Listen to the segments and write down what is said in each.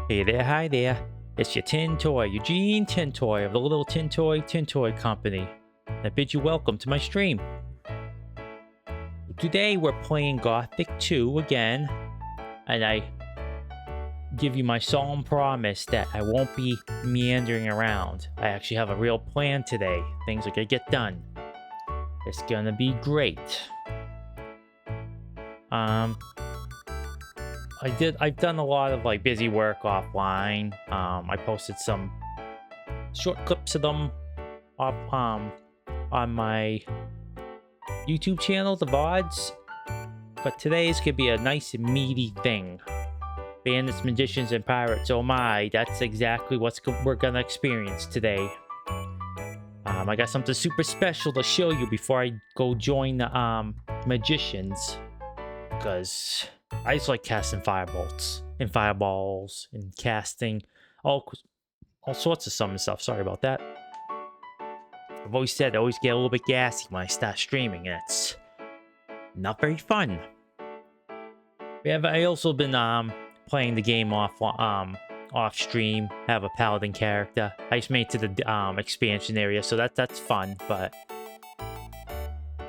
Hey there, hi there. It's your tin toy, eugenetintoy of the Little Tin Toy Company. I bid you welcome to my stream. Today we're playing Gothic II again, and I give you my solemn promise that I won't be meandering around. I actually have a real plan today. Things are gonna get done. It's gonna be great. I've done a lot of like busy work offline. I posted some short clips of them up on my YouTube channel, the VODs. But today's gonna be a nice and meaty thing. Bandits, magicians, and pirates. Oh my, that's exactly we're gonna experience today. I got something super special to show you before I go join the magicians, because I just like casting fireballs and casting all sorts of summon stuff. Sorry about that. I've always said I always get a little bit gassy when I start streaming, and it's not very fun. I also been playing the game off stream. I have a paladin character. I just made it to the expansion area, so that's fun, but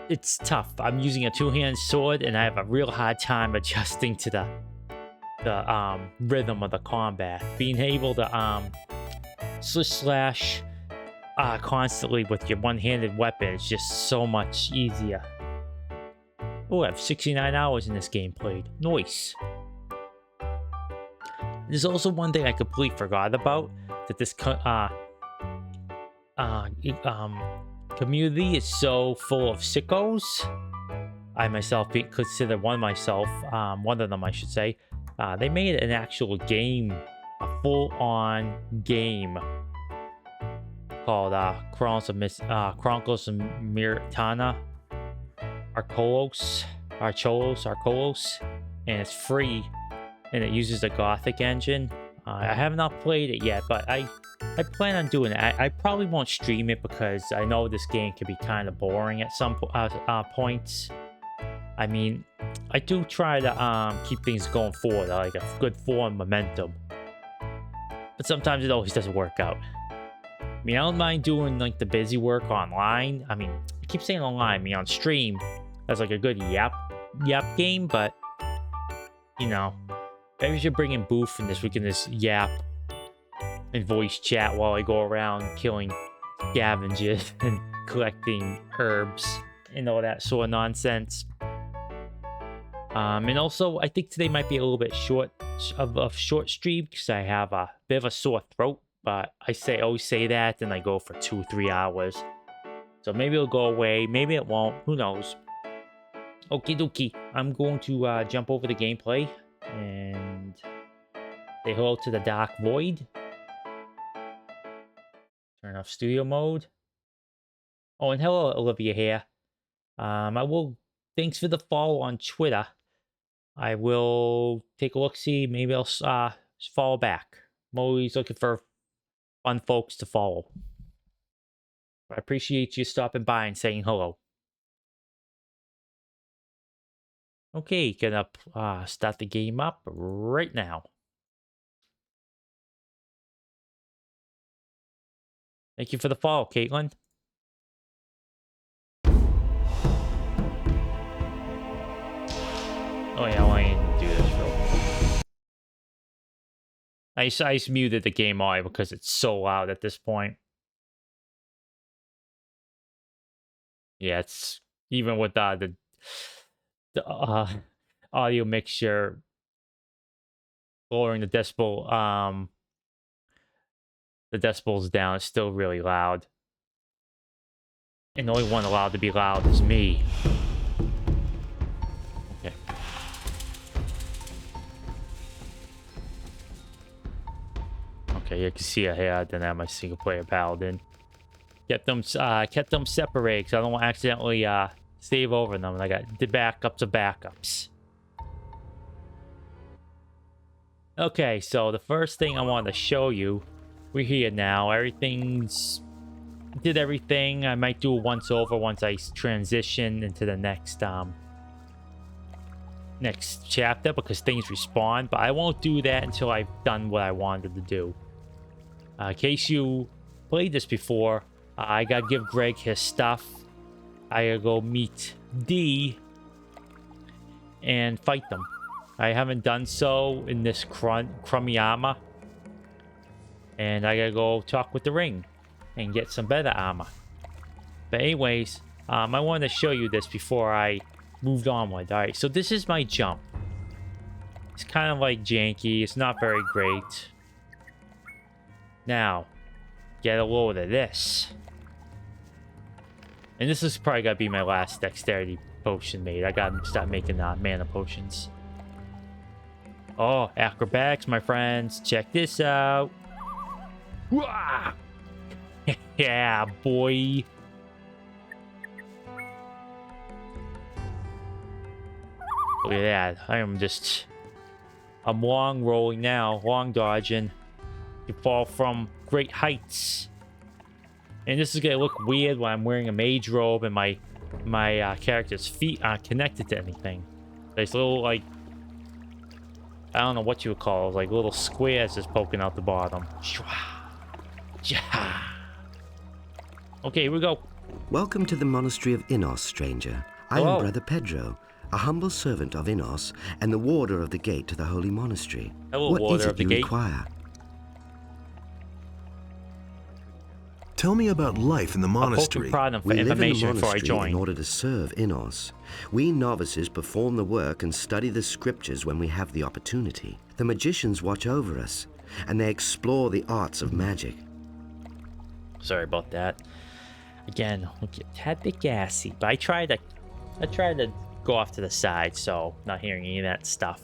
it's tough. I'm using a two-handed sword, and I have a real hard time adjusting to the rhythm of the combat. Being able to slash constantly with your one-handed weapon is just so much easier. Oh, I have 69 hours in this game played. Nice. There's also one thing I completely forgot about, that this community is so full of sickos. I myself consider one of them I should say. They made an actual game, a full-on game called Chronicles of Mirtana Archolos, and it's free, and it uses the Gothic engine. I have not played it yet, but I plan on doing it. I probably won't stream it because I know this game can be kind of boring at some points. I mean, I do try to keep things going forward, like a good form momentum, but sometimes it always doesn't work out. I mean, I don't mind doing like the busy work online. I mean, I keep saying online. I mean, on stream, that's like a good yap game, but you know, maybe we should bring in Booth and we can just yap and voice chat while I go around killing scavengers and collecting herbs and all that sort of nonsense. And also, I think today might be a little bit short stream because I have a bit of a sore throat. But I always say that, and I go for 2-3 hours. So maybe it'll go away, maybe it won't. Who knows? Okie dokie. I'm going to jump over the gameplay and say hello to the Dark Void. Turn off studio mode. Oh, and hello, Olivia here. Thanks for the follow on Twitter. I will take a look, see. Maybe I'll follow back. I'm always looking for fun folks to follow. I appreciate you stopping by and saying hello. Okay, gonna start the game up right now. Thank you for the follow, Caitlin. Oh yeah, I didn't do this real quick. I just muted the game audio because it's so loud at this point. Yeah, it's even with the audio mixture lowering the decibels down. It's still really loud, and the only one allowed to be loud is me. Okay. Okay, you can see I didn't have my single player paladin. Kept them separated because I don't want to accidentally save over them. And I got the backups of backups. Okay, so the first thing I wanted to show you, we're here now. Did everything. I might do a once over once I transition into the next next chapter because things respawn, but I won't do that until I've done what I wanted to do. In case you played this before, I gotta give Greg his stuff. I gotta go meet D and fight them. I haven't done so in this crummy armor. And I gotta go talk with the ring and get some better armor. But anyways, I wanted to show you this before I moved onward. Alright, so this is my jump. It's kind of like janky. It's not very great. Now, get a load of this. And this is probably gotta be my last dexterity potion made. I gotta start making mana potions. Oh, acrobatics, my friends. Check this out. Wah! Yeah, boy. Look at that. I'm long rolling now, long dodging. You fall from great heights. And this is gonna look weird when I'm wearing a mage robe and my character's feet aren't connected to anything. There's little, like, I don't know what you would call it, like little squares just poking out the bottom. Okay, here we go. Welcome to the monastery of Innos, stranger. I am Brother Pedro, a humble servant of Innos and the warder of the gate to the holy monastery. Hello, what warder is it of the you gate. require? Tell me about life in the monastery. For We live in the information before I monastery join. in order to serve Innos. We novices perform the work and study the scriptures when we have the opportunity. The magicians watch over us, and they explore the arts of magic. Sorry about that. Again, look a tad bit gassy, but I tried to go off to the side, so not hearing any of that stuff.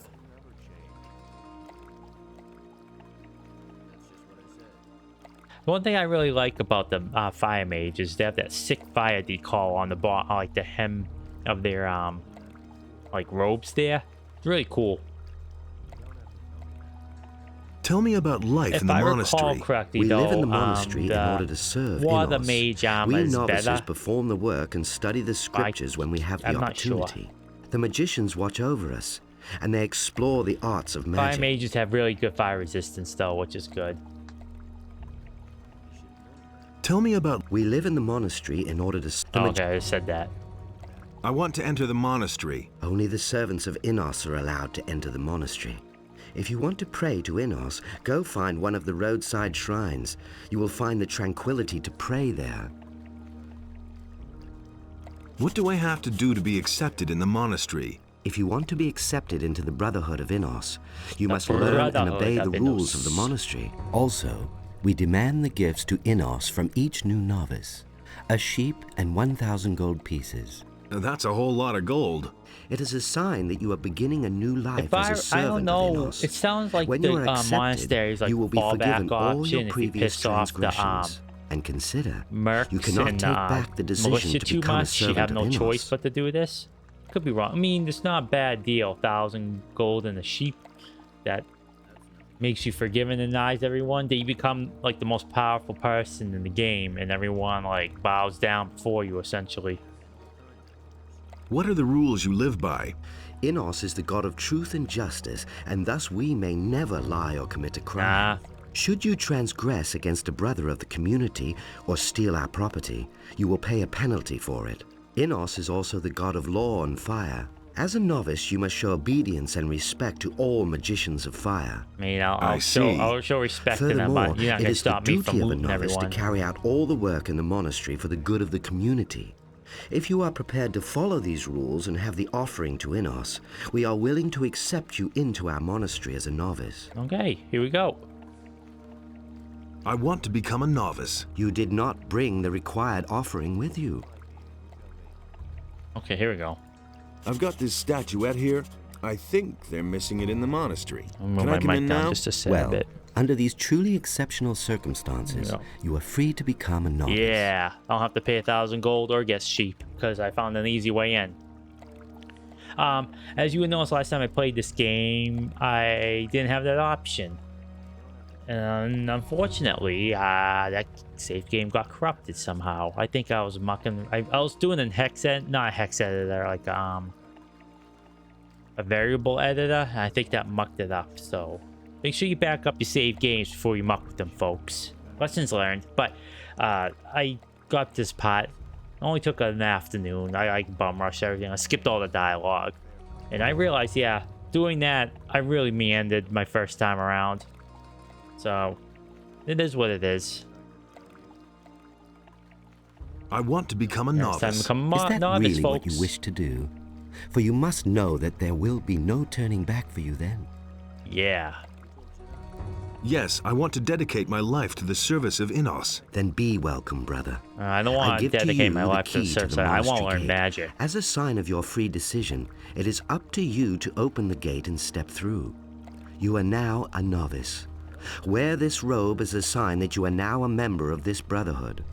The one thing I really like about the fire mage is they have that sick fire decal on the bottom, like the hem of their like robes there. It's really cool. Tell me about life in the If I monastery. recall correctly, We though, live in the monastery in order to serve the Innos. mage armor We is novices better. perform the work and study the scriptures when we have the I'm not sure. opportunity. The magicians watch over us, and they explore the arts of Fire magic. mages have really good fire resistance, though, which is good. Tell me about... We live in the monastery in order to... Okay, I said that. I want to enter the monastery. Only the servants of Innos are allowed to enter the monastery. If you want to pray to Innos, go find one of the roadside shrines. You will find the tranquility to pray there. What do I have to do to be accepted in the monastery? If you want to be accepted into the Brotherhood of Innos, you must learn and Brotherhood obey the of rules Innos. of the monastery. Also, we demand the gifts to Innos from each new novice. A sheep and 1,000 gold pieces. That's a whole lot of gold. It is a sign that you are beginning a new life If as a I servant don't know, of Innos. it sounds like When the you are accepted, monastery is like you will be forgiven fallback all your option if you previous piss off the transgressions. And consider, mercs you cannot and take back the decision militia to too become a much. You servant have of no Innos. choice but to do this. Could be wrong. I mean, it's not a bad deal. 1,000 gold and a sheep that makes you forgiven in the eyes of everyone. That you become like the most powerful person in the game, and everyone like bows down before you essentially. What are the rules you live by? Innos is the god of truth and justice, and thus we may never lie or commit a crime. Nah. Should you transgress against a brother of the community or steal our property, you will pay a penalty for it. Innos is also the god of law and fire. As a novice, you must show obedience and respect to all magicians of fire. I mean, I see. I'll show respect to them, Furthermore, but you're not it gonna is the stop me duty from of a looting novice everyone. to carry out all the work in the monastery for the good of the community. If you are prepared to follow these rules and have the offering to Innos, we are willing to accept you into our monastery as a novice. Okay, here we go. I want to become a novice. You did not bring the required offering with you. Okay, here we go. I've got this statuette here. I think they're missing it in the monastery. I'll move Can my I come mic in down now? just a Well, bit. under these truly exceptional circumstances, Yeah. you are free to become a novice. Yeah, I don't have to pay 1,000 gold or get sheep because I found an easy way in. As you would notice, last time I played this game, I didn't have that option. And unfortunately, that save game got corrupted somehow. I think I was mucking. I was doing a hex edit, not a hex editor, like a variable editor, and I think that mucked it up. So make sure you back up your save games before you muck with them, folks. Lessons learned. But I got this part. It only took an afternoon. I bum rushed everything. I skipped all the dialogue. And I realized, yeah, doing that, I really meandered my first time around. So it is what it is. I want to become a It's time to novice. become Is that novice, really folks. what you wish to do? For you must know that there will be no turning back for you then. Yeah. Yes, I want to dedicate my life to the service of Innos. Then be welcome, brother. I don't I want to give to dedicate you my the life to the key to service. the I want to monastery learn gate. magic. As a sign of your free decision, it is up to you to open the gate and step through. You are now a novice. Wear this robe as a sign that you are now a member of this brotherhood.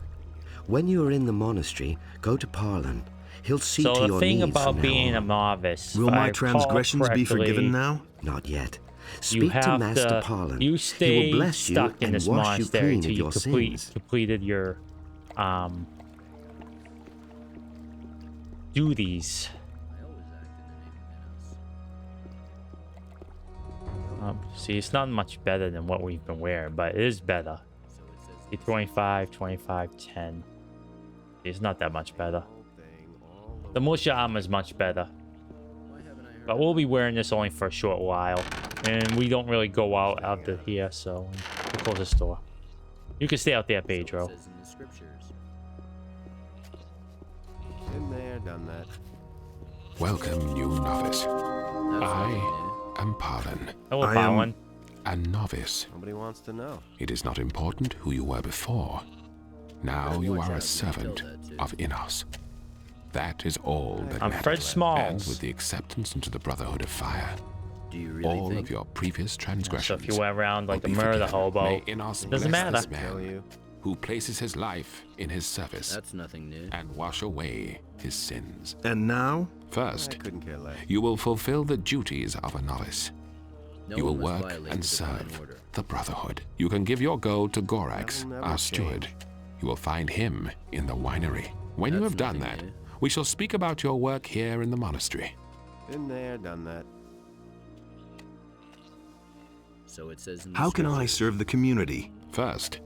When you are in the monastery, go to Parlin. He'll see So to the your thing needs about from being now a on. novice, Will if I my recall transgressions be forgiven correctly, now? Not yet. you Speak to have Master to, Parlin. you He stay will bless you stuck in and this wash you monastery clean until of you your sins. completed your duties. See, it's not much better than what we've been wearing, but it is better. See, 25, 25, 10. It's not that much better. The Musha armor is much better. But we'll be wearing this only for a short while. And we don't really go out of here, so we'll close the store. You can stay out there, Pedro. Been there, done that. Welcome, new novice. I am Parlin, Hello, I am- Fallon. a novice. Nobody wants to know. It is not important who you were before. Now you are a servant of Innos. That is all that I'm matters. Fred Smalls. And with the acceptance into the Brotherhood of Fire, Do you really all think? of your previous So transgressions if you went around like a will be murder forgiven. hobo, May Innos doesn't bless matter. this Tell man you, who places his life in his service that's nothing new. and wash away his sins. And now? I First, couldn't care less. you will fulfill the duties of a novice. No You will one must work violate and the divine serve order. the Brotherhood. You can give your gold to Gorax, That will never our steward. change. You will find him in the winery. When you That's have done nothing that, new. we shall speak about your work here in the monastery. Been there, done that. So it says in the How can I scriptures. serve the community? First,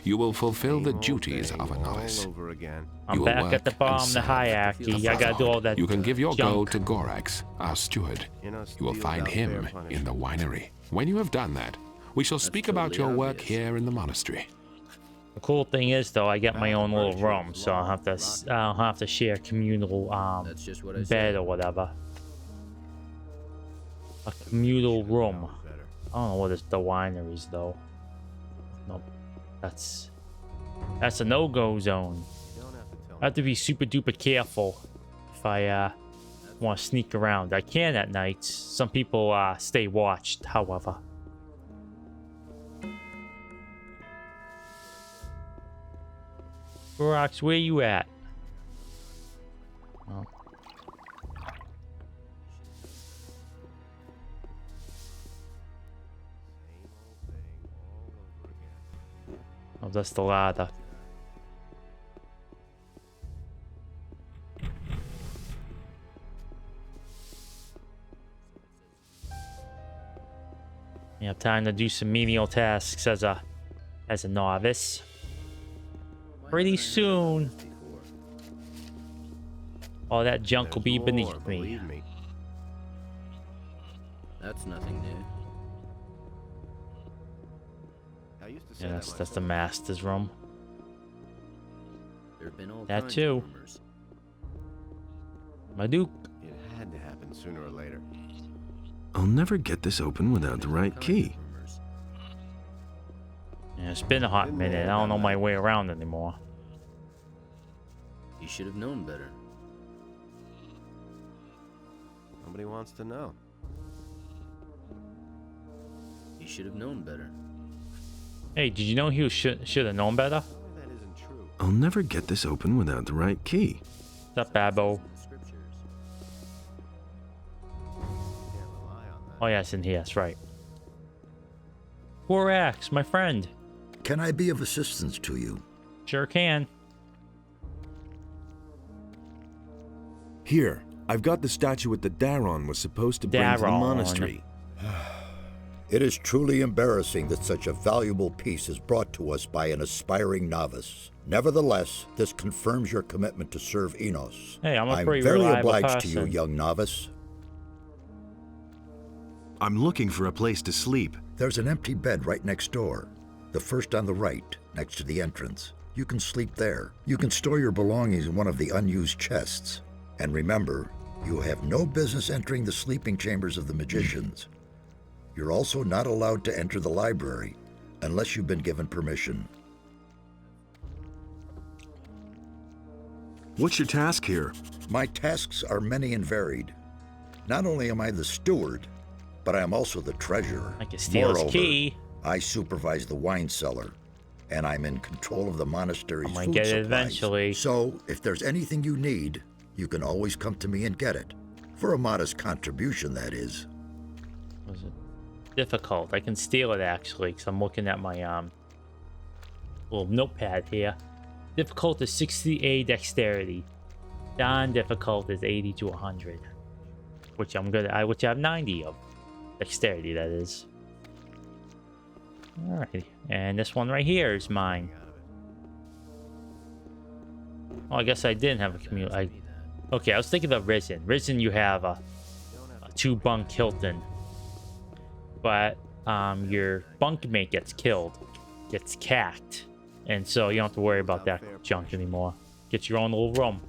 you will fulfill the Same old duties thing of a all novice. over again. I'm will back work at the and bottom of the serve hierarchy. the I gotta do all that. You can give your junk. gold to Gorax, our steward. You know, You will steal find without fair him in punishment. the winery. When you have done that, we shall speak about your totally work obvious. here in the monastery. The cool thing is, though, I get my own little Virtue room, is so I law, don't have to share communal That's just what I bed said. or whatever. A communal room. Better. I don't know what is the wineries though. Nope. That's a no-go zone. You don't have to tell I have to be super duper careful if I want to sneak around. I can at nights. Some people stay watched, however. Rox, where you at? Oh. Oh, that's the ladder. You have time to do some menial tasks as a novice. Pretty soon, all that junk will be There's beneath more, me. believe me. That's nothing new. I used to say Yeah, that that's the myself. master's room. There have been all that kinds too. of rumors. My Duke. It had to happen sooner or later. I'll never get this open without the right Kinds key. of rumors. Yeah, it's been a hot minute. I don't know my way around anymore. You should have known better. Nobody wants to know. You should have known better. Hey, did you know he should have known better? That isn't true. I'll never get this open without the right key. What's up, Babbo? In the scriptures. Can't rely on that. Oh, yeah, it's in here. That's right. Gorax, my friend. Can I be of assistance to you? Sure can. Here, I've got the statue that Daron was supposed to bring to the Daron. monastery. It is truly embarrassing that such a valuable piece is brought to us by an aspiring novice. Nevertheless, this confirms your commitment to serve Enos. Hey, I'm a I'm pretty very reliable obliged to you, person. young novice. I'm looking for a place to sleep. There's an empty bed right next door. The first on the right, next to the entrance. You can sleep there. You can store your belongings in one of the unused chests. And remember, you have no business entering the sleeping chambers of the magicians. You're also not allowed to enter the library unless you've been given permission. What's your task here? My tasks are many and varied. Not only am I the steward, but I am also the treasurer. I can steal his Moreover, key. I supervise the wine cellar, and I'm in control of the monastery's I might food get it supplies. eventually. So, if there's anything you need, you can always come to me and get it. For a modest contribution, that is. Was it difficult? I can steal it actually, because I'm looking at my little notepad here. Difficult is 60 dexterity. Non-difficult is 80 to 100, which I'm good at. Which I have 90 of dexterity. That is. All right, and this one right here is mine. Oh, I guess I didn't have a commute. Okay, I was thinking of Risen. Risen, you have a 2-bunk Hilton, but your bunkmate gets killed, gets cacked, and so you don't have to worry about that junk anymore. Get your own little room.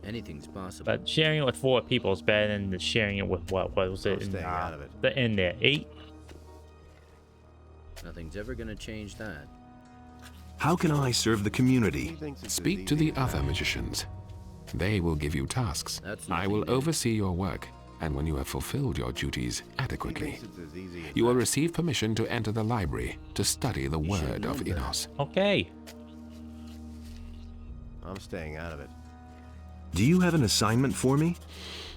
Anything's possible. But sharing it with 4 people is better than sharing it with what was it? Staying out of it. The in there 8. Nothing's ever gonna change that. How can I serve the community? Speak to the other magicians. They will give you tasks. I will oversee your work, and when you have fulfilled your duties adequately, you will receive permission to enter the library to study the word of Enos. Okay. I'm staying out of it. Do you have an assignment for me?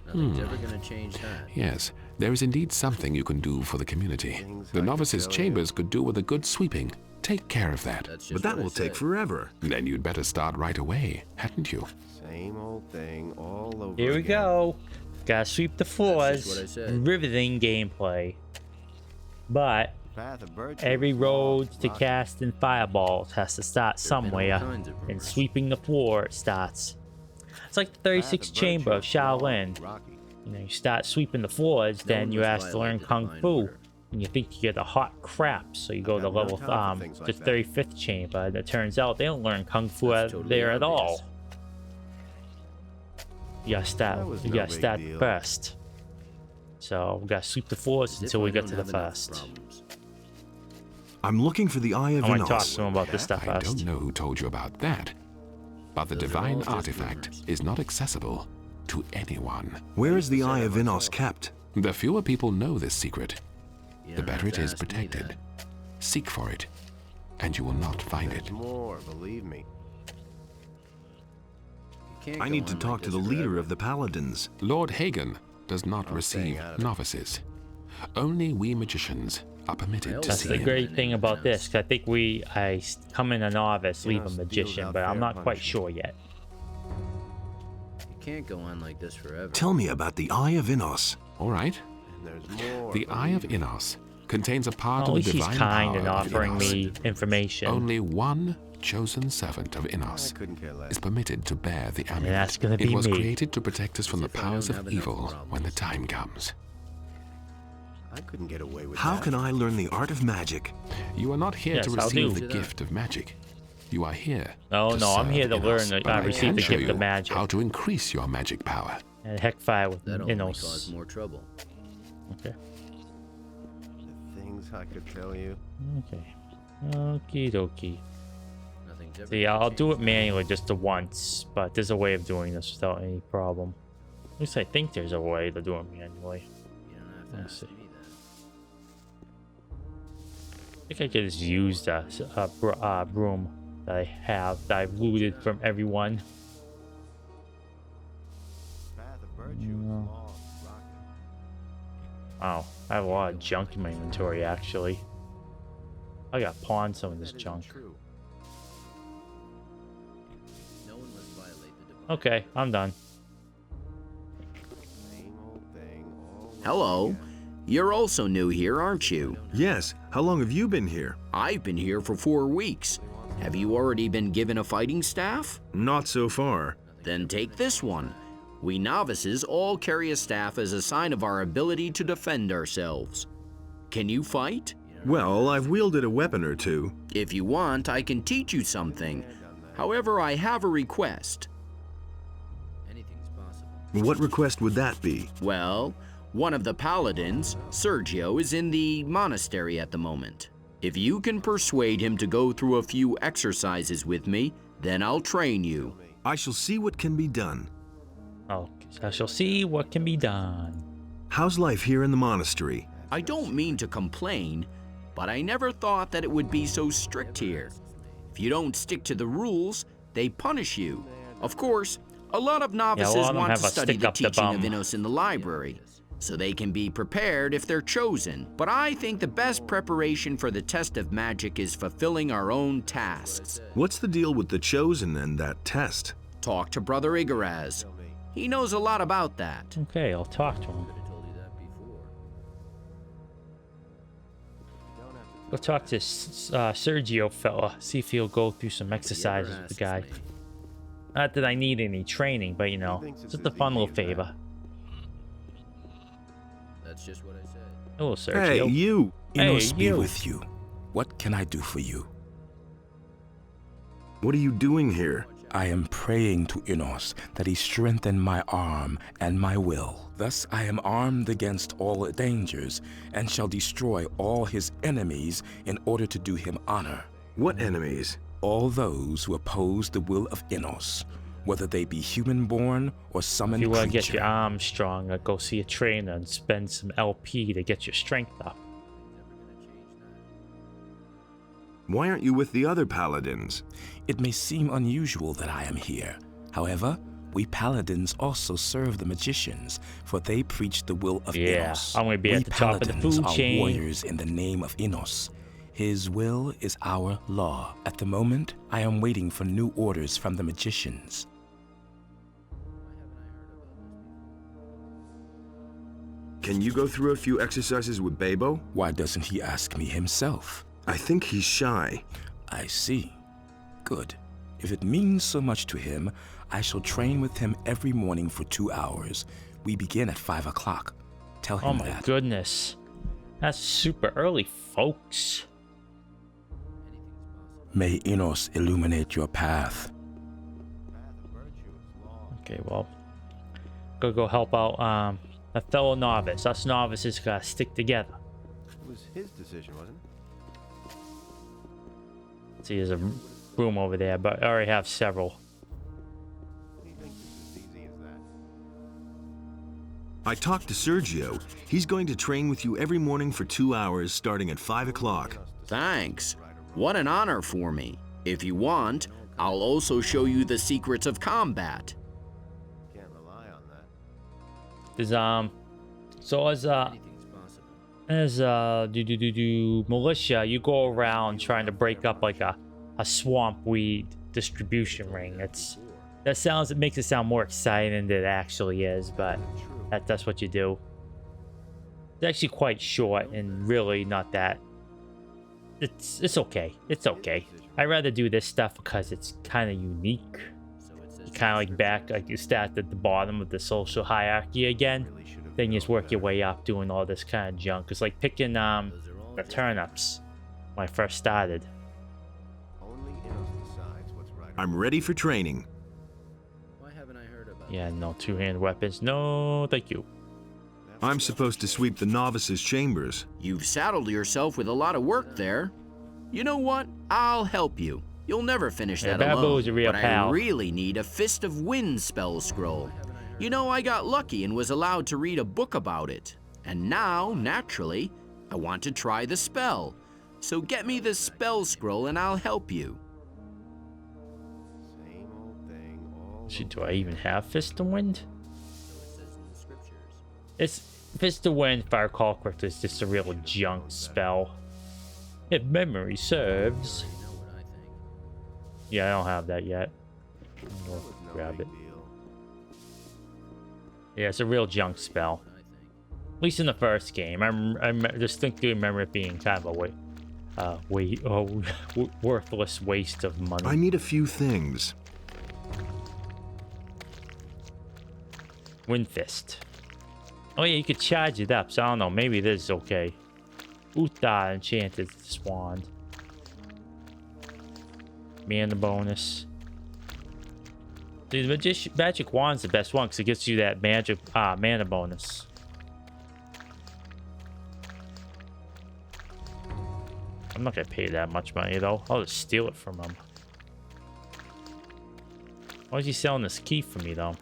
Nothing's ever gonna change that. Yes, there is indeed something you can do for the community. The novices' chambers could do with a good sweeping. Take care of that. That's just But that what I will take said. forever. Then you'd better start right away, hadn't you? Same old thing all over Here we again. go. Gotta sweep the floors. what I said. Riveting gameplay. But Path of virtue every is road long, to rocky. casting fireballs has to start There've been all somewhere, kinds of and rumors. sweeping the floor starts. It's like the Path 36th of chamber of virtue is long, Shaolin. rocky. You know, you start sweeping the floors, No then one you must ask to learn violate the Kung divine Fu, order. and you think you get the hot crap, so you go to got no level time for things like the that. 35th chamber, and it turns out they don't learn Kung Fu That's out totally there at all. obvious. You gotta start. That was You no gotta big start deal. first. So we gotta sweep the floors As if until we I get don't to the have enough first. problems. I'm looking for the Eye of I want to talk Enos. to him about this stuff I first. don't know who told you about that, but the Those are divine all just artifact rumors. is not accessible to anyone. Where is the Said Eye it of Enos myself. kept? The fewer people know this secret, You the don't better have it to is ask me protected. that. Seek for it, and you will not find it. There's more, believe me. You can't I go need to on talk like to this the leader forever. of the Paladins. Lord Hagen does not I'm staying receive out of it. novices. Only we magicians are permitted to That's see the him. great thing about this, 'cause I think come in a novice, leave a Enos magician, deals out but I'm fair not quite punishment. sure yet. You can't go on like this forever. Tell me about the Eye of Enos. All right. And there's more. The Eye of Enos contains a part At of least the he's divine kind power and of offering Enos. me information. Only one chosen servant of I Enos couldn't care less. is permitted to bear the amulet. that's gonna It be was me. created to protect us from the if I powers don't of have enough evil when the problems. time comes. I couldn't get away with How that. can I learn the art of magic? You are not here to Yes, I'll receive do. the gift of magic. You are here. Oh to no, I'm serve here to Enos. learn, But I receive can the show gift you of magic. how to increase your magic power. And heck fire with That'll only Enos. cause more trouble. Okay. The things I could tell you. Okay. Okie dokie. Nothing's ever See, gonna I'll do it change. manually just the once, but there's a way of doing this without any problem. At least I think there's a way to do it manually. You don't have to Let's ask see. me that. I think I could just use the broom that I have, that I've looted from everyone. Path of virtue is No. long, rocky. Wow, I have a lot of junk in my inventory, actually. I got pawned some of this That isn't junk. true. No one must violate the divine. Okay, I'm done. Hello. You're also new here, aren't you? Yes. How long have you been here? I've been here for 4 weeks. Have you already been given a fighting staff? Not so far. Then take this one. We novices all carry a staff as a sign of our ability to defend ourselves. Can you fight? Well, I've wielded a weapon or two. If you want, I can teach you something. However, I have a request. What request would that be? Well, one of the paladins, Sergio, is in the monastery at the moment. If you can persuade him to go through a few exercises with me, then I'll train you. I shall see what can be done. Oh, I shall see what can be done. How's life here in the monastery? I don't mean to complain, but I never thought that it would be so strict here. If you don't stick to the rules, they punish you. Of course, a lot of novices want to study the teaching of Innos in the library, so they can be prepared if they're chosen. But I think the best preparation for the test of magic is fulfilling our own tasks. What's the deal with the chosen and that test? Talk to Brother Igaraz. He knows a lot about that. Okay, I'll talk to him. Go talk to Sergio fella. See if he'll go through some exercises with the guy. Not that I need any training, but you know, just a fun little favor. That's just what I said. Hello, Sergio. Hey, you! Innos be with you. What can I do for you? What are you doing here? I am praying to Innos that he strengthen my arm and my will. Thus I am armed against all dangers and shall destroy all his enemies in order to do him honor. What enemies? All those who oppose the will of Innos, whether they be human-born or summoned If you want to creature. get your arms strong, go see a trainer and spend some LP to get your strength up. Why aren't you with the other paladins? It may seem unusual that I am here. However, we paladins also serve the magicians, for they preach the will of Innos. I'm gonna be at the top of the food chain. We paladins are warriors in the name of Innos. His will is our law. At the moment, I am waiting for new orders from the magicians. Can you go through a few exercises with Babo? Why doesn't he ask me himself? I think he's shy. I see. Good. If it means so much to him, I shall train with him every morning for 2 hours. We begin at 5 o'clock. Tell him that. Oh my goodness. That's super early, folks. May Innos illuminate your path. Okay, well, go help out a fellow novice. Us novices gotta stick together. It was his decision, wasn't it? See, there's a room over there, but I already have several. He thinks it's as easy as that. I talked to Sergio. He's going to train with you every morning for 2 hours, starting at 5 o'clock. Thanks. What an honor for me. If you want, I'll also show you the secrets of combat. Can't rely on that. There's so as militia, you go around trying to break up like a swamp weed distribution ring. It makes it sound more exciting than it actually is, but that's what you do. It's actually quite short and really not that. It's okay. It's okay. I'd rather do this stuff because it's kind of unique. You kind of like you start at the bottom of the social hierarchy again. Then you just work your way up doing all this kind of junk. It's like picking the turnips when I first started. Only Innos decides what's right. I'm ready for training. Why haven't I heard about Yeah, no two-hand weapons. No, thank you. I'm supposed to sweep the novices' chambers. You've saddled yourself with a lot of work there. You know what? I'll help you. You'll never finish that alone. Babu's a real but pal. I really need a Fist of Wind spell scroll. You know, I got lucky and was allowed to read a book about it. And now, naturally, I want to try the spell. So get me the spell scroll and I'll help you. Same old thing. All Do I even have Fist of Wind? It's Fist of Wind, if I recall correctly, is just a real junk spell. If memory serves. Yeah, I don't have that yet. We'll grab it. Yeah, it's a real junk spell. least in the first game. I distinctly remember it being kind of a worthless waste of money. I need a few things. Wind Fist. Oh yeah, you could charge it up, so I don't know, maybe this is okay. Uta Enchanted Swan. Mana bonus. See, the magic wand's the best one because it gets you that magic mana bonus. I'm not gonna pay that much money though. I'll just steal it from him. Why is he selling this key for me though?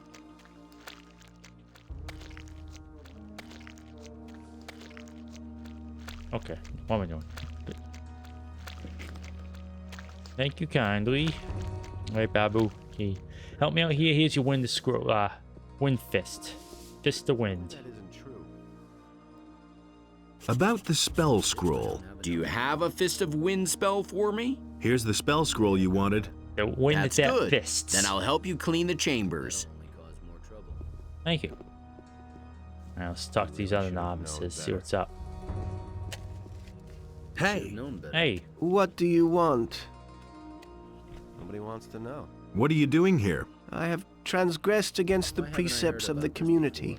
Okay, what am I doing? Thank you kindly. All right, Babu. Okay. Help me out here. Here's your wind scroll. Wind fist. Fist of wind. That isn't true. About the spell scroll. Do you have a Fist of Wind spell for me? Here's the spell scroll you wanted. The wind That's that good. fists. Then I'll help you clean the chambers. Thank you. All right, let's talk to these other novices. See what's up. Hey, Hey, What do you want? Nobody wants to know. what are you doing here? I have transgressed against the precepts of the community.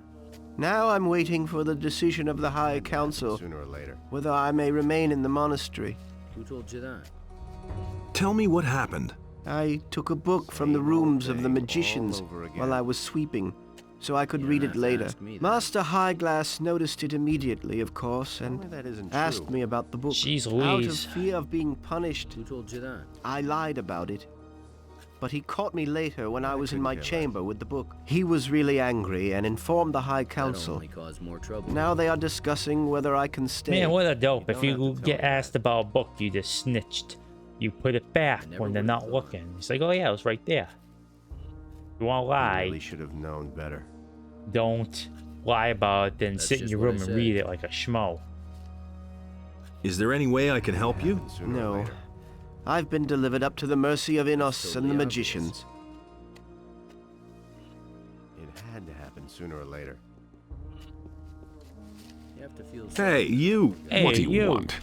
Now I'm waiting for the decision of the High Council, Sooner or later. whether I may remain in the monastery. Who told you that? Tell me what happened. I took a book from the rooms of the magicians all over again. while I was sweeping, so I could You read don't it have to later. ask me that. Master Highglass noticed it immediately, of course, Tell me and that isn't asked true. me about the book. Jeez Out of Louise. fear of being punished, Who told you that? I lied about it. But he caught me later when I was in couldn't my care less. chamber with the book. He was really angry and informed the High That'll Council. only cause more trouble. Now they are discussing whether I can stay. Man, what a dope. You If don't you have to get tell me asked about a book you just snitched, you put it back never when they're would've not thought. looking. It's like, oh yeah, it was right there. You want to You lie, really should have known better. don't lie about it, then That's sit in just your what I room and said. read it like a schmo. Is there any way I can help you? Sooner or No. later. I've been delivered up to the mercy of Innos and the totally obvious. magicians. It had to happen sooner or later. You have to feel Hey, you! Hey, What do you want?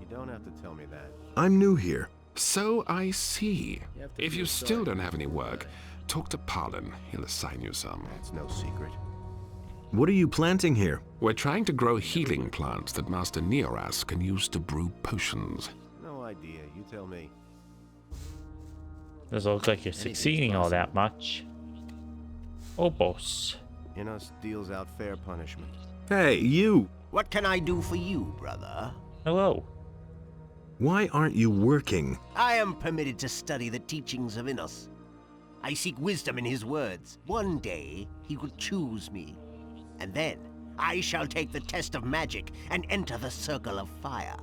You don't have to tell me that. I'm new here. So I see. You have to If feel you still sorry don't for have any the work, guy. talk to Parlin. He'll assign you some. That's no secret. What are you planting here? We're trying to grow healing plants that Master Neoras can use to brew potions. No idea. You tell me. Doesn't look like you're Anything's succeeding all possible. that much. Obos. Innos deals out fair punishment. Hey, you! What can I do for you, brother? Hello. Why aren't you working? I am permitted to study the teachings of Innos. I seek wisdom in his words. One day, he will choose me. And then, I shall take the test of magic and enter the circle of fire.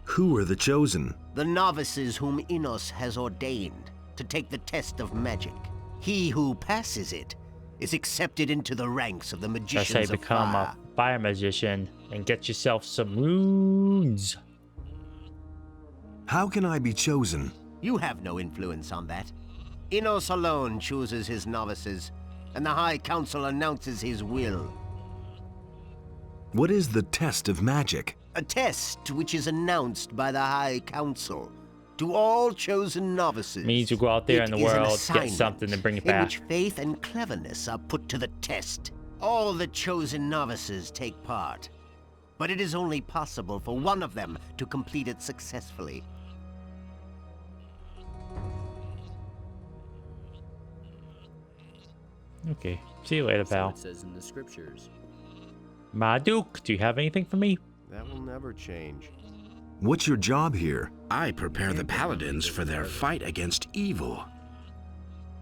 Who are the chosen? The novices whom Innos has ordained to take the test of magic. He who passes it is accepted into the ranks of the That's magicians how you of become fire. a fire magician and get yourself some runes. How can I be chosen? You have no influence on that. Innos alone chooses his novices, and the High Council announces his will. What is the test of magic? A test which is announced by the High Council to all chosen novices. Means you go out there in It the is an world, get assignment something, and bring it in back. which faith and cleverness are put to the test. All the chosen novices take part, but it is only possible for one of them to complete it successfully. Okay. See you later, So pal. it says in the scriptures. Marduk, do you have anything for me? That will never change. What's your job here? I prepare the paladins for their fight against evil.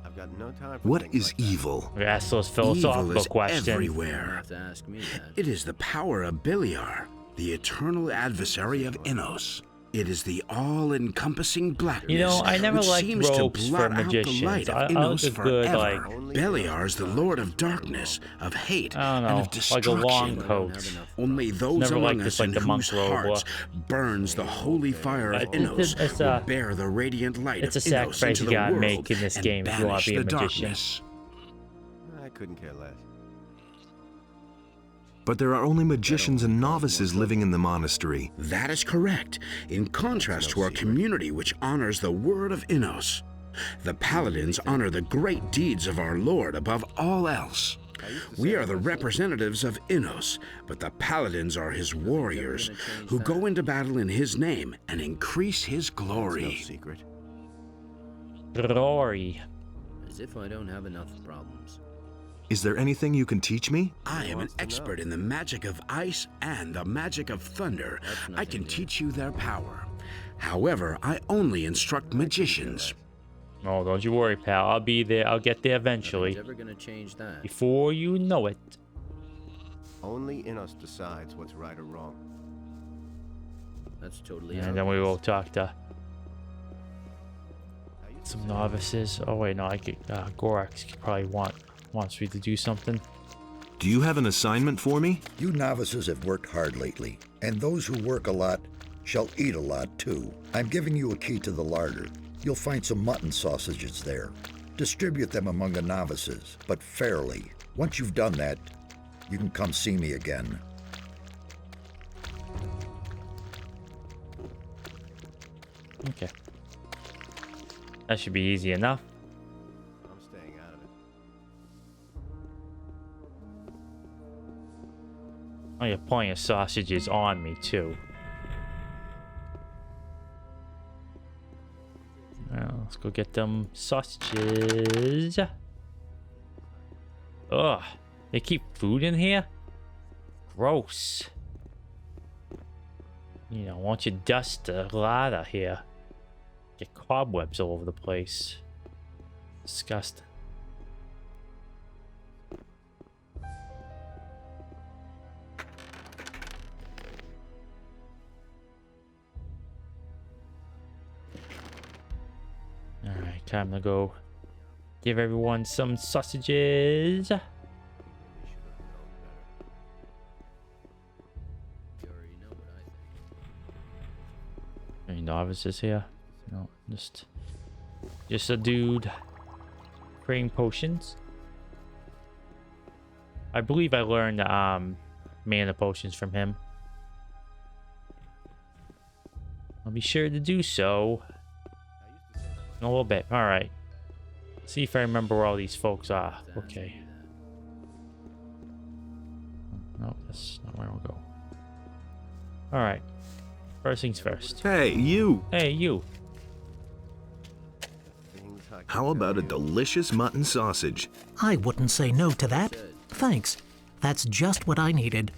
I've got no time for What things is like that. evil? We asked those Evil philosophical is questions. You everywhere. have to ask me that. It is the power of Bilyar, the eternal adversary of Innos. It is the all-encompassing blackness You know, I never which liked seems to ropes for blot out the magicians. light of I like Innos a good, forever. like- Beliar is the lord of darkness, of hate, I don't and know, of like a destruction. long I don't coat. have enough. Only those Never liked among this, us like in the monk whose robe, hearts burns the holy fire of Innos it's will a- bear the radiant light it's a of Innos sacrifice into you the gotta world make in this and game if you wanna banish be a the magician. darkness. I couldn't care less. But there are only magicians and novices living in the monastery. That is correct, in contrast to our community which honors the word of Innos. The paladins honor the great deeds of our Lord above all else. We are the representatives of Innos, but the paladins are his warriors, who go into battle in his name and increase his glory. No secret. Glory. As if I don't have enough problems. Is there anything you can teach me? I am an expert in the magic of ice and the magic of thunder. I can teach you their power. However, I only instruct magicians. Oh, don't you worry, pal. I'll be there. I'll get there eventually. Nothing's ever gonna change that. Before you know it. Only Innos decides what's right or wrong. That's totally. And then we will talk to some novices. Oh wait, no, I could. Gorax probably wants me to do something. Do you have an assignment for me? You novices have worked hard lately, and those who work a lot shall eat a lot too. I'm giving you a key to the larder. You'll find some mutton sausages there. Distribute them among the novices, but fairly. Once you've done that, you can come see me again. Okay. That should be easy enough. I'm staying out of it. Oh, you have plenty of sausages on me, too. Well, let's go get them sausages. Ugh. They keep food in here? Gross. You know, why don't you dust the ladder here? Get cobwebs all over the place. Disgusting. Alright, time to go give everyone some sausages. Any novices here? No, just a dude creating potions. I believe I learned mana potions from him. I'll be sure to do so in a little bit. All right. See if I remember where all these folks are. Okay. No, that's not where we'll go. All right. First things first. Hey, you! Hey, you. How about a delicious mutton sausage? I wouldn't say no to that. Thanks. That's just what I needed.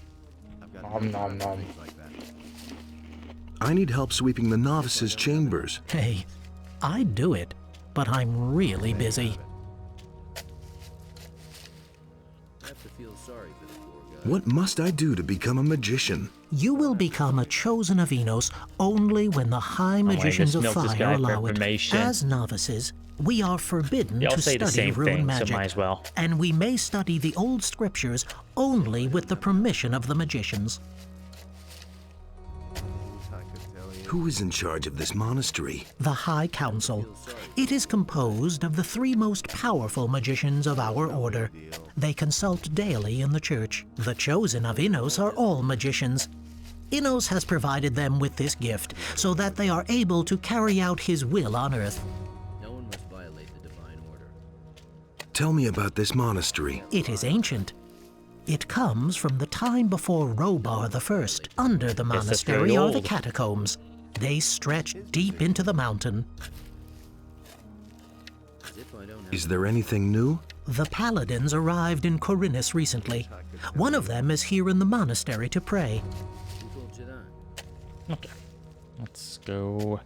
Nom nom nom. I need help sweeping the novices' chambers. Hey, I'd do it, but I'm really busy. I have to feel sorry for the poor guy. What must I do to become a magician? You will become a chosen of Innos only when the High Magicians of Fire allow it. As novices, we are forbidden to study rune magic, so might as well. and we may study the old scriptures only with the permission of the magicians. Who is in charge of this monastery? The High Council. It is composed of the 3 most powerful magicians of our order. They consult daily in the church. The chosen of Innos are all magicians. Innos has provided them with this gift so that they are able to carry out his will on earth. No one must violate the divine order. Tell me about this monastery. It is ancient. It comes from the time before Robar I. Under the monastery are the catacombs. They stretch deep into the mountain. Is there anything new? The paladins arrived in Corinus recently. One of them is here in the monastery to pray. Who told you that? Okay. Let's go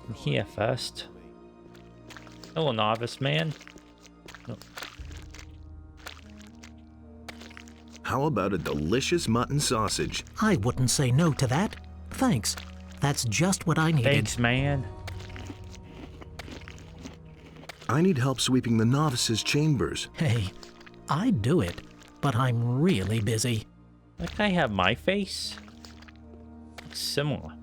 in here first. Hello, novice man. Oh. How about a delicious mutton sausage? I wouldn't say no to that. Thanks. That's just what I needed. Thanks, man. I need help sweeping the novices' chambers. Hey, I'd do it, but I'm really busy. That guy have my face? Looks similar.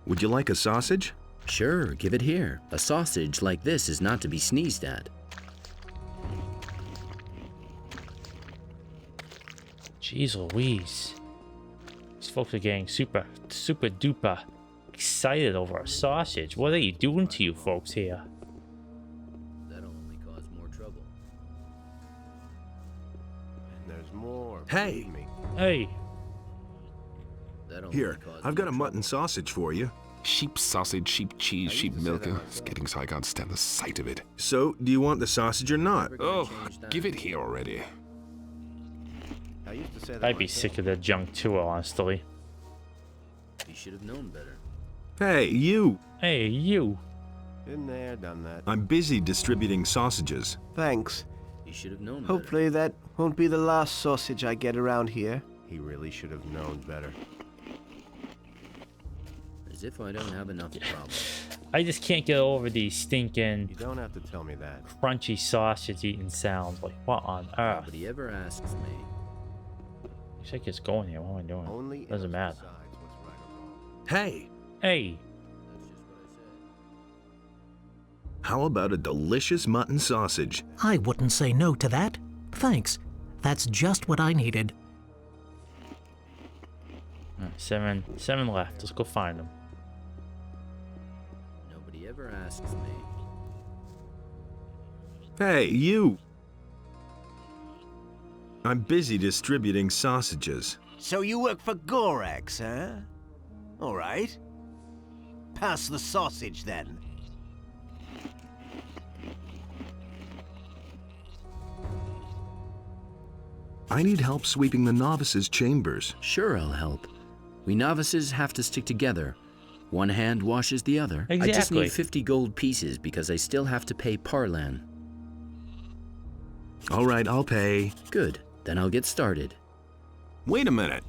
Would you like a sausage? Sure, give it here. A sausage like this is not to be sneezed at. Jeez Louise. These folks are getting super duper excited over a sausage. What are you doing to you folks here? That'll only cause more trouble. And there's more. Hey. Hey. Here, I've got a mutton sausage for you. Sheep sausage, sheep cheese, sheep milk. It's getting so I can't stand the sight of it. So, do you want the sausage or not? Oh, give it here already. I'd be sick of that junk too, honestly. You should have known better. Hey, you! Hey, you! Been there, done that. I'm busy distributing sausages. Thanks. You should have known Hopefully that won't be the last sausage I get around here. He really should have known better. As if I don't have enough problems. I just can't get over these stinking. You don't have to tell me that. Crunchy sausage eating sounds. Like, what on earth? Nobody ever asks me. Wish I could just go in here. What am I doing? Only Doesn't matter. Hey! Hey! How about a delicious mutton sausage? I wouldn't say no to that. Thanks. That's just what I needed. Seven left. Let's go find them. Nobody ever asks me. Hey, you! I'm busy distributing sausages. So you work for Gorax, huh? All right. Pass the sausage, then. I need help sweeping the novices' chambers. Sure, I'll help. We novices have to stick together. One hand washes the other. Exactly. I just need 50 gold pieces because I still have to pay Parlan. All right, I'll pay. Good. Then I'll get started. Wait a minute.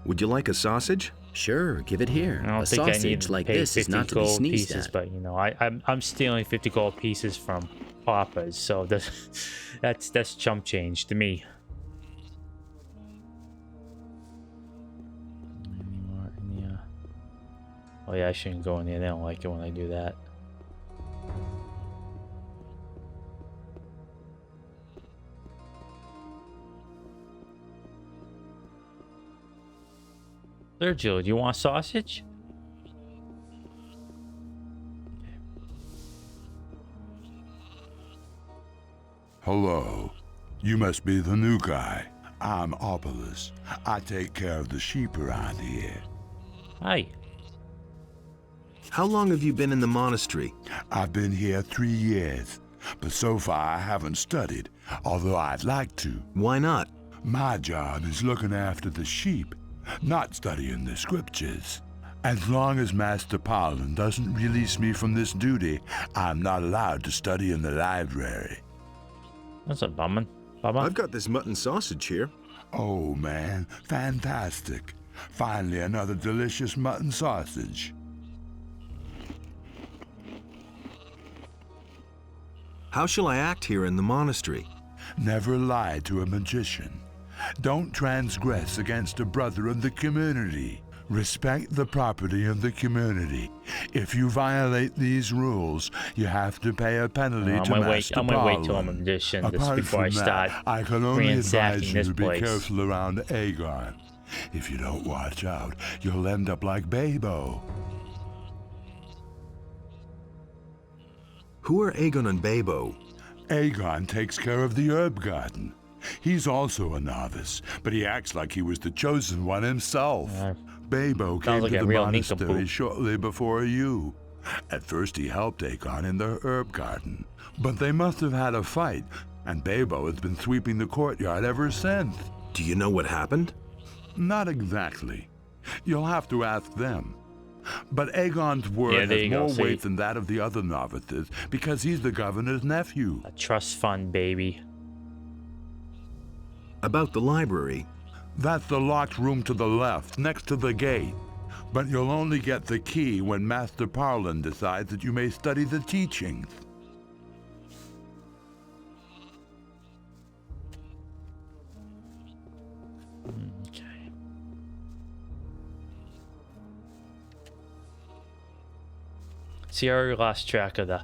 Would you like a sausage? Sure, give it here. I don't A think I need sausage to like pay this is 50 not to be gold sneezed pieces, at. but you know, I'm stealing 50 gold pieces from paupers, so that's chump change to me. Oh yeah, I shouldn't go in there. They don't like it when I do that. Sergio, do you want sausage? Hello. You must be the new guy. I'm Opolis. I take care of the sheep around here. Hi. How long have you been in the monastery? I've been here 3 years, but so far I haven't studied, although I'd like to. Why not? My job is looking after the sheep, not studying the scriptures. As long as Master Parlan doesn't release me from this duty, I'm not allowed to study in the library. That's a bummer. I've got this mutton sausage here. Oh man, fantastic. Finally another delicious mutton sausage. How shall I act here in the monastery? Never lie to a magician. Don't transgress against a brother of the community. Respect the property of the community. If you violate these rules, you have to pay a penalty to Master I'm gonna wait till I'm a magician before I start I can only advise you to be place. careful around Aegon. If you don't watch out, you'll end up like Babo. Who are Aegon and Babo? Aegon takes care of the herb garden. He's also a novice, but he acts like he was the chosen one himself. Babo came like to a the real monastery nincompoop. shortly before you. At first he helped Aegon in the herb garden, but they must have had a fight, and Babo has been sweeping the courtyard ever since. Do you know what happened? Not exactly. You'll have to ask them. But Aegon's word has more weight than that of the other novices because he's the governor's nephew. A trust fund, baby. About the library. That's the locked room to the left, next to the gate. But you'll only get the key when Master Parlan decides that you may study the teachings. Okay. See, I already lost track of the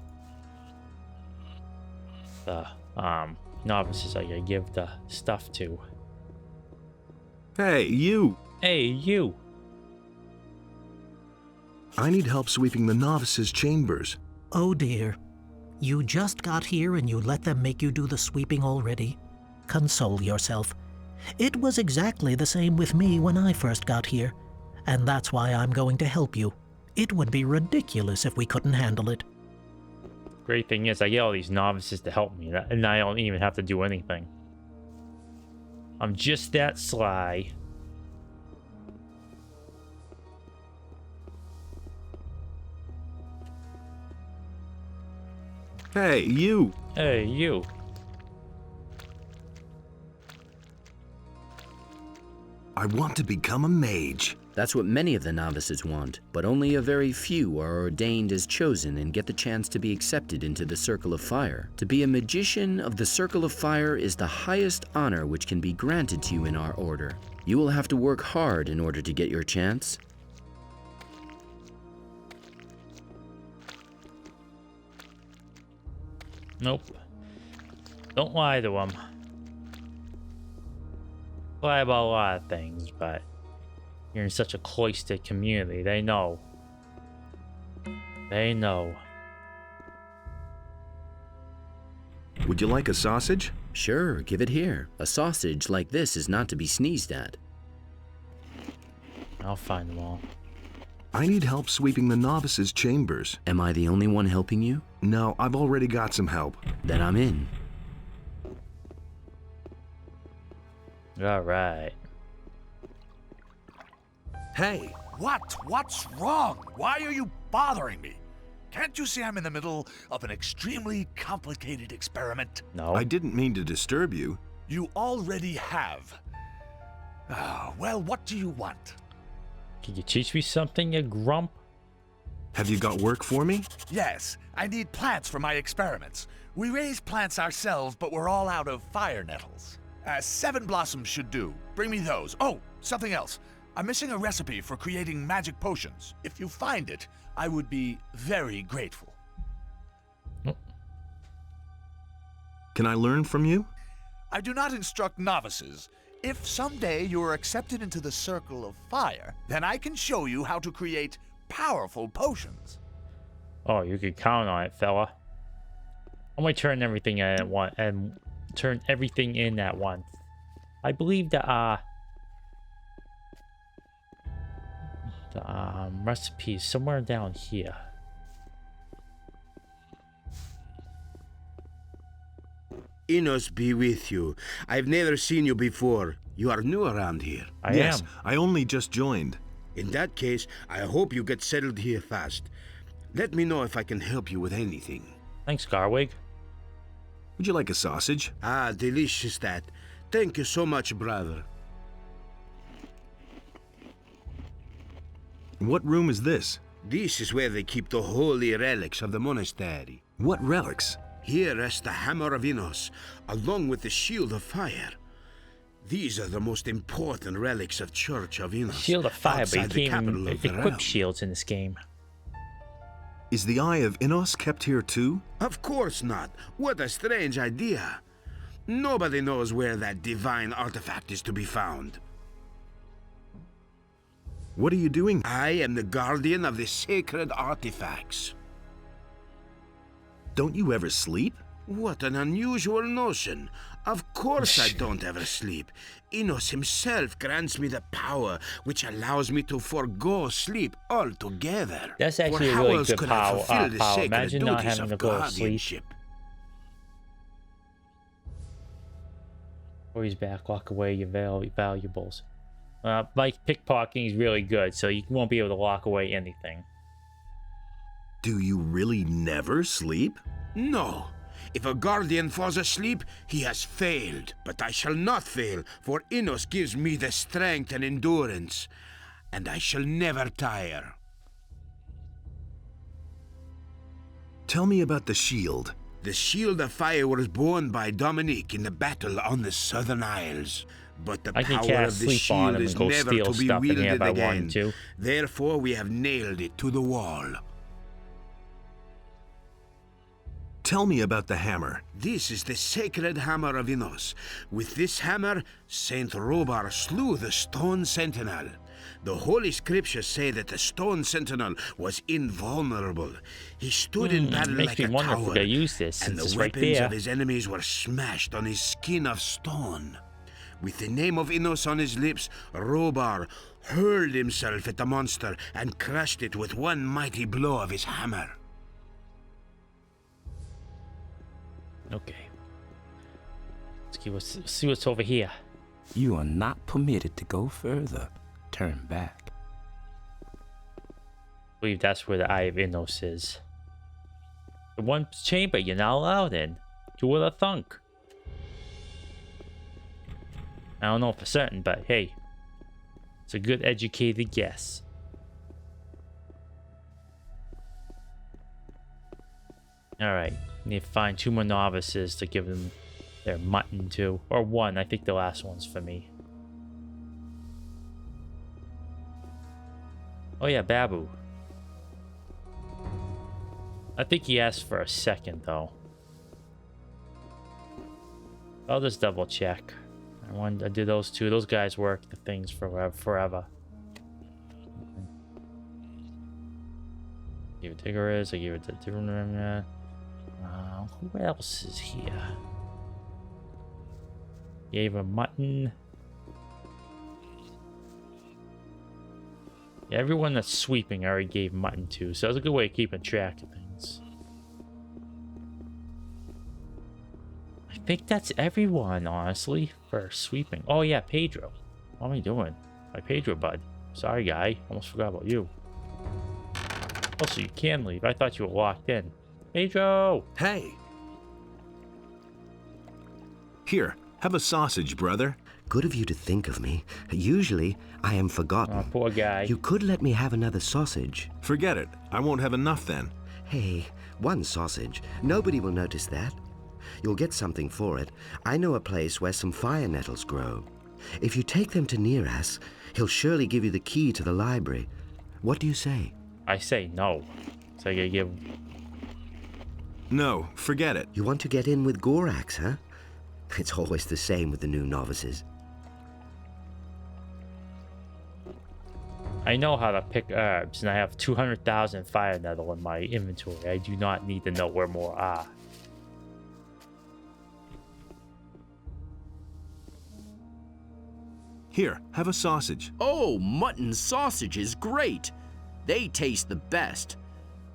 novices I gotta give the stuff to. Hey, you! Hey, you! I need help sweeping the novices' chambers. Oh dear. You just got here and you let them make you do the sweeping already? Console yourself. It was exactly the same with me when I first got here, and that's why I'm going to help you. It would be ridiculous if we couldn't handle it. Great thing is I get all these novices to help me, and I don't even have to do anything. I'm just that sly. Hey, you! Hey, you! I want to become a mage. That's what many of the novices want, but only a very few are ordained as chosen and get the chance to be accepted into the Circle of Fire. To be a magician of the Circle of Fire is the highest honor which can be granted to you in our order. You will have to work hard in order to get your chance. Nope. Don't lie to them. Lie about a lot of things, but you're in such a cloistered community. They know. They know. Would you like a sausage? Sure, give it here. A sausage like this is not to be sneezed at. I'll find them all. I need help sweeping the novices' chambers. Am I the only one helping you? No, I've already got some help. Then I'm in. All right. Hey! What's wrong? Why are you bothering me? Can't you see I'm in the middle of an extremely complicated experiment? No. I didn't mean to disturb you. You already have. Well, what do you want? Can you teach me something, you grump? Have you got work for me? Yes, I need plants for my experiments. We raise plants ourselves, but we're all out of fire nettles. 7 blossoms should do. Bring me those. Oh, something else. I'm missing a recipe for creating magic potions. If you find it, I would be very grateful. Can I learn from you? I do not instruct novices. If someday you are accepted into the Circle of Fire, then I can show you how to create powerful potions. Oh, you can count on it, fella. I'm gonna turn everything in at once and turn everything in at once. I believe the recipe is somewhere down here. Enos be with you. I've never seen you before. You are new around here. Yes, I only just joined. In that case, I hope you get settled here fast. Let me know if I can help you with anything. Thanks, Garwig. Would you like a sausage? Ah, delicious that. Thank you so much, brother. What room is this? This is where they keep the holy relics of the monastery. What relics? Here rests the Hammer of Enos, along with the Shield of Fire. These are the most important relics of Church of Enos. Shield of Fire, but you can't even equip shields in this game. Is the Eye of Enos kept here too? Of course not. What a strange idea. Nobody knows where that divine artifact is to be found. What are you doing? I am the guardian of the sacred artifacts. Don't you ever sleep? What an unusual notion. Of course I don't ever sleep. Enos himself grants me the power which allows me to forego sleep altogether. That's actually a really good power. Imagine not having to go to sleep. Always back, lock away your valuables. Like pickpocketing is really good, so you won't be able to lock away anything. Do you really never sleep? No. If a guardian falls asleep, he has failed. But I shall not fail, for Enos gives me the strength and endurance, and I shall never tire. Tell me about the shield. The Shield of Fire was born by Dominique in the battle on the Southern Isles. But the power of the shield is never to be wielded again. Therefore, we have nailed it to the wall. Tell me about the hammer. This is the sacred hammer of Innos. With this hammer, Saint Robar slew the stone sentinel. The Holy Scriptures say that the stone sentinel was invulnerable. He stood in battle like a tower, and the weapons of his enemies were smashed on his skin of stone. With the name of Innos on his lips, Robar hurled himself at the monster and crushed it with one mighty blow of his hammer. Okay. Let's see what's over here. You are not permitted to go further. Turn back. I believe that's where the Eye of Innos is. The one chamber you're not allowed in. You would have thunk. I don't know for certain, but hey, it's a good educated guess. Alright, need to find 2 more novices to give them their mutton to. Or 1, I think the last one's for me. Oh yeah, Babu. I think he asked for a second though. I'll just double check. I did those 2. Those guys work the things forever. Give it Tigris. I give it to different. Who else is here? Gave him mutton. Yeah, everyone that's sweeping I already gave mutton to, so that's a good way of keeping track of things. I think that's everyone, honestly, for sweeping. Oh yeah, Pedro. What am I doing? My Pedro bud. Sorry, guy. Almost forgot about you. Also, you can leave. I thought you were locked in. Pedro! Hey! Here, have a sausage, brother. Good of you to think of me. Usually, I am forgotten. Oh, poor guy. You could let me have another sausage. Forget it. I won't have enough then. Hey, 1 sausage. Nobody will notice that. You'll get something for it. I know a place where some fire nettles grow. If you take them to Neras, he'll surely give you the key to the library. What do you say? I say no. So I gotta give... No, forget it. You want to get in with Gorax, huh? It's always the same with the new novices. I know how to pick herbs, and I have 200,000 fire nettle in my inventory. I do not need to know where more are. Here, have a sausage. Oh, mutton sausage is great. They taste the best.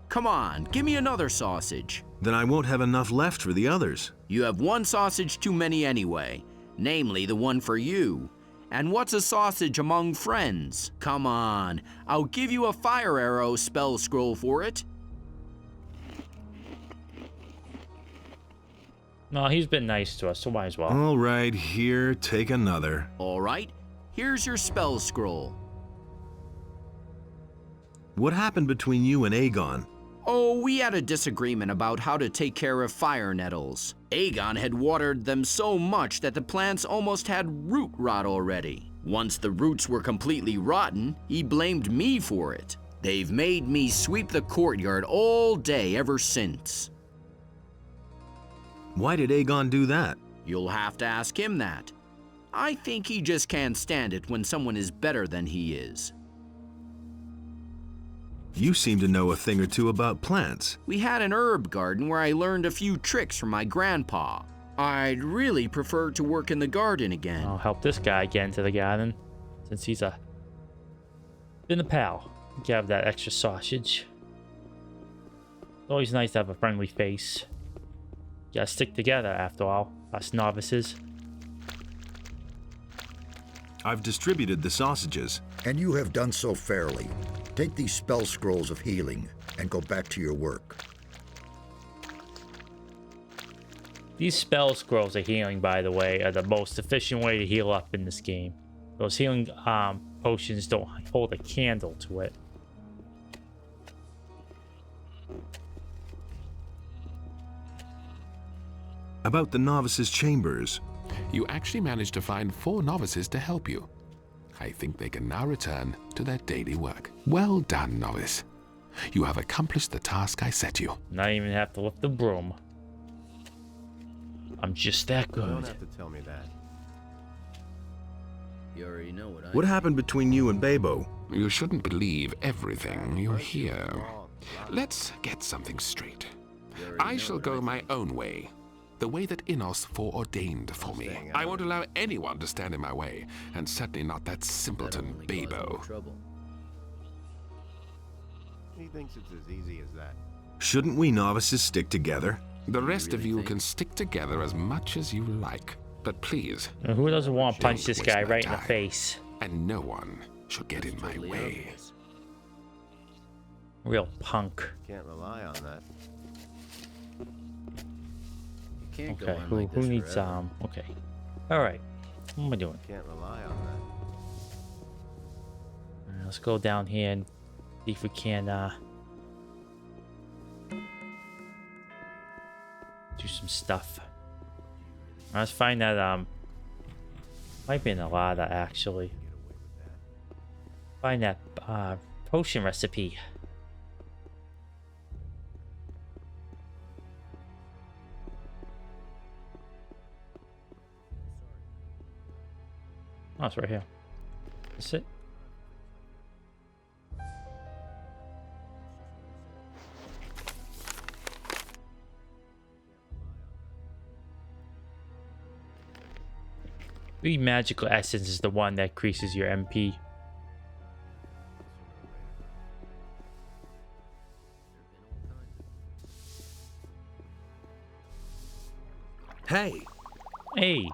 Come on, give me another sausage. Then I won't have enough left for the others. You have 1 sausage too many anyway, namely the one for you. And what's a sausage among friends? Come on, I'll give you a fire arrow spell scroll for it. No, he's been nice to us, so might as well. All right, here, take another. All right, here's your spell scroll. What happened between you and Aegon? Oh, we had a disagreement about how to take care of fire nettles. Aegon had watered them so much that the plants almost had root rot already. Once the roots were completely rotten, he blamed me for it. They've made me sweep the courtyard all day ever since. Why did Aegon do that? You'll have to ask him that. I think he just can't stand it when someone is better than he is. You seem to know a thing or two about plants. We had an herb garden where I learned a few tricks from my grandpa. I'd really prefer to work in the garden again. I'll help this guy get into the garden, since he's been a pal. Give that extra sausage. It's always nice to have a friendly face. You gotta stick together after all, us novices. I've distributed the sausages. And you have done so fairly. Take these spell scrolls of healing and go back to your work. These spell scrolls of healing, by the way, are the most efficient way to heal up in this game. Those healing potions don't hold a candle to it. About the novices' chambers. You actually managed to find 4 novices to help you. I think they can now return to their daily work. Well done, novice. You have accomplished the task I set you. Not even have to lift the broom. I'm just that You don't good. have to tell me that. You already know what I What happened between you and Babo? You shouldn't believe everything you hear. Let's get something straight. I shall go my own way. The way that Innos foreordained for me. I won't allow anyone to stand in my way, and certainly not that simpleton Babo. He thinks it's as easy as that. Shouldn't we novices stick together? The rest of you can stick together as much as you like, but please. And who doesn't want to punch don't this waste guy my right in the time. face? And no one shall get in my way. Real punk. Can't rely on that. Can't go Okay, on who, like who this needs forever. okay. Alright. What am I doing? Can't rely on that. Alright, let's go down here and see if we can do some stuff. Let's find that might be in a lot of actually. Find that potion recipe. Oh, it's right here. That's it. The magical essence is the one that increases your MP. Hey, Hey,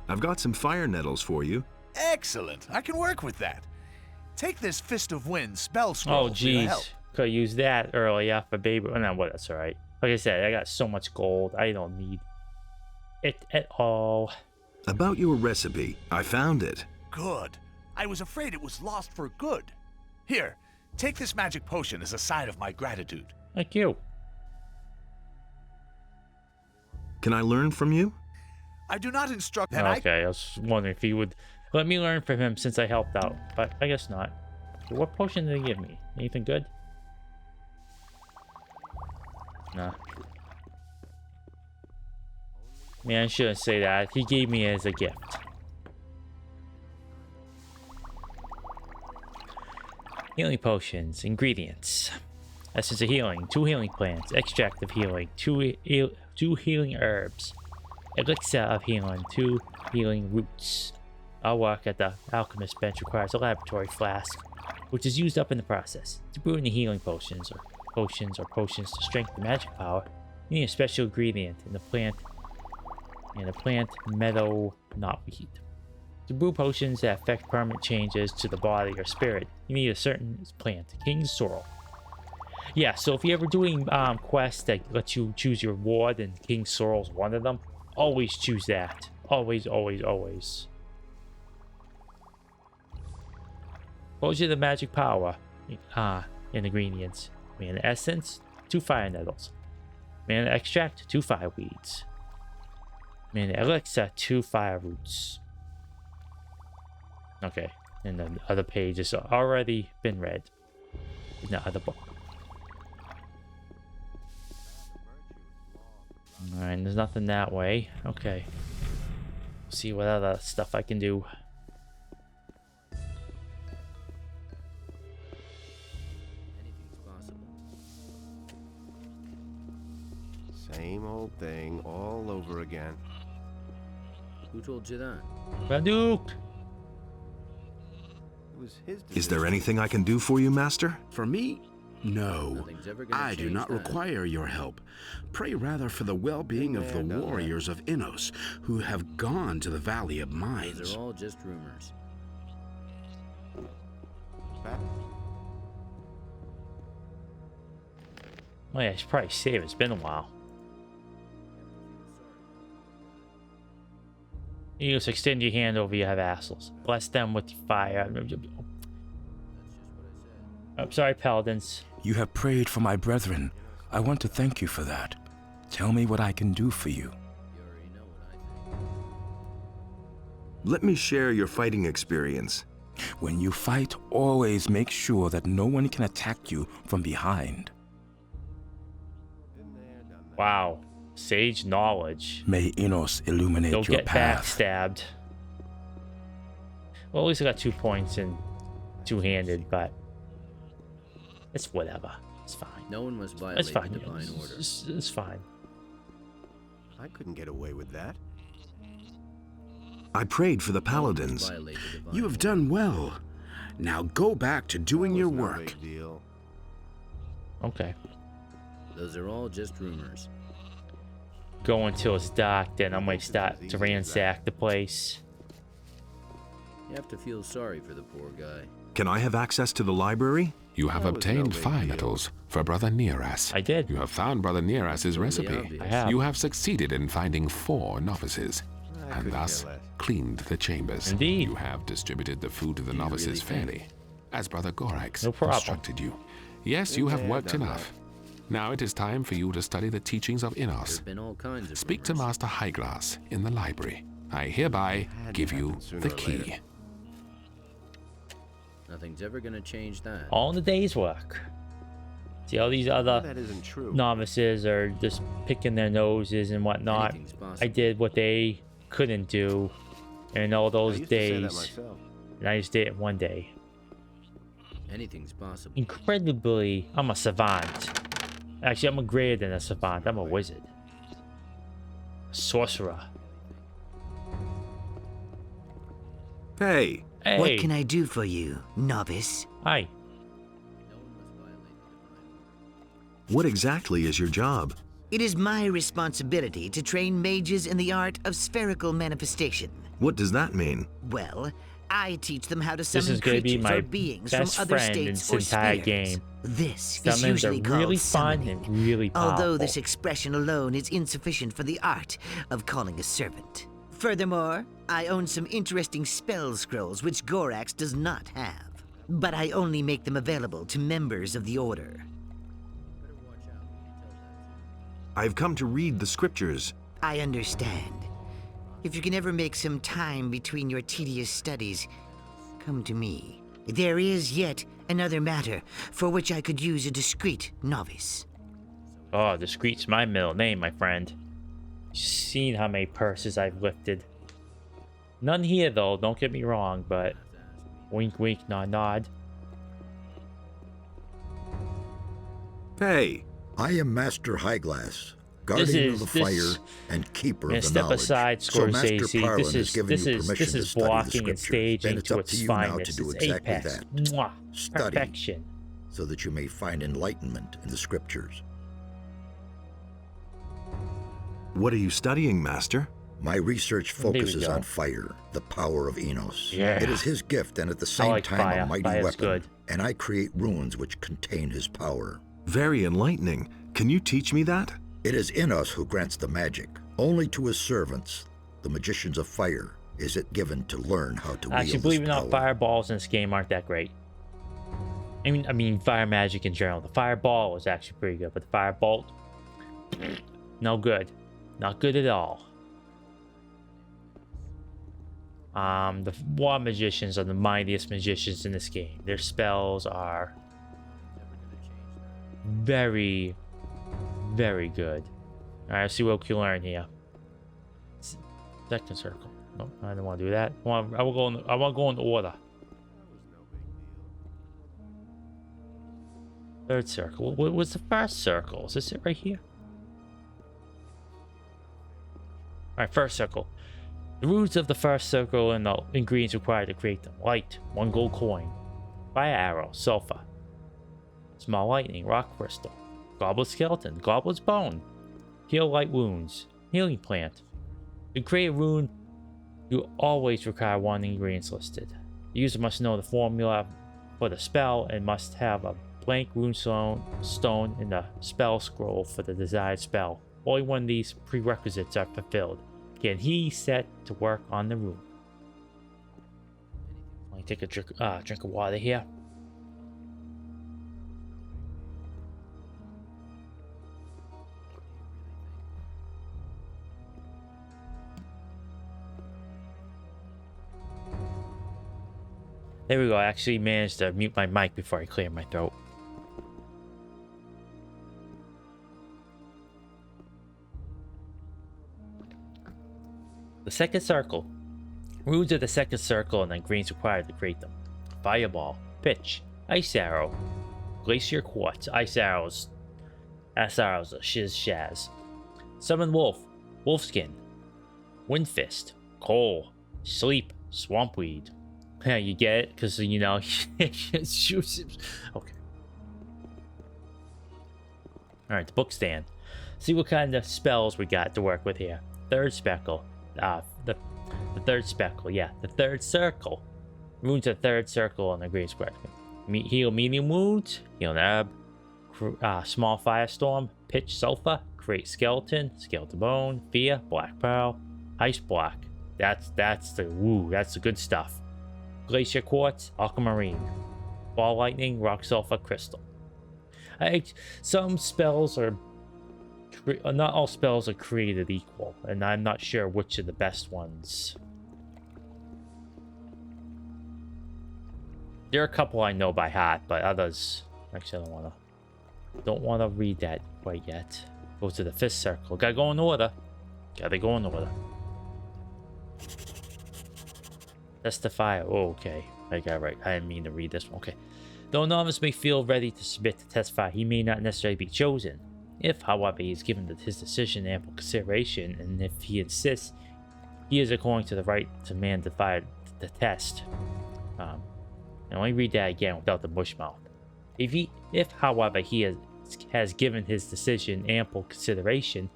I've got some fire nettles for you. Excellent. I can work with that. Take this Fist of Wind spell scroll oh for your jeez, help. could use that earlier for baby. Oh, no, what? That's all right. Like I said, I got so much gold. I don't need it at all. About your recipe, I found it. Good. I was afraid it was lost for good. Here, take this magic potion as a sign of my gratitude. Thank you. Can I learn from you? I do not instruct and Okay, I was wondering if he would let me learn from him since I helped out, but I guess not. What potion did he give me? Anything good? Nah. Man, I shouldn't say that. He gave me it as a gift. Healing potions. Ingredients. Essence of healing. 2 healing plants. Extract of healing. 2 healing herbs. Elixir of healing. 2 healing roots. Our work at the alchemist bench requires a laboratory flask, which is used up in the process. To brew any healing potions or potions to strengthen magic power, you need a special ingredient in the plant meadow knotweed. To brew potions that affect permanent changes to the body or spirit, you need a certain plant, King's Sorrel. Yeah, so if you're ever doing quests that let you choose your ward and King's Sorrel's one of them, always choose that. Always, always, always. Potion of magic power. Ingredients. Mana essence, 2 fire nettles. Mana extract, 2 fire weeds. Mana elixir, 2 fire roots. Okay, and the other page has already been read in the other book. Alright, there's nothing that way. Okay. See what other stuff I can do. Same old thing all over again. Who told you that? Banduk! It was his Is there anything I can do for you, Master? For me? No. Nothing's ever gonna I do change not that. require your help. Pray rather for the well-being of the warriors of Innos who have gone to the Valley of Those Mines. are all just rumors. Oh yeah, I should probably save. It's been a while. You just extend your hand over your vassals. Bless them with fire. I'm sorry, paladins. You have prayed for my brethren. I want to thank you for that. Tell me what I can do for you. Let me share your fighting experience. When you fight, always make sure that no one can attack you from behind. Wow. Sage knowledge. May Enos illuminate Don't your get path. backstabbed. Well, at least I got 2 points in two-handed, but it's whatever. It's fine. No one must violate It's fine. the divine order. It's fine. I couldn't get away with that. I prayed for the paladins. You have done well. Now go back to doing your No work. big deal. Okay. Those are all just rumors. Go until it's dark, then I might start to ransack the place. You have to feel sorry for the poor guy. Can I have access to the library? You have obtained fire nettles for Brother Neras. I did. You have found Brother Neras's recipe. I have. You have succeeded in finding 4 novices, and thus cleaned the chambers. Indeed. You have distributed the food to the novices fairly, as Brother Gorax No problem. instructed you. Yes, you have worked enough. Now it is time for you to study the teachings of Enos. Been all kinds of Speak to Master Highglass in the library. I hereby give you the key. Nothing's ever gonna change that. All in the day's work. See, all these other That isn't true. novices are just picking their noses and whatnot. Anything's possible. I did what they couldn't do in all I those used to say that days. myself. And I just did it one day. Anything's possible. Incredibly, I'm a savant. Actually, I'm a greater than a savant. I'm a wizard. A sorcerer. Hey, Hey. What can I do for you, novice? Hi. what exactly is your job? It is my responsibility to train mages in the art of spherical manifestation. What does that mean? Well, I teach them how to This summon is going to be creatures my or beings from best other friend in states this or entire spheres. game. This is Summons are usually called really fun summoning. and really powerful. Although this expression alone is insufficient for the art of calling a servant. Furthermore, I own some interesting spell scrolls which Gorax does not have. But I only make them available to members of the Order. I've come to read the scriptures. I understand. If you can ever make some time between your tedious studies, come to me. There is yet another matter for which I could use a discreet novice. Oh, discreet's my middle name, my friend. You've seen how many purses I've lifted. None here, though, don't get me wrong, but wink, wink, nod, nod. Hey, I am Master Highglass, guardian of the fire and keeper of the step knowledge. aside, So Master Scorsese. Parlin This has is given this you is permission this to is study the blocking and scriptures. staging Then it's to up its to you now finest. to do It's exactly apex. that. Mwah. Study, Perfection. so that you may find enlightenment in the scriptures. what are you studying, Master? My research There we focuses go. on fire, the power of Enos. Yeah. It is his gift and at the same like time fire. a mighty Fire's weapon. good. And I create runes which contain his power. Very enlightening. Can you teach me that? It is Enos who grants the magic. Only to his servants, the magicians of fire, is it given to learn how to Actually, wield believe it this or power. not, fireballs in this game aren't that great. I mean, fire magic in general. The fireball is actually pretty good, but the firebolt, no good. Not good at all. The water magicians are the mightiest magicians in this game. Their spells are very, very good. Alright, let's see what we can learn here. Second circle. Nope, I don't want to do that. I want to go in order. Third circle. What was the first circle? Is this it right here? Alright, first circle. The rules of the first circle and the ingredients required to create them. Light, 1 gold coin. Fire arrow, sulfur. Small lightning, rock crystal. Goblet skeleton, goblet's bone. Heal light wounds, healing plant. To create a rune, you always require 1 ingredient listed. The user must know the formula for the spell and must have a blank rune stone in the spell scroll for the desired spell. Only when these prerequisites are fulfilled can he set to work on the rune. Let me take a drink of water here. There we go. I actually managed to mute my mic before I cleared my throat. The second circle. Runes of the second circle and then greens required to create them. Fireball, pitch, ice arrow, glacier quartz, ice arrows are shiz shaz. Summon wolf, wolfskin, wind fist, coal, sleep, swampweed. Yeah, you get it? Because, you know, okay. Alright, the book stand. See what kind of spells we got to work with here. Third speckle. The third speckle, yeah. The third circle. Runes of third circle on the green square. Heal medium wounds. Heal nab. Small firestorm. Pitch sulfur. Create skeleton. Skeleton bone. Fear. Black pearl. Ice block. That's the good stuff. Glacier quartz. Aquamarine. Ball lightning. Rock sulfur. Crystal. Some spells are... Not all spells are created equal, and I'm not sure which are the best ones. There are a couple I know by heart, but others... Actually, I don't wanna read that quite yet. Go to the fifth circle. Gotta go in order. That's the fire. Oh, okay. I got it right. I didn't mean to read this one. Okay. Though a novice may feel ready to submit to test fire, he may not necessarily be chosen. If, however, he is given his decision ample consideration, and if he insists, he is according to the right to man the fire the test. And let me read that again without the bushmouth. If, however, he has given his decision ample consideration,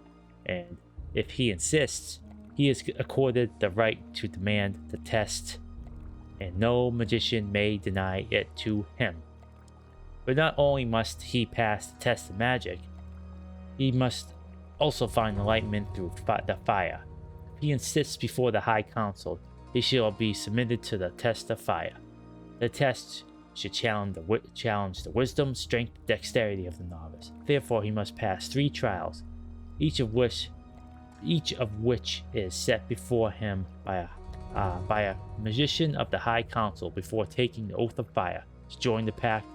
and if he insists, he is accorded the right to demand the test, and no magician may deny it to him. But not only must he pass the test of magic, he must also find enlightenment through the fire. If he insists before the High Council, he shall be submitted to the test of fire. The test should challenge the wisdom, strength, dexterity of the novice. Therefore, he must pass 3 trials, each of which is set before him by a magician of the High Council before taking the oath of fire to join the pact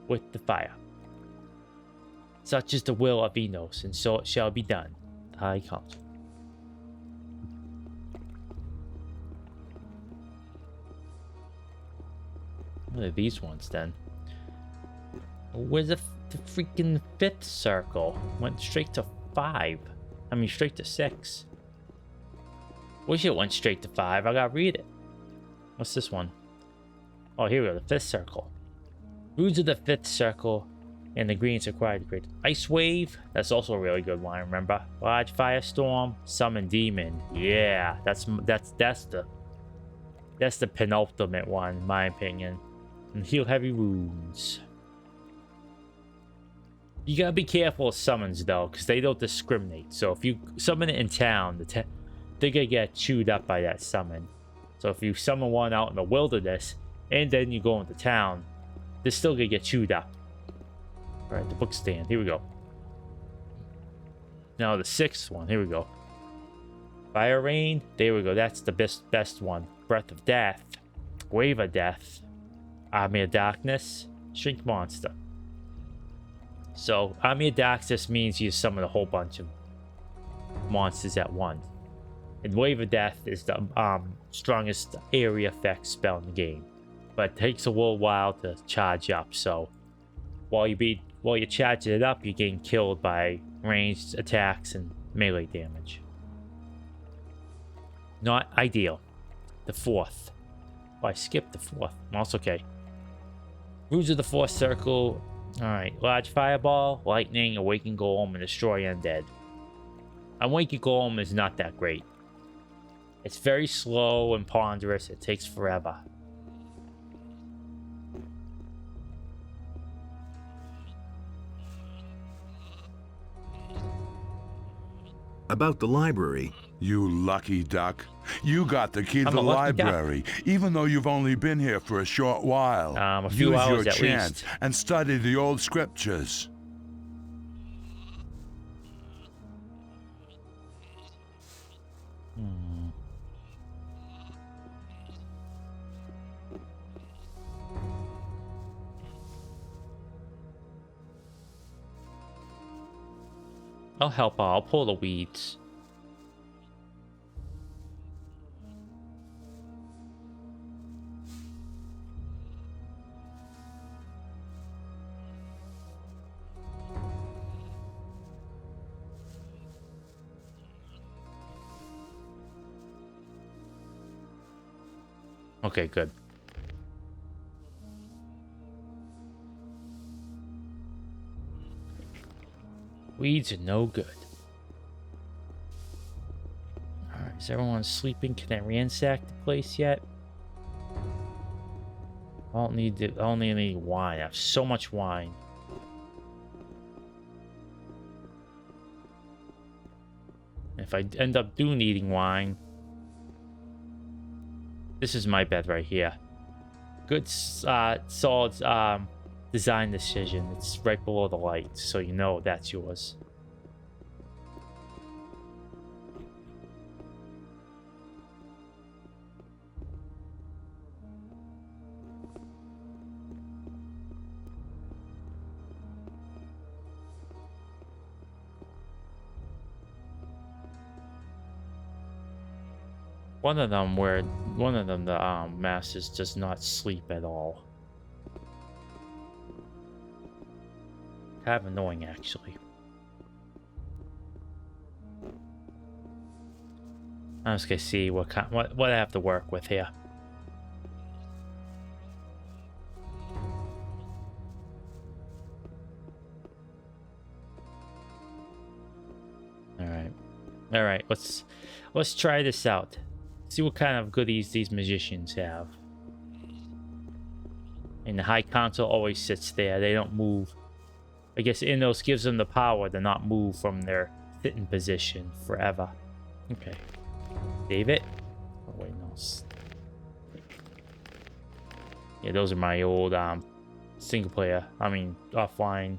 with the fire. Such is the will of Enos, and so it shall be done. The High Council. What are these ones then? Where's the freaking fifth circle? Went straight to 5. I mean, straight to 6. Wish it went straight to 5. I gotta read it. What's this one? Oh, here we go. The fifth circle. Runes of the fifth circle. And the greens required to create Ice Wave. That's also a really good one, remember? Large Firestorm, Summon Demon. Yeah, that's the penultimate one, in my opinion. And Heal Heavy Wounds. You gotta be careful of summons though, because they don't discriminate. So if you summon it in town, they're gonna get chewed up by that summon. So if you summon one out in the wilderness and then you go into town, they're still gonna get chewed up. Alright, the book stand. Here we go. Now the 6th one. Here we go. Fire Rain. There we go. That's the best one. Breath of Death. Wave of Death. Army of Darkness. Shrink Monster. So, Army of Darkness means you summon a whole bunch of monsters at once. And Wave of Death is the strongest area effect spell in the game. But it takes a little while to charge up, so while you're charging it up, you're getting killed by ranged attacks and melee damage. Not ideal. The 4th. Oh, I skipped the 4th. That's okay. Rules of the 4th circle. Alright. Large Fireball, Lightning, Awaken Golem, and Destroy Undead. Awaken Golem is not that great. It's very slow and ponderous. It takes forever. About the library. You lucky duck. You got the key to the lucky library, even though you've only been here for a short while. A few Use hours your at chance least. and study the old scriptures. I'll help out. I'll pull the weeds. Okay, good. Weeds are no good. Alright, is everyone sleeping? Can I ransack the place yet? I don't need wine. I have so much wine. If I end up needing wine, this is my bed right here. Good, solid design decision. It's right below the light, so you know that's yours. One of them, the masters does not sleep at all. Kind of annoying, actually. I'm just gonna see what I have to work with here. All right. Let's try this out. See what kind of goodies these magicians have. And the High Council always sits there. They don't move. I guess Innos gives them the power to not move from their sitting position forever. Okay. Save it. Oh, wait, no. Yeah, those are my old single player. I mean, offline.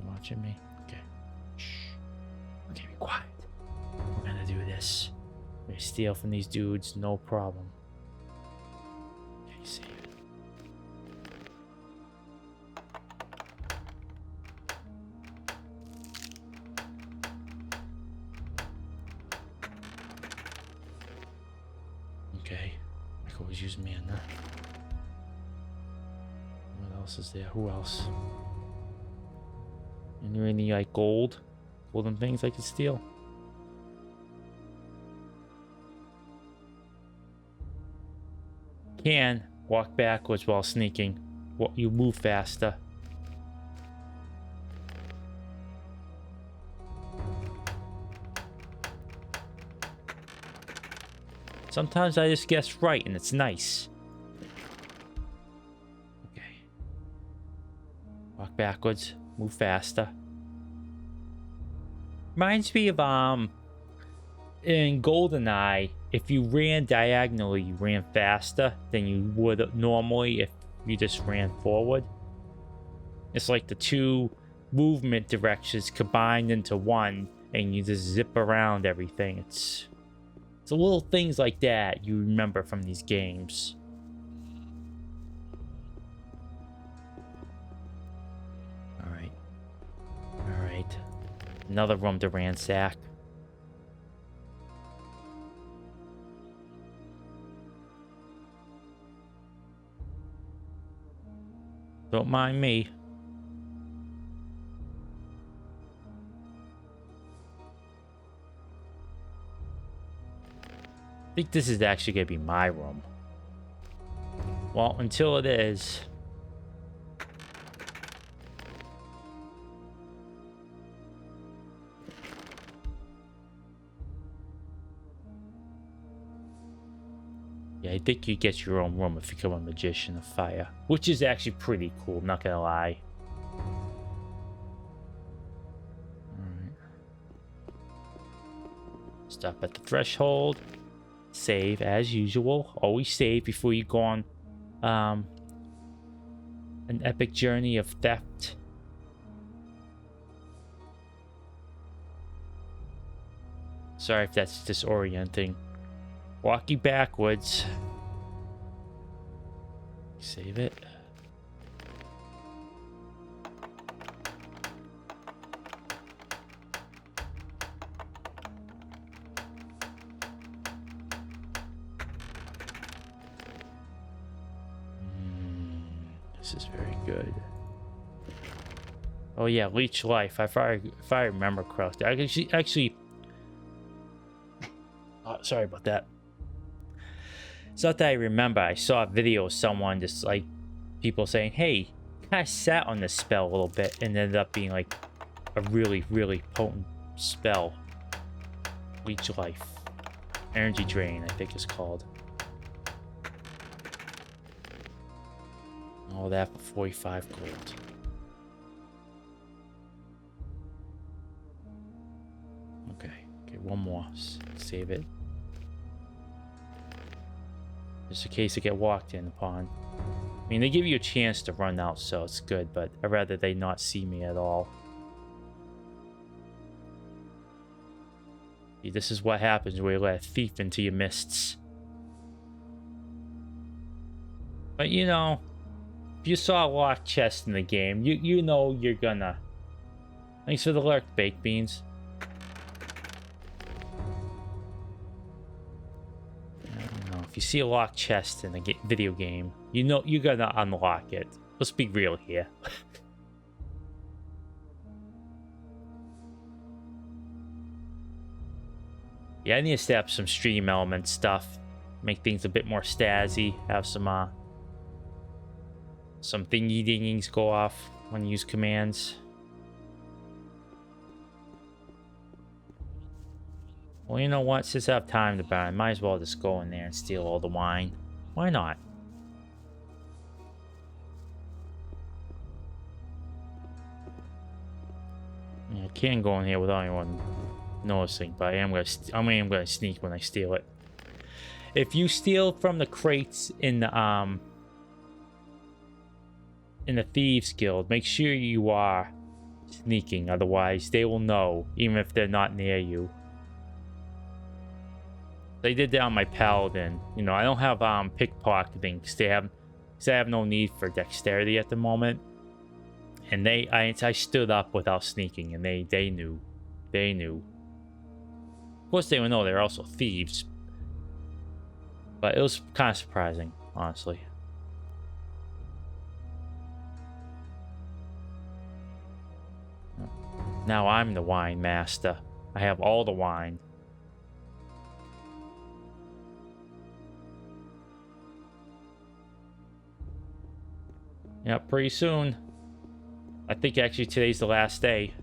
Watching me. Okay. Shh. Okay, be quiet. We're gonna do this. We're gonna steal from these dudes, no problem. Okay, save it. Okay. I could always use mana. What else is there? Who else? And there any like golden things I could steal? Can walk backwards while sneaking. Well, you move faster. Sometimes I just guess right and it's nice. Okay. Walk backwards. Move faster. Reminds me of in GoldenEye, if you ran diagonally, you ran faster than you would normally if you just ran forward. It's like the two movement directions combined into one, and you just zip around everything. It's little things like that you remember from these games. Alright. Another room to ransack. Don't mind me. I think this is actually gonna be my room. Well, until it is. Yeah, I think you get your own room if you become a magician of fire, which is actually pretty cool, not gonna lie. Alright. Stop at the threshold. Save as usual. Always save before you go on an epic journey of theft. Sorry if that's disorienting. Walking backwards. Save it. This is very good. Oh yeah, leech life. If I remember correctly, actually, oh, sorry about that. It's not that I remember. I saw a video of someone just like people saying, "Hey, kind of sat on this spell a little bit," and ended up being like a really, really potent spell. Leech life, energy drain, I think it's called. All that for 45 gold. Okay, one more. Save it. Just in case I get walked in upon. I mean, they give you a chance to run out, so it's good, but I'd rather they not see me at all. See, this is what happens when you let a thief into your mists. But you know, if you saw a locked chest in the game, you know you're gonna. Thanks for the lurk, baked beans. If you see a locked chest in a video game, you know you're gonna unlock it. Let's be real here. Yeah, I need to step some stream element stuff, make things a bit more stazzy, have some thingy dingies go off when you use commands. Well, you know what? Since I have time to burn, I might as well just go in there and steal all the wine. Why not? Yeah, I can't go in here without anyone noticing, but I'm gonna sneak when I steal it. If you steal from the crates in the Thieves Guild, make sure you are sneaking. Otherwise, they will know, even if they're not near you. They did that on my paladin. You know, I don't have pickpocketing because I have no need for dexterity at the moment. And I stood up without sneaking, and they knew. They knew. Of course, they would know they're also thieves. But it was kind of surprising, honestly. Now I'm the wine master. I have all the wine. Yeah, pretty soon. I think actually today's the last day.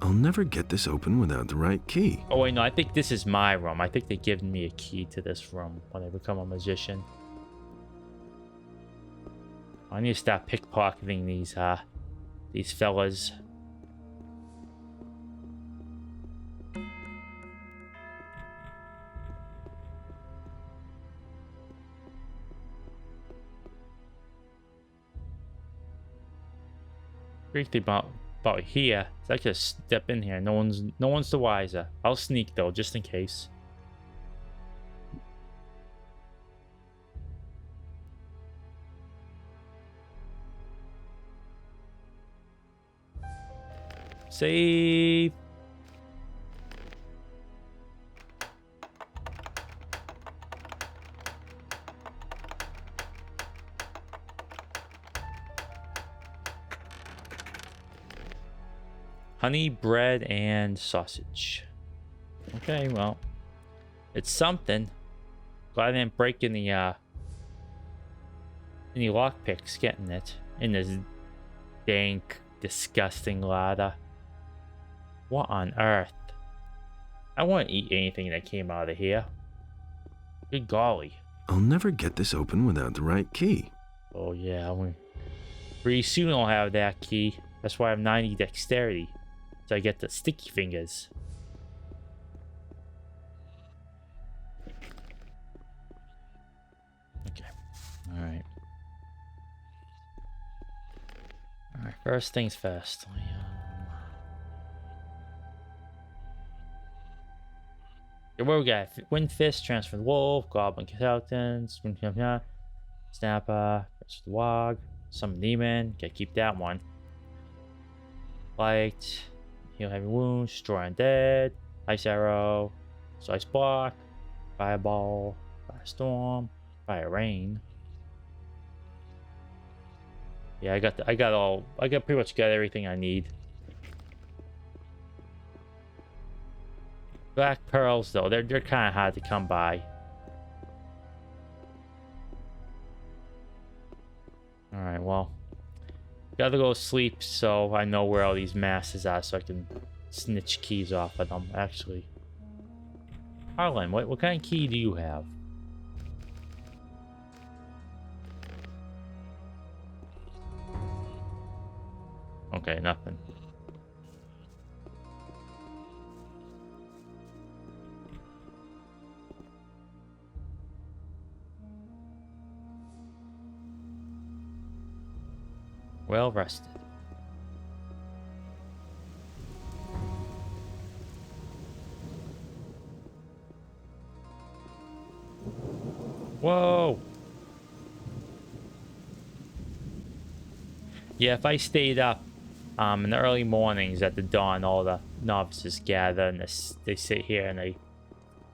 I'll never get this open without the right key. Oh wait, no, I think this is my room. I think they give me a key to this room when I become a magician. I need to stop pickpocketing these fellas. Great thing about here is I can just step in here. No one's the wiser. I'll sneak though, just in case. Save. Honey, bread, and sausage. Okay, well, it's something. Glad I didn't break any lockpicks getting it in this dank, disgusting ladder. What on earth? I wouldn't eat anything that came out of here. Good golly. I'll never get this open without the right key. Oh yeah, pretty soon I'll have that key. That's why I have 90 dexterity. So I get the sticky fingers. Okay. Alright. Alright, first things first. What we got? Wind Fist, Transfer the Wolf, Goblin Skeletons, Snapper, Press the Wog, Summon Demon. Okay, keep that one. Light. Heal heavy wounds, destroy undead, ice arrow, ice block, fireball, fire storm, fire rain. Yeah, I got pretty much got everything I need. Black pearls though, they're kind of hard to come by. All right, well, gotta go sleep so I know where all these masses are, so I can snitch keys off of them. Actually, Harlan, what kind of key do you have? Okay, nothing. Well rested. Whoa! Yeah, if I stayed up in the early mornings at the dawn, all the novices gather and they sit here and they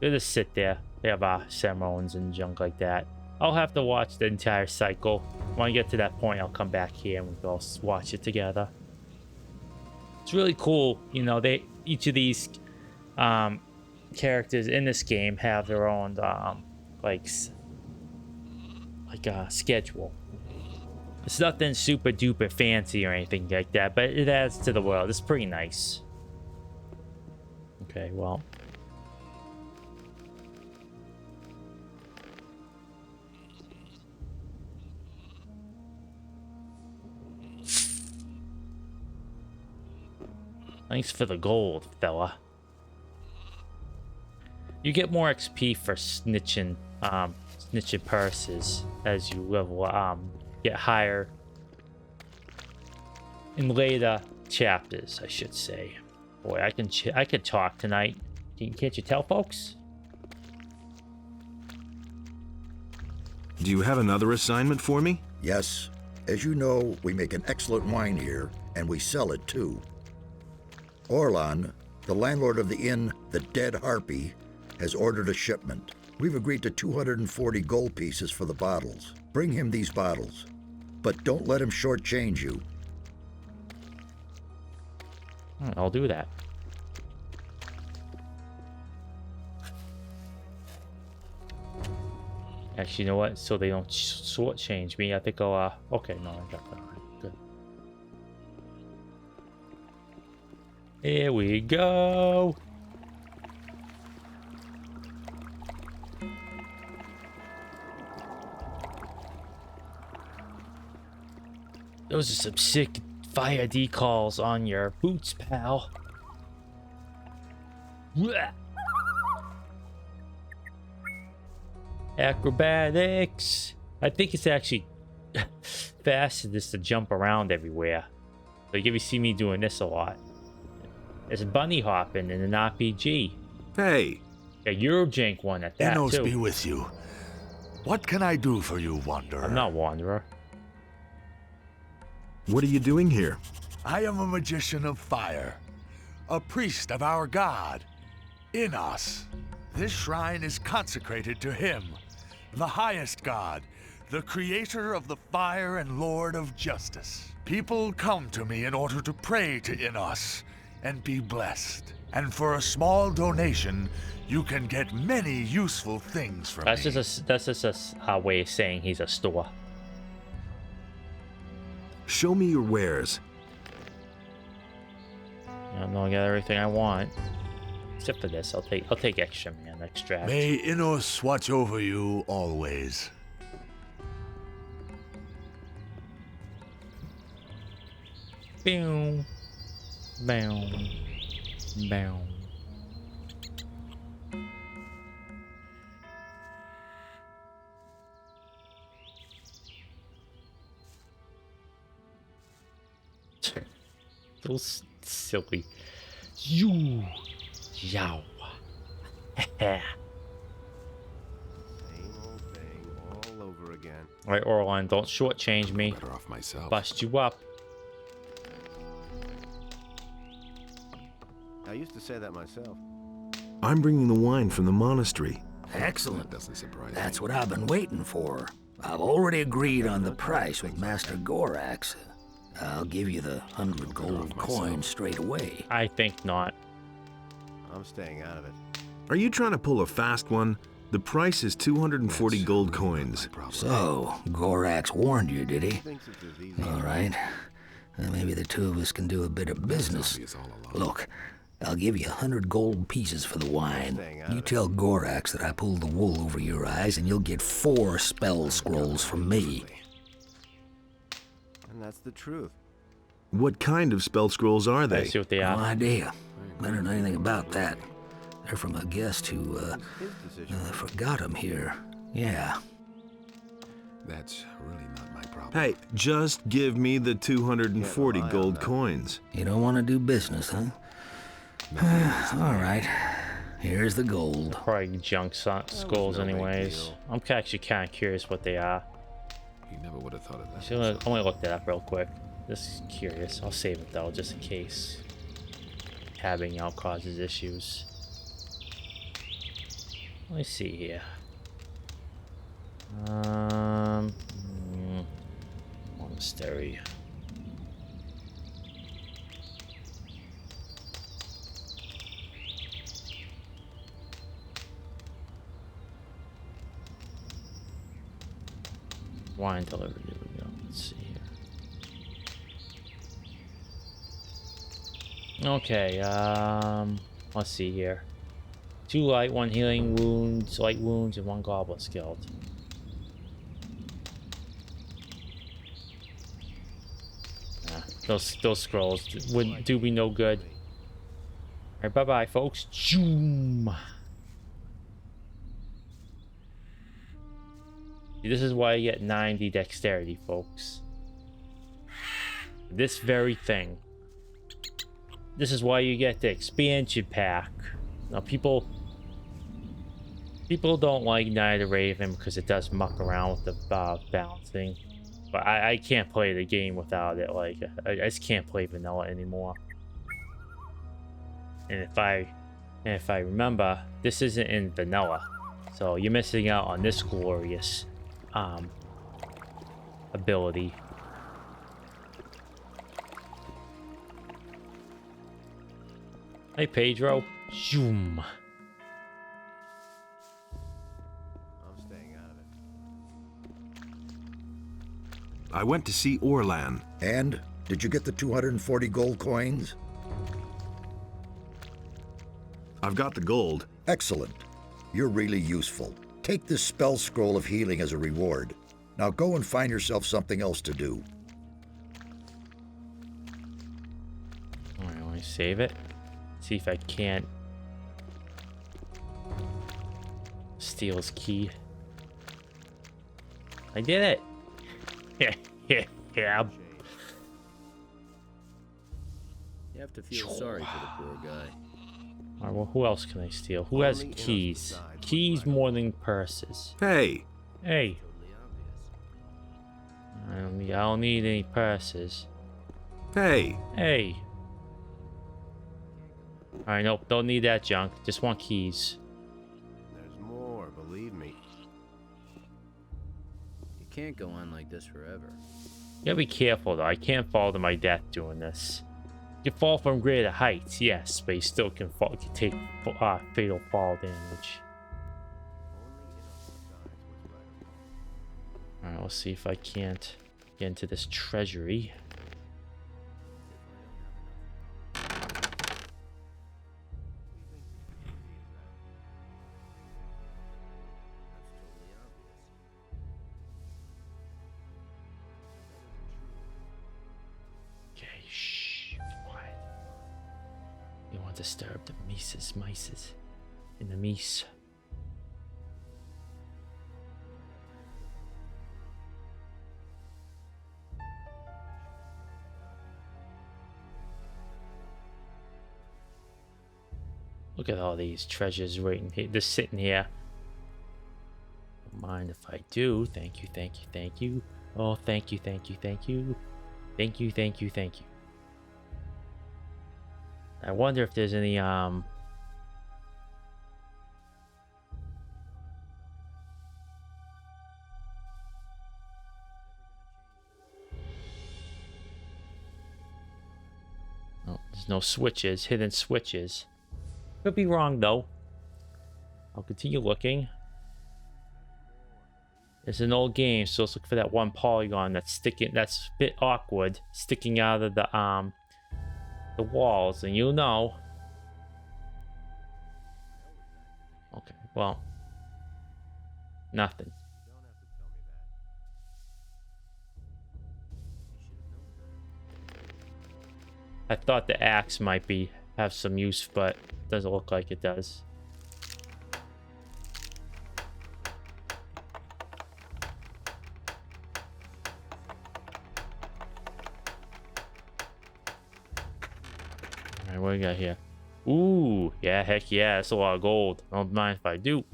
just sit there. They have ceremonies and junk like that. I'll have to watch the entire cycle. When I get to that point, I'll come back here and we'll all watch it together. It's really cool, you know. Each of these characters in this game have their own schedule. It's nothing super duper fancy or anything like that, but it adds to the world. It's pretty nice. Okay, well. Thanks for the gold, fella. You get more XP for snitching purses as you level get higher in later chapters, I should say. Boy, I can talk tonight. Can't you tell, folks? Do you have another assignment for me? Yes. As you know, we make an excellent wine here, and we sell it too. Orlan, the landlord of the inn, the Dead Harpy, has ordered a shipment. We've agreed to 240 gold pieces for the bottles. Bring him these bottles, but don't let him shortchange you. I'll do that. Actually, you know what? So they don't shortchange me. I think I'll, okay, no, I got that. All right, good. Here we go. Those are some sick fire decals on your boots, pal. Acrobatics. I think it's actually faster just to jump around everywhere. Like if you see me doing this a lot. It's bunny hopping in an RPG. Hey. A Eurojank one at that Enos too. be with you. What can I do for you, Wanderer? I'm not Wanderer. What are you doing here? I am a magician of fire, a priest of our god, Enos. This shrine is consecrated to him, the highest god, the creator of the fire and lord of justice. People come to me in order to pray to Enos and be blessed. And for a small donation, you can get many useful things from me. That's just a way of saying he's a store. Show me your wares. I know I got everything I want. Except for this, I'll take extra, man. Extract. May Enos watch over you always. Boom. Boom. Boom. Those silly. You. Yow. Same old thing all over again. Alright, Orlan, don't shortchange me. Better off myself. Bust you up. I used to say that myself. I'm bringing the wine from the monastery. Excellent. Doesn't surprise That's me. what I've been waiting for. I've already agreed on the price with Master Gorax. I'll give you the 100 gold coins straight away. I think not. I'm staying out of it. Are you trying to pull a fast one? The price is 240 gold coins. So, Gorax warned you, did he? All right. Maybe the two of us can do a bit of business. Look, I'll give you 100 gold pieces for the wine. You tell Gorax that I pulled the wool over your eyes, and you'll get 4 spell scrolls from me. And that's the truth. What kind of spell scrolls are they? I see what they are. No idea. I don't know anything about that. They're from a guest who, forgot them here. Yeah. That's really not my problem. Hey, just give me the 240 gold coins. You don't want to do business, huh? All right. Here's the gold. Probably junk skulls anyways. I'm actually kind of curious what they are. You never would have thought of that. So I'm gonna look that up real quick. Just curious. I'll save it though, just in case tabbing out causes issues. Let me see here. Monastery. Wine delivery. There we go. Let's see here. Okay. Let's see here. 2 light, 1 healing wounds, light wounds, and 1 goblet skilled. Nah, those scrolls would do me no good. Alright, bye bye, folks. Zoom. This is why I get 90 dexterity, folks. This very thing. This is why you get the expansion pack. Now, people don't like Night of the Raven because it does muck around with the balancing. But I can't play the game without it. Like, I just can't play vanilla anymore. And if I remember, this isn't in vanilla. So you're missing out on this glorious ability. Hey Pedro. Zoom. I'm staying out of it. I went to see Orlan. And? Did you get the 240 gold coins? I've got the gold. Excellent. You're really useful. Take this spell scroll of healing as a reward. Now go and find yourself something else to do. Alright, let me save it. See if I can't steal his key. I did it. Yeah. You have to feel sorry for the poor guy. Alright, well, who else can I steal? Who has keys? Keys more than purses. Hey. Hey. I don't need any purses. Hey. Hey. Alright, nope, don't need that junk. Just want keys. There's more, believe me. You can't go on like this forever. You gotta be careful though. I can't fall to my death doing this. You can fall from greater heights, yes, but you still can fall, can take fatal fall damage. Alright, let's see if I can't get into this treasury. Disturb the mice in the meese. Look at all these treasures waiting here, just sitting here. Don't mind if I do. Thank you, thank you, thank you. Oh, thank you, thank you, thank you. Thank you, thank you, thank you. I wonder if there's any There's no switches, hidden switches. Could be wrong though. I'll continue looking. It's an old game, so let's look for that one polygon that's sticking. That's a bit awkward, sticking out of the walls, and you'll know. Okay, well, nothing. I thought the axe might have some use, but it doesn't look like it does. Alright, what do we got here? Ooh, yeah, heck yeah, that's a lot of gold. Don't mind if I do.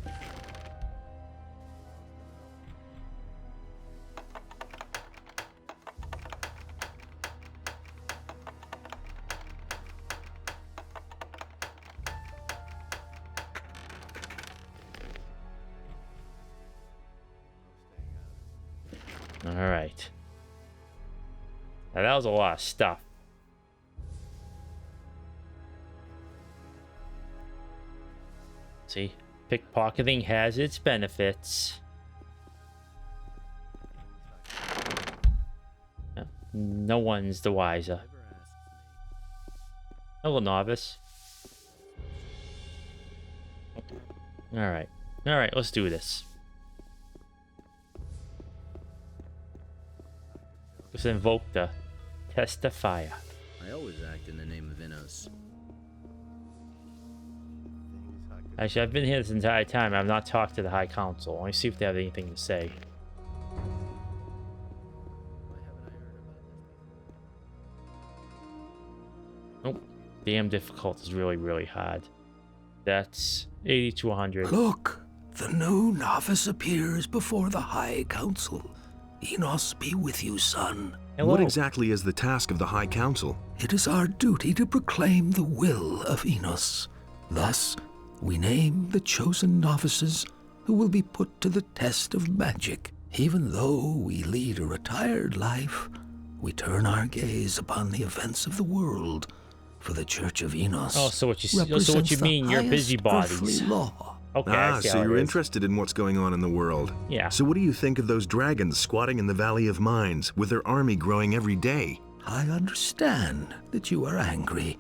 Alright. Now that was a lot of stuff. See, pickpocketing has its benefits. No one's the wiser. Hello, novice. Alright. Alright, let's do this. Let's invoke the test of fire. I always act in the name of Innos. Actually, I've been here this entire time. I've not talked to the High Council. Let me see if they have anything to say. Nope. Damn difficult is really, really hard. That's 80 to 100. Look, the new novice appears before the High Council. Innos be with you, son. Hello. What exactly is the task of the High Council? It is our duty to proclaim the will of Innos. Thus, we name the chosen novices who will be put to the test of magic. Even though we lead a retired life, we turn our gaze upon the events of the world, for the Church of Innos. Oh, so what you mean? You're busybodies. Okay, so you're interested in what's going on in the world. Yeah. So what do you think of those dragons squatting in the Valley of Mines, with their army growing every day? I understand that you are angry,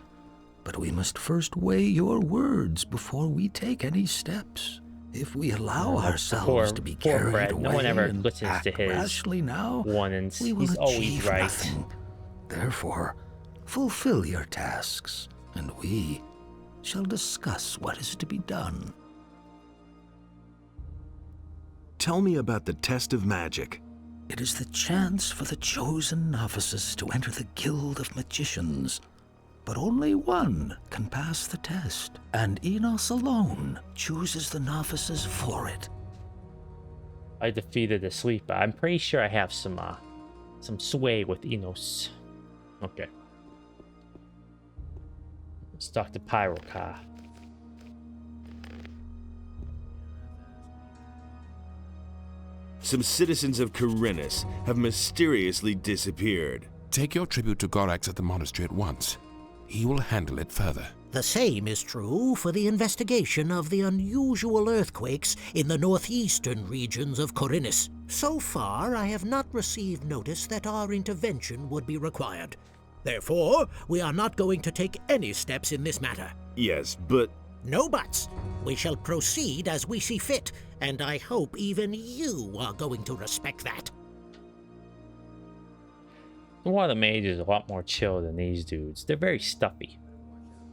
but we must first weigh your words before we take any steps. If we allow ourselves to be carried away no one ever and listens act to his rashly now, warnings. we will He's always achieve right. nothing. Therefore, fulfill your tasks, and we shall discuss what is to be done. Tell me about the test of magic. It is the chance for the chosen novices to enter the Guild of Magicians. But only one can pass the test, and Innos alone chooses the novices for it. I defeated the sleeper. I'm pretty sure I have some sway with Innos. Okay. Let's talk to Pyrocar. Some citizens of Korinnes have mysteriously disappeared. Take your tribute to Gorax at the monastery at once. He will handle it further. The same is true for the investigation of the unusual earthquakes in the northeastern regions of Korinnes. So far, I have not received notice that our intervention would be required. Therefore, we are not going to take any steps in this matter. Yes, but... No buts. We shall proceed as we see fit, and I hope even you are going to respect that. The Water Mage is a lot more chill than these dudes. They're very stuffy.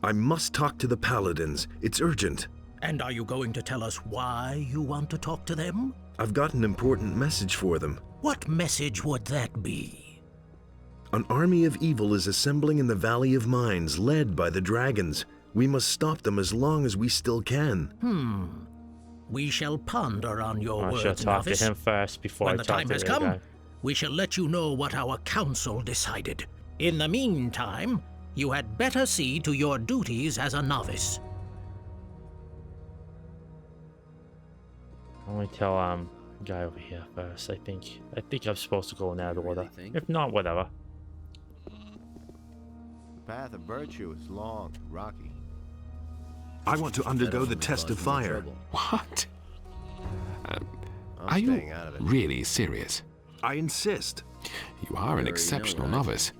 I must talk to the Paladins. It's urgent. And are you going to tell us why you want to talk to them? I've got an important message for them. What message would that be? An army of evil is assembling in the Valley of Mines, led by the dragons. We must stop them as long as we still can. We shall ponder on your words, I shall talk novice. to him first before When I the talk time to has the come, guy. we shall let you know what our council decided. In the meantime, you had better see to your duties as a novice. Let me tell guy over here first. I think I'm supposed to go in that order. If not, whatever. path of virtue is long, rocky. I want to undergo the test of fire. What? I'm Are you staying out of it. really serious? I insist. You are an exceptional novice.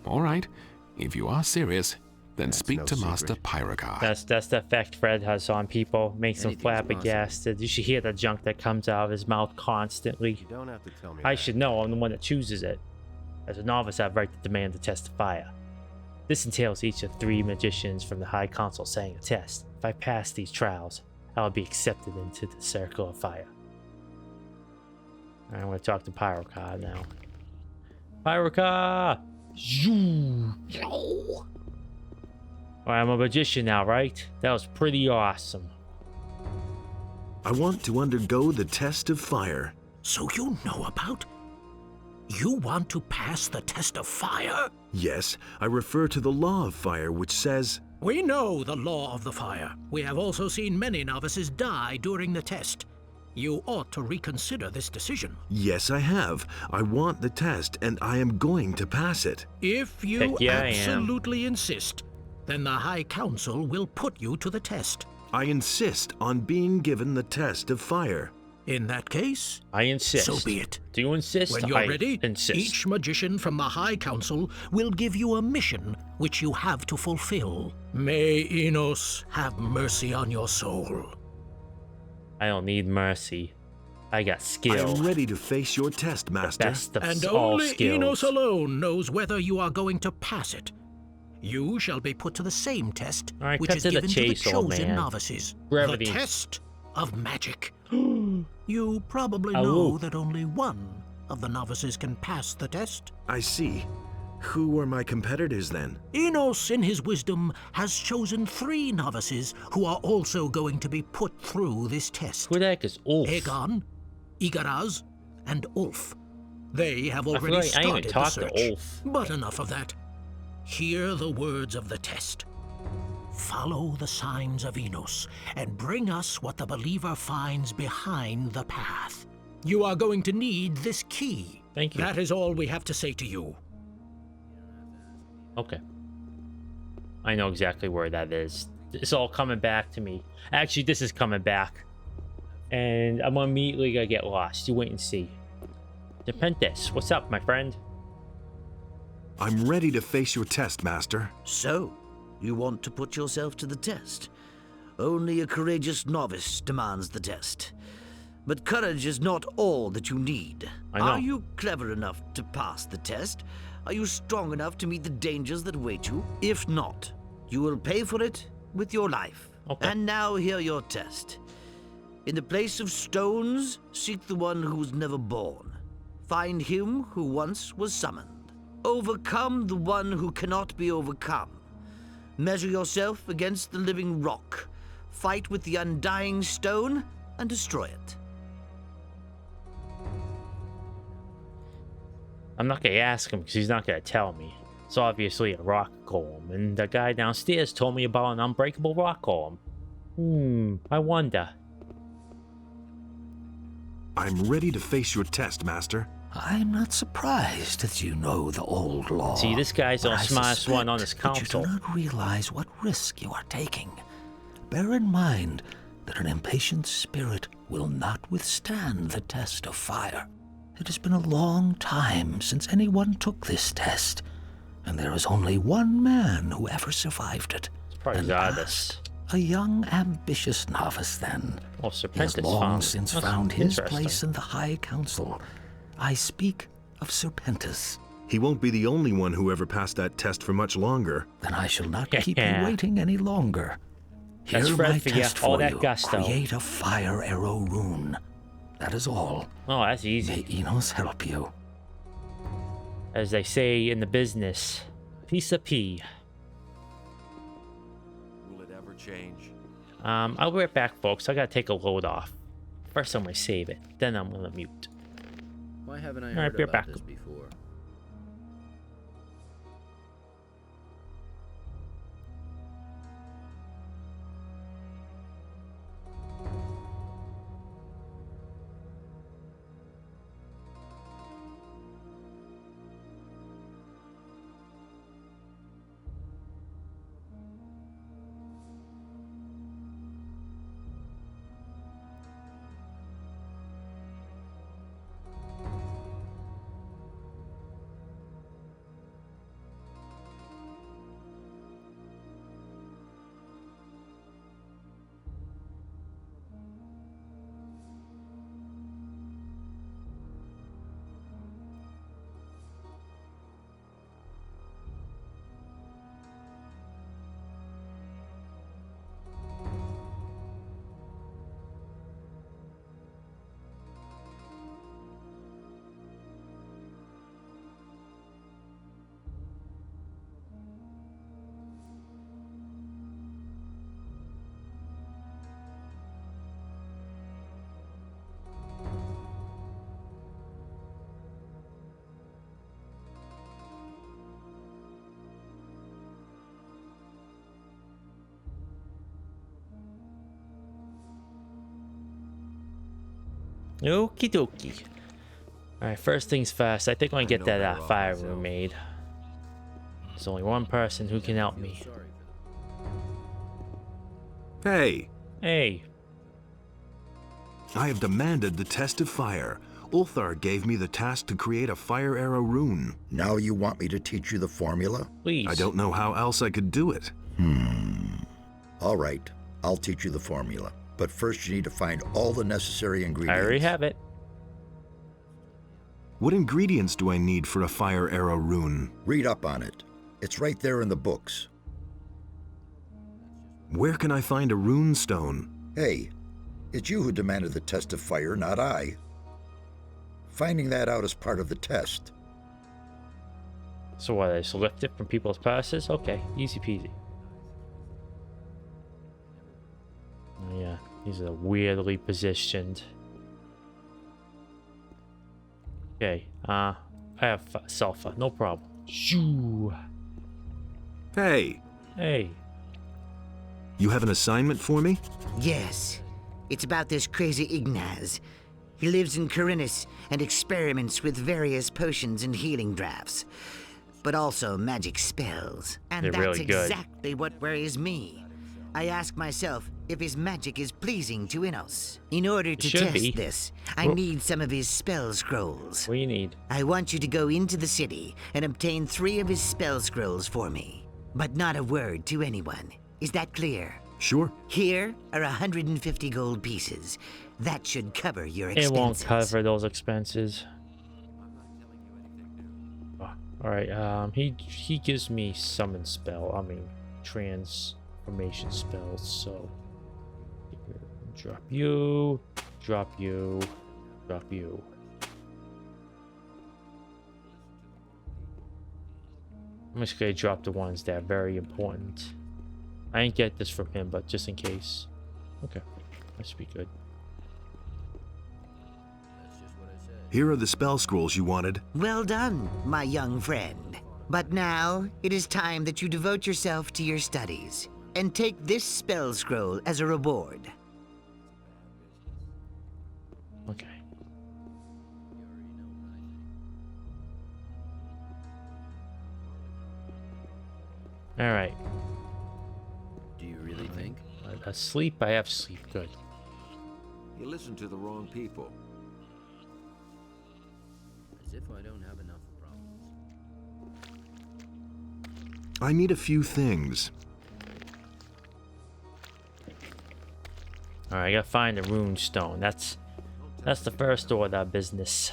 All right, if you are serious, then speak to Master Pyrogar. That's the effect Fred has on people. Makes them flabbergasted. You should hear the junk that comes out of his mouth constantly. You don't have to tell me I that. should know. I'm the one that chooses it. As a novice, I have right to demand the test of fire. This entails each of 3 magicians from the High Council saying a test. If I pass these trials, I will be accepted into the Circle of Fire. I'm going to talk to Pyrocar now. Pyrocar! I'm a magician now, right? That was pretty awesome. I want to undergo the test of fire. So you know about? You want to pass the test of fire? Yes, I refer to the law of fire, which says... We know the law of the fire. We have also seen many novices die during the test. You ought to reconsider this decision. Yes, I have. I want the test, and I am going to pass it. If you absolutely insist, then the High Council will put you to the test. I insist on being given the test of fire. In that case, I insist. So be it. Do you insist? When you're ready, insist. Each magician from the High Council will give you a mission which you have to fulfill. May Enos have mercy on your soul. I don't need mercy. I got skill. I am ready to face your test, Master. Best of And all only skills. Enos alone knows whether you are going to pass it. You shall be put to the same test, right, which is cut to given the chase, to the old chosen man. novices. Brevity. The test of magic. You probably know that only one of the novices can pass the test. I see. Who are my competitors then? Enos, in his wisdom, has chosen 3 novices who are also going to be put through this test. Who the heck is Ulf? Aegon, Igaraz, and Ulf. They have already started the search. To Ulf. But enough of that. Hear the words of the test. Follow the signs of Enos, and bring us what the believer finds behind the path. You are going to need this key. Thank you. That is all we have to say to you. Okay. I know exactly where that is. It's all coming back to me. Actually, this is coming back. And I'm immediately gonna get lost. You wait and see. Depentes, what's up, my friend? I'm ready to face your test, Master. So, you want to put yourself to the test? Only a courageous novice demands the test. But courage is not all that you need. I know. Are you clever enough to pass the test? Are you strong enough to meet the dangers that await you? If not, you will pay for it with your life. Okay. And now hear your test. In the place of stones, seek the one who was never born. Find him who once was summoned. Overcome the one who cannot be overcome. Measure yourself against the living rock. Fight with the undying stone and destroy it. I'm not gonna ask him because he's not gonna tell me. It's obviously a rock golem, and the guy downstairs told me about an unbreakable rock golem. I wonder. I'm ready to face your test, Master. I'm not surprised that you know the old law. See, this guy's the but I smartest one on suspect this that council. You do not realize what risk you are taking. Bear in mind that an impatient spirit will not withstand the test of fire. It has been a long time since anyone took this test, and there is only one man who ever survived it. It's probably Zardes. A young, ambitious novice, then. Well, He has long since found his interesting. place in the High Council. I speak of Serpentis. He won't be the only one who ever passed that test for much longer. Then I shall not keep you waiting any longer. That's Hear Fred my for you, test all for that you. gusto. Create a fire arrow rune. That is all. Oh, that's easy. May Enos help you. As they say in the business, piece of pea. Will it ever change? I'll be right back, folks. I gotta take a load off. First, I'm gonna save it. Then I'm gonna mute. Why haven't I All right, heard be right about back. this before? Okie dokie. Alright, first things first. I think I'm gonna get that fire room made. There's only one person who can help me. Hey! Hey! I have demanded the test of fire. Ulthar gave me the task to create a fire arrow rune. Now you want me to teach you the formula? Please. I don't know how else I could do it. All right, I'll teach you the formula. But first you need to find all the necessary ingredients. I already have it. What ingredients do I need for a fire arrow rune? Read up on it. It's right there in the books. Where can I find a rune stone? Hey, it's you who demanded the test of fire, not I. Finding that out is part of the test. So what, I just lift it from people's purses? Okay, easy peasy. Oh, yeah, these are weirdly positioned. Okay, I have sulfur, no problem. Shoo. Hey! Hey. You have an assignment for me? Yes. It's about this crazy Ignaz. He lives in Corinus and experiments with various potions and healing drafts, but also magic spells. And They're that's really good. exactly what worries me. I ask myself if his magic is pleasing to Innos. In order to should test be. this, I need some of his spell scrolls. What do you need? I want you to go into the city and obtain 3 of his spell scrolls for me, but not a word to anyone. Is that clear? Sure. Here are 150 gold pieces. That should cover your It expenses. won't cover those expenses. Oh, alright, he gives me summon spell. I mean, transformation spells, so... Drop you, drop you, drop you. I'm just gonna drop the ones that are very important. I didn't get this from him, but just in case. Okay, that should be good. Here are the spell scrolls you wanted. Well done, my young friend. But now, it is time that you devote yourself to your studies, and take this spell scroll as a reward. Okay. Alright. Do you really think? Sleep? I have sleep. Good. You listen to the wrong people. As if I don't have enough problems. I need a few things. Alright, I gotta find a rune stone. That's the first order of business.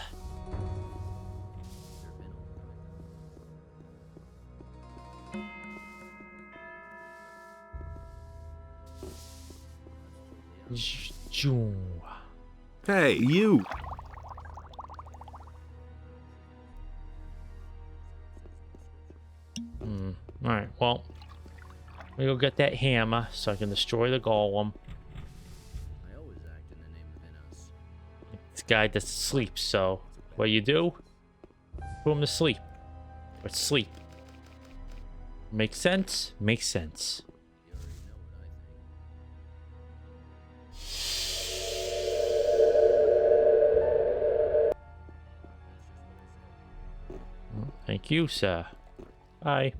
Hey, you! Alright, well, we go get that hammer so I can destroy the golem. I always act in the name of Innos. This guy doesn't sleep, so what do? Put him to sleep. Let's sleep. Makes sense? Makes sense. Thank you, sir. Bye.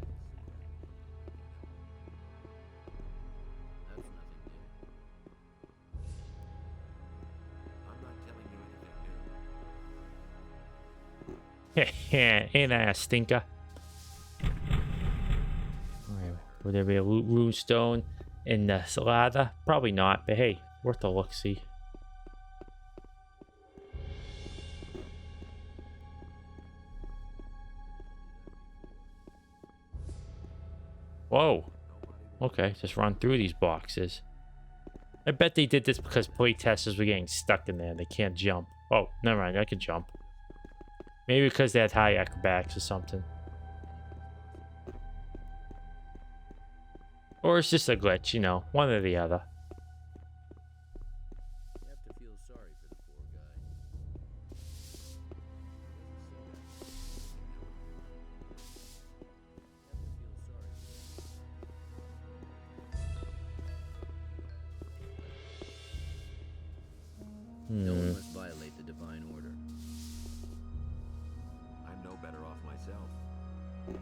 Ain't I a stinker? Alright, would there be a rune stone in the ladder? Probably not, but hey, worth a look-see. Whoa. Okay, just run through these boxes. I bet they did this because playtesters were getting stuck in there. They can't jump. Oh, never mind. I can jump. Maybe because they had high acrobatics or something. Or it's just a glitch, you know. One or the other. You have to feel sorry for the poor guy. No one must violate the divine order. I'm no better off myself. You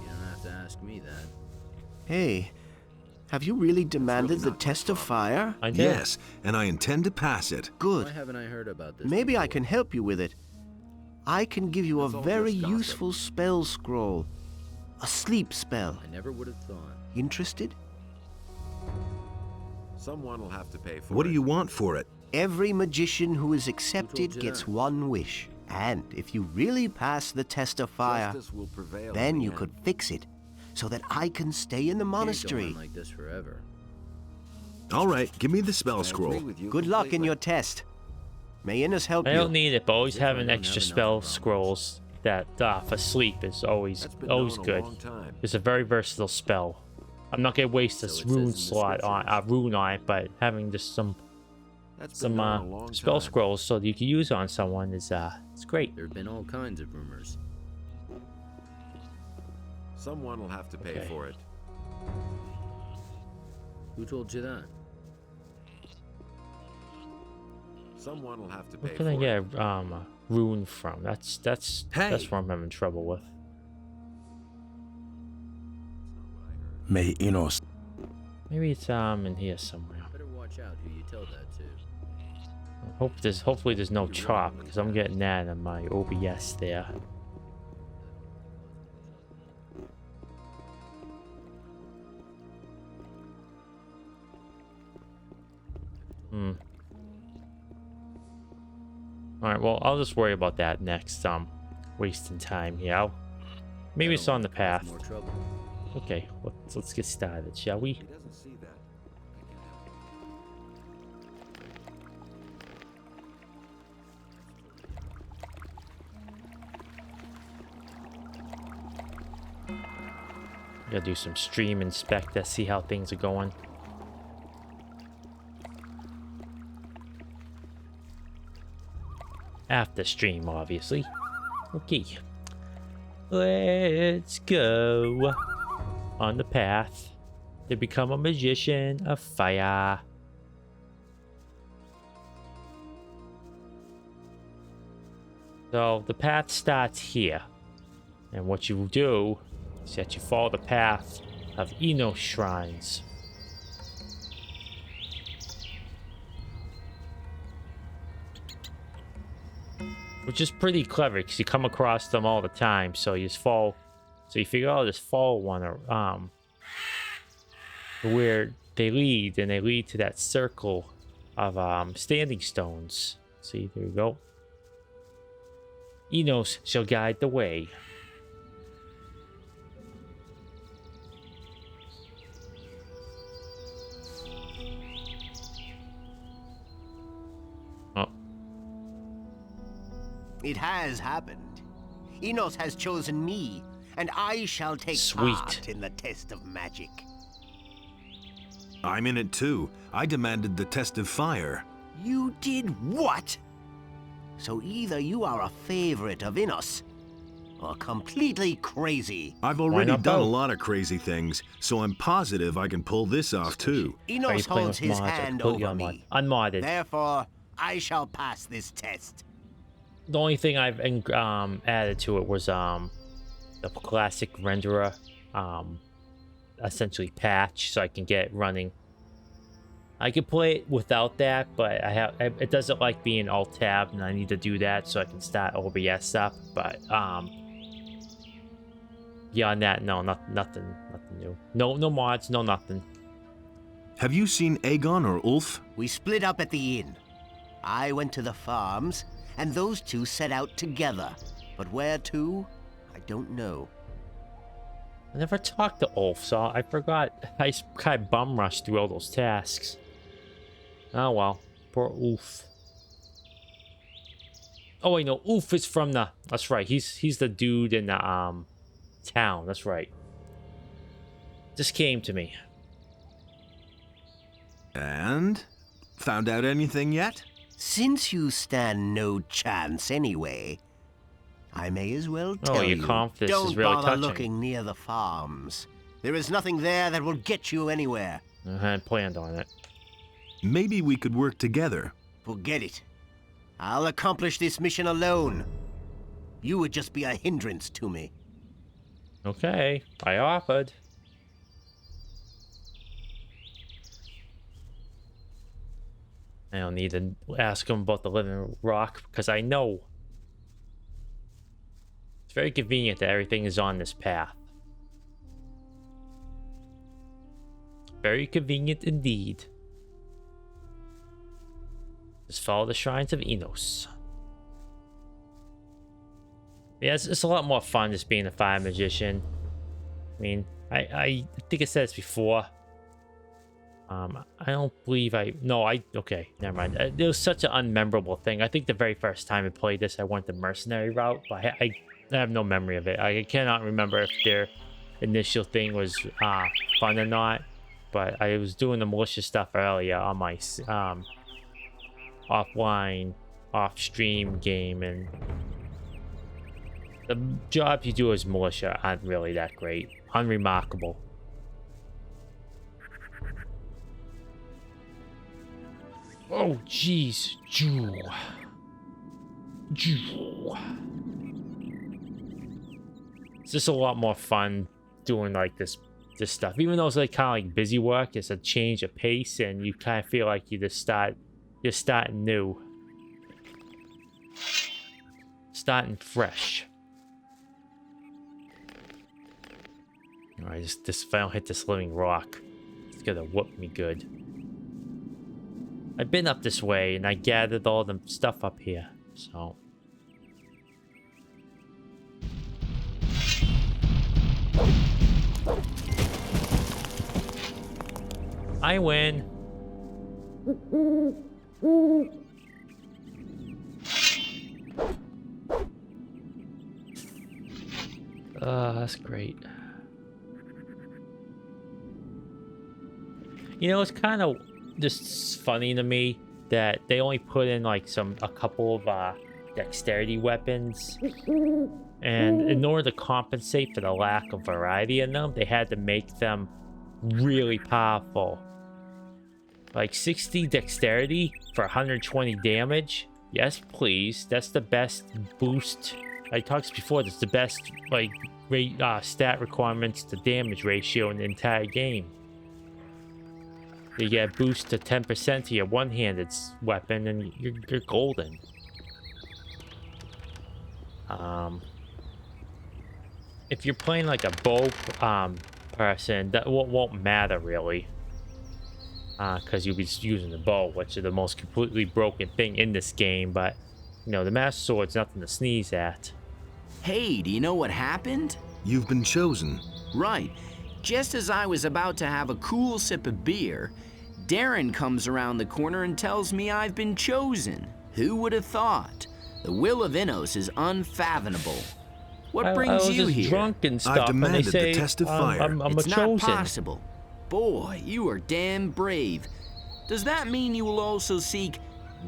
don't have to ask me that. Hey, have you really demanded the test of fire? I did. Yes, and I intend to pass it. Good. Why haven't I heard about this? Maybe I can help you with it. I can give you a very useful spell scroll. A sleep spell. I never would have thought. Interested? Someone will have to pay for it. What do you want for it? Every magician who is accepted you gets that? one wish. And if you really pass the test of fire, Justice will prevail then in the you end. could fix it so that I can stay in the Can't go monastery. on like this forever. All right, give me the spell I scroll. agree with you Good luck in completely. your test. May Innes help I you. don't need it, but always As if I having don't extra have enough spell problems. scrolls that for sleep is always That's been always known a good. long time. It's a very versatile spell. I'm not gonna waste So this it says in rune the slot on scriptures. rune on it, but having just some That's been known a long spell time. scrolls so that you can use on someone is it's great. There have been all kinds of rumors. Someone will have to pay Okay. for it. Who told you that? Someone will have to pay Where can for I it. get a rune from? That's Hey. what I'm having trouble with. May Enos Maybe it's in here somewhere. Better watch out who you tell that to. Hopefully there's no chop because I'm getting that in my OBS there. Alright, well, I'll just worry about that next, wasting time here. Maybe it's on the path. More trouble. Okay, let's get started, shall we? He doesn't see that. I can help. Gotta do some stream inspect to see how things are going. After stream, obviously. Okay. Let's go on the path to become a magician of fire. So the path starts here. And what you do is that you follow the path of Enos shrines. Which is pretty clever because you come across them all the time. So you just follow. So you figure, oh, just follow one where they lead, and they lead to that circle of standing stones. See, there you go. Enos shall guide the way. Oh. It has happened. Enos has chosen me, and I shall take Sweet. part in the test of magic. I'm in it too. I demanded the test of fire. You did what? So either you are a favorite of Enos, or completely crazy. I've already not done a both? lot of crazy things, so I'm positive I can pull this off too. Are you Enos playing holds with his mods or hand completely over unmodded? me. Unmodded. Therefore, I shall pass this test. The only thing I've added to it was the classic renderer, essentially patch, so I can get it running. I can play it without that, but it doesn't like being alt tab, and I need to do that so I can start OBS up. But beyond that, no, nothing new. No mods, no nothing. Have you seen Aegon or Ulf? We split up at the inn. I went to the farms, and those two set out together. But where to? I don't know. I never talked to Ulf, so I forgot. I kind of bum rushed through all those tasks. Oh well, poor Ulf. Oh wait, no, Ulf is from the. That's right. He's the dude in the town. That's right. Just came to me. And? Found out anything yet? Since you stand no chance anyway, I may as well tell your you. confidence Don't is really bother touching. looking near the farms. There is nothing there that will get you anywhere. I had planned on it. Maybe we could work together. Forget it. I'll accomplish this mission alone. You would just be a hindrance to me. Okay, I offered. I don't need to ask him about the living rock because I know it's very convenient that everything is on this path. Very convenient indeed. Just follow the shrines of Enos. Yeah, it's a lot more fun just being a fire magician. I mean, I think I said this before. I don't believe okay, never mind. It was such an unmemorable thing. I think the very first time I played this, I went the mercenary route, but I have no memory of it. I cannot remember if their initial thing was fun or not, but I was doing the militia stuff earlier on my offline, off-stream game, and the jobs you do as militia aren't really that great. Unremarkable. Oh, jeez. It's just a lot more fun doing like this stuff. Even though it's like kind of like busy work, it's a change of pace, and you kind of feel like you're starting new. Starting fresh. Alright, if I don't hit this living rock, it's gonna whoop me good. I've been up this way, and I gathered all the stuff up here, so... I win. That's great. You know, it's kind of just funny to me that they only put in like a couple of dexterity weapons, and in order to compensate for the lack of variety in them, they had to make them really powerful. Like 60 dexterity for 120 damage. Yes, please. That's the best boost. I talked before. That's the best like stat requirements to damage ratio in the entire game. You get a boost to 10% to your one-handed weapon, and you're golden. If you're playing like a bow person, that won't matter really, because you'll be just using the bow, which is the most completely broken thing in this game. But you know, the Master Sword's nothing to sneeze at. Hey, do you know what happened? You've been chosen. Right. Just as I was about to have a cool sip of beer, Darren comes around the corner and tells me I've been chosen. Who would have thought? The will of Innos is unfathomable. What brings you here? Drunk and stuff, I've demanded and they say, the test of fire. I'm it's a not chosen. possible. Boy, you are damn brave. Does that mean you will also seek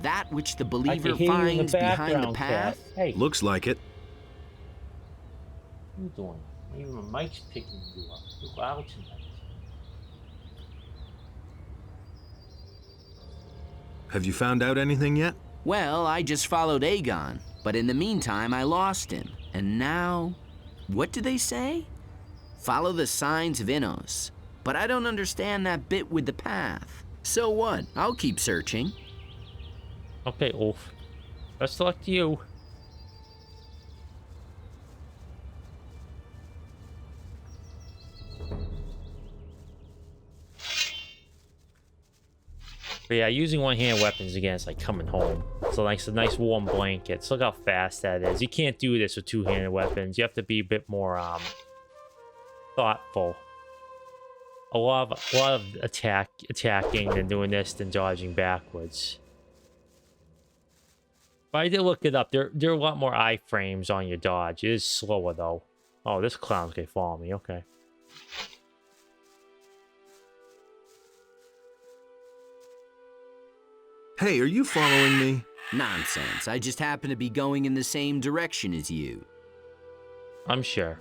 that which the believer finds behind the path? Hey. Looks like it. What are you doing? Even my mic's picking you up. You're loud tonight. Have you found out anything yet? Well, I just followed Aegon, but in the meantime I lost him. And now, what do they say? Follow the signs of Innos. But I don't understand that bit with the path. So what? I'll keep searching. Okay, Ulf. Best of luck to you. But yeah, using one-handed weapons again is like coming home. So like some nice warm blankets. Look how fast that is. You can't do this with two-handed weapons. You have to be a bit more thoughtful. A lot of attacking than doing this than dodging backwards. But I did look it up. There are a lot more iframes on your dodge. It is slower though. Oh, this clown's gonna follow me. Okay. Hey, are you following me? Nonsense. I just happen to be going in the same direction as you. I'm sure.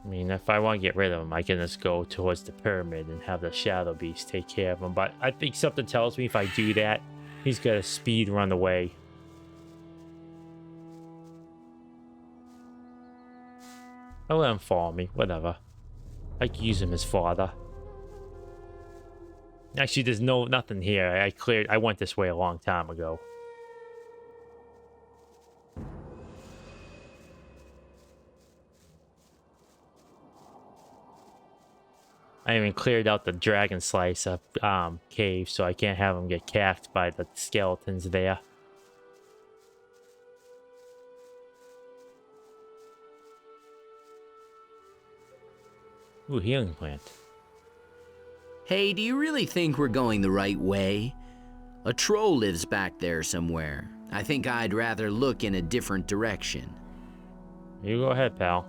I mean, if I want to get rid of him, I can just go towards the pyramid and have the Shadow Beast take care of him. But I think something tells me if I do that, he's gonna speed run away. I'll let him follow me, whatever. I can use him as fodder. Actually, there's nothing here. I went this way a long time ago. I even cleared out the dragon slice up cave, so I can't have him get cacked by the skeletons there. Ooh, healing plant. Hey, do you really think we're going the right way? A troll lives back there somewhere. I think I'd rather look in a different direction. You go ahead, pal.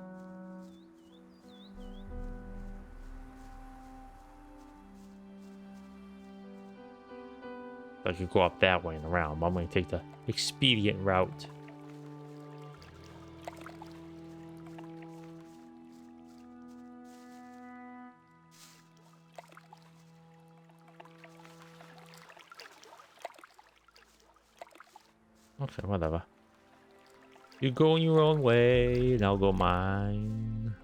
I could go up that way and around, but I'm going to take the expedient route. Okay, whatever. You go in your own way, and I'll go mine.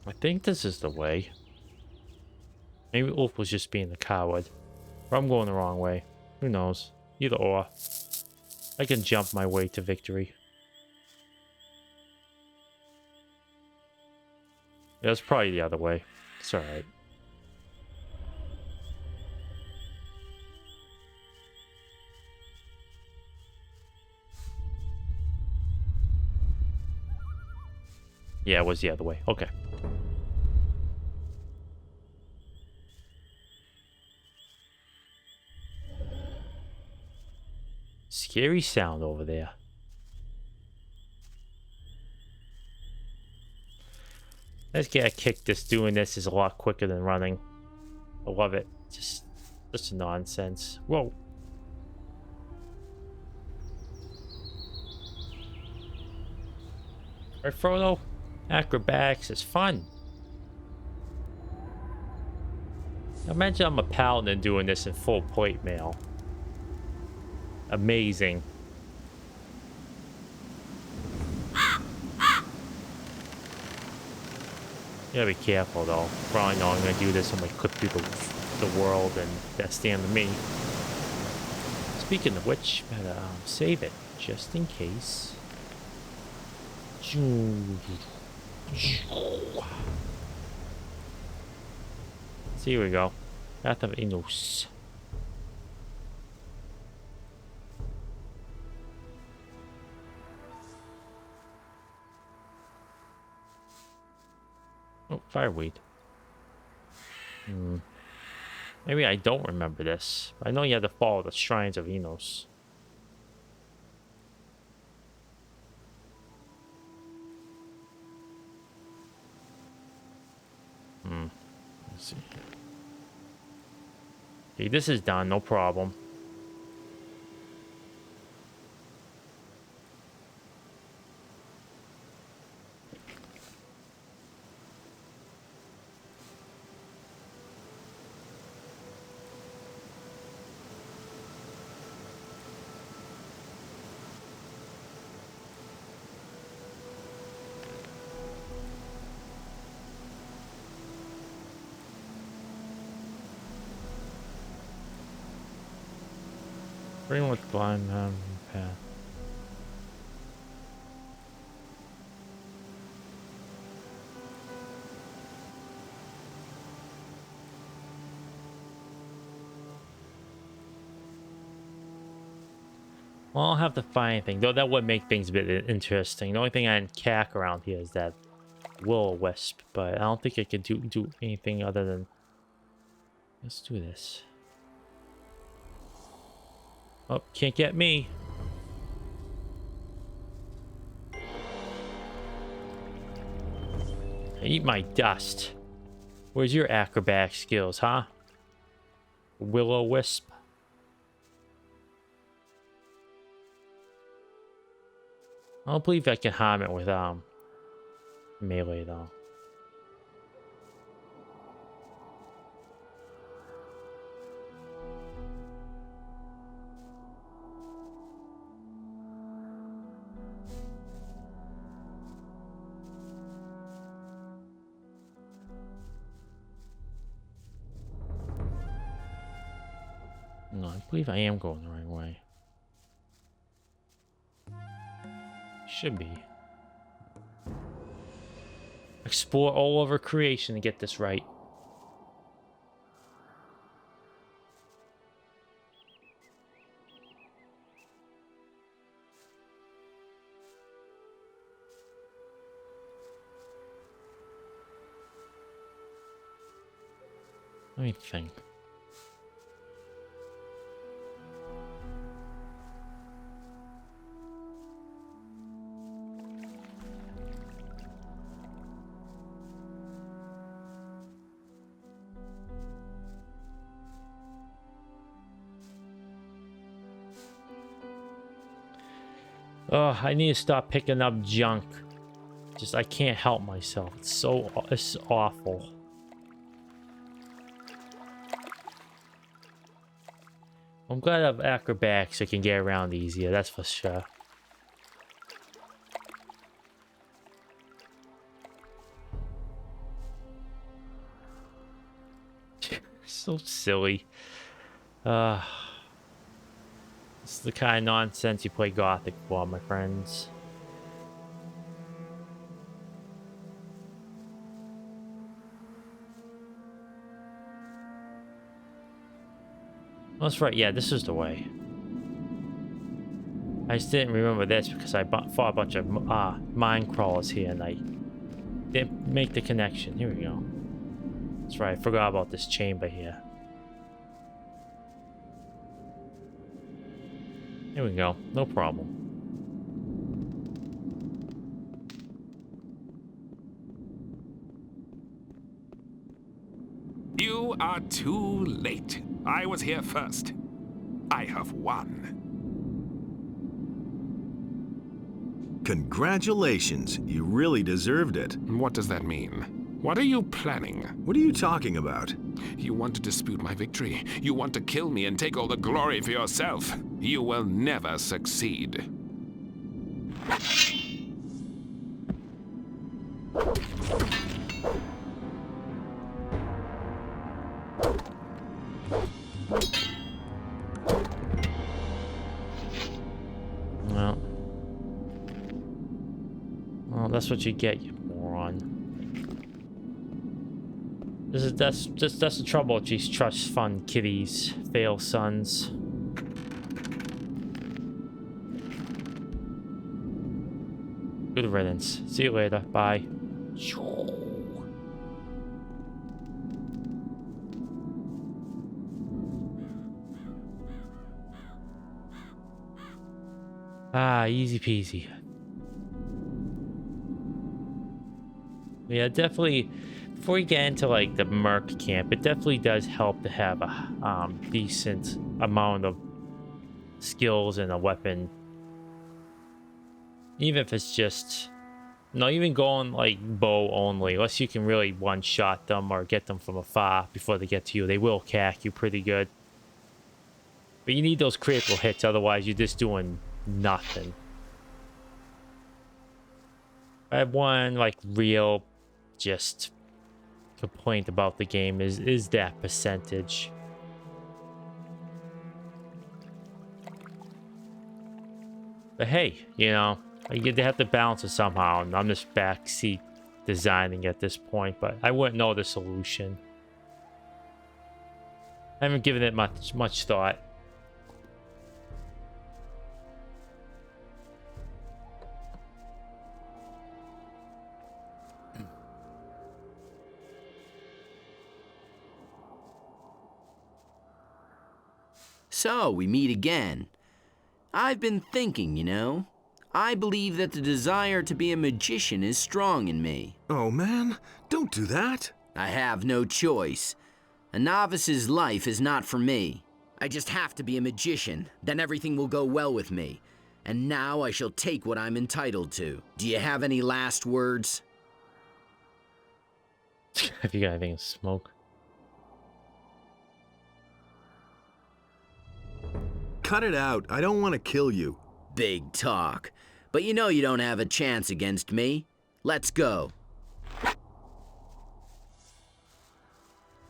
I think this is the way. Maybe Ulf was just being a coward. Or I'm going the wrong way. Who knows? Either or. I can jump my way to victory. Yeah, it's probably the other way. It's alright. Yeah, it was the other way. Okay. Scary sound over there. Let's get a kick. Doing this is a lot quicker than running. I love it. Just nonsense. Whoa. Right, Frodo? Acrobatics is fun. Imagine I'm a paladin doing this in full plate mail. Amazing. You gotta be careful though. Probably know I'm gonna do this. I'm gonna clip through the world, and that's the end of me. Speaking of which, better save it just in case. So here we go. Path of Inus. Oh, fireweed. Maybe I don't remember this. I know you had to follow the shrines of Enos. Let's see. Okay, this is done, no problem. Pretty much blind path. Well, I'll have to find anything, though. That would make things a bit interesting. The only thing I cack around here is that will-o-wisp, but I don't think I can do anything other than... Let's do this. Oh, can't get me. Eat my dust. Where's your acrobatic skills, huh? Will-o-wisp. I don't believe I can harm it with melee though. No, I believe I am going the right way. Should be. Explore all over creation to get this right. Let me think. Oh, I need to stop picking up junk. Just, I can't help myself. It's awful. I'm glad I have acrobatics so I can get around easier, that's for sure. So silly. This is the kind of nonsense you play Gothic for, my friends. That's right, yeah, this is the way. I just didn't remember this because I fought a bunch of mine crawlers here and I didn't make the connection. Here we go. That's right, I forgot about this chamber here. Here we go, no problem. You are too late. I was here first. I have won. Congratulations. You really deserved it. What does that mean? What are you planning? What are you talking about? You want to dispute my victory. You want to kill me and take all the glory for yourself. You will never succeed. Well, that's what you get, you moron. That's the trouble with these trust fund kiddies, fail sons. Good riddance. See you later. Bye. Ah, easy peasy. Yeah, definitely. Before you get into like the merc camp, it definitely does help to have a decent amount of skills and a weapon. Even if it's just, not even going like bow only, unless you can really one-shot them or get them from afar before they get to you. They will cack you pretty good. But you need those critical hits, otherwise you're just doing nothing. I have one like real just complaint about the game is that percentage. But hey, you know, they have to balance it somehow, and I'm just backseat designing at this point, but I wouldn't know the solution. I haven't given it much thought. So, we meet again. I've been thinking, you know. I believe that the desire to be a magician is strong in me. Oh, man, don't do that. I have no choice. A novice's life is not for me. I just have to be a magician, then everything will go well with me. And now I shall take what I'm entitled to. Do you have any last words? Have you got anything to smoke? Cut it out. I don't want to kill you. Big talk. But you know you don't have a chance against me. Let's go.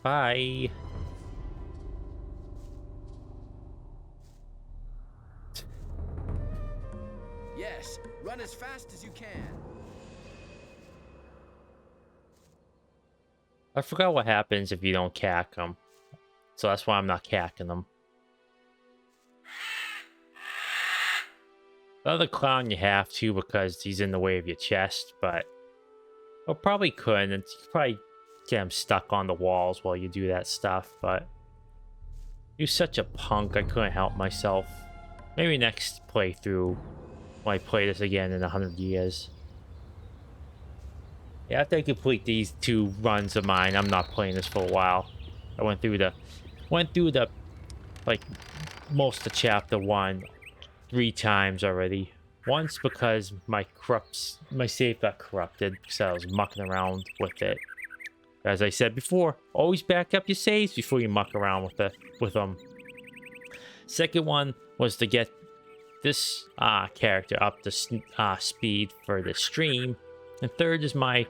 Bye. Yes, run as fast as you can. I forgot what happens if you don't cack them. So that's why I'm not cacking them. The other clown you have to because he's in the way of your chest, but I probably couldn't. You could probably get him stuck on the walls while you do that stuff, but you're such a punk, I couldn't help myself. Maybe next playthrough when I play this again in 100 years. Yeah, after I complete these 2 runs of mine, I'm not playing this for a while. I went through the like most of chapter 1 3 times already. Once because my save got corrupted because I was mucking around with it. As I said before, always back up your saves before you muck around with them. Second one was to get this character up to speed for the stream. And third is my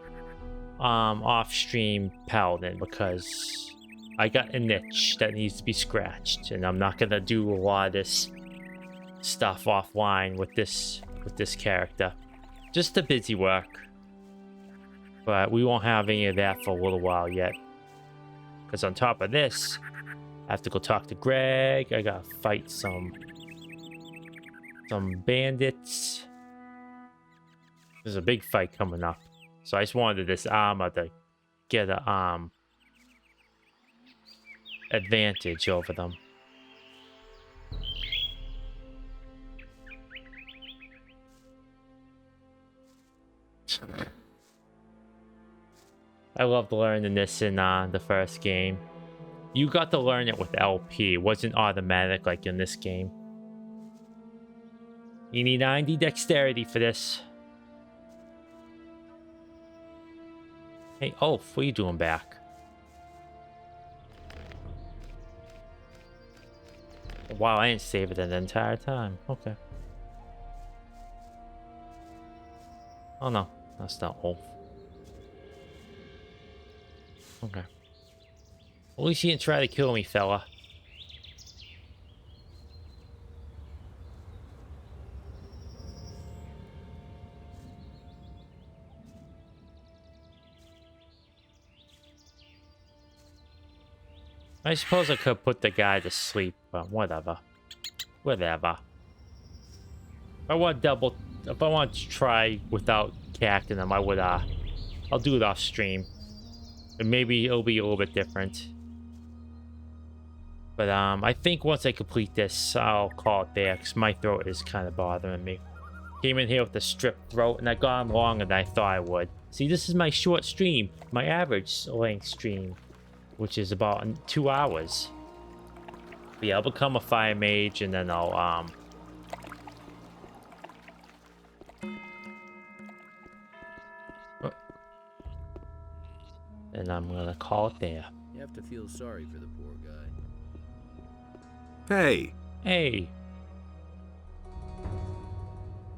off-stream paladin because I got a niche that needs to be scratched, and I'm not gonna do a lot of this stuff offline with this character. Just the busy work. But we won't have any of that for a little while yet. Because on top of this, I have to go talk to Greg. I gotta fight some bandits. There's a big fight coming up. So I just wanted this armor to get a advantage over them. I loved learning this in the first game. You got to learn it with LP. It wasn't automatic like in this game. You need 90 dexterity for this. Hey, Ulf, what are you doing back? Wow, I didn't save it the entire time. Okay. Oh no, that's not Ulf. Okay. At least you didn't try to kill me, fella. I suppose I could put the guy to sleep, but whatever. Whatever. If I want to try without cacking them, I would, I'll do it off stream. And maybe it'll be a little bit different. But, I think once I complete this, I'll call it there, because my throat is kind of bothering me. Came in here with a stripped throat, and I got on longer than I thought I would. See, this is my short stream, my average length stream, which is about 2 hours. But yeah, I'll become a fire mage, and then I'll, and I'm gonna call it there. You have to feel sorry for the poor guy. Hey. Hey.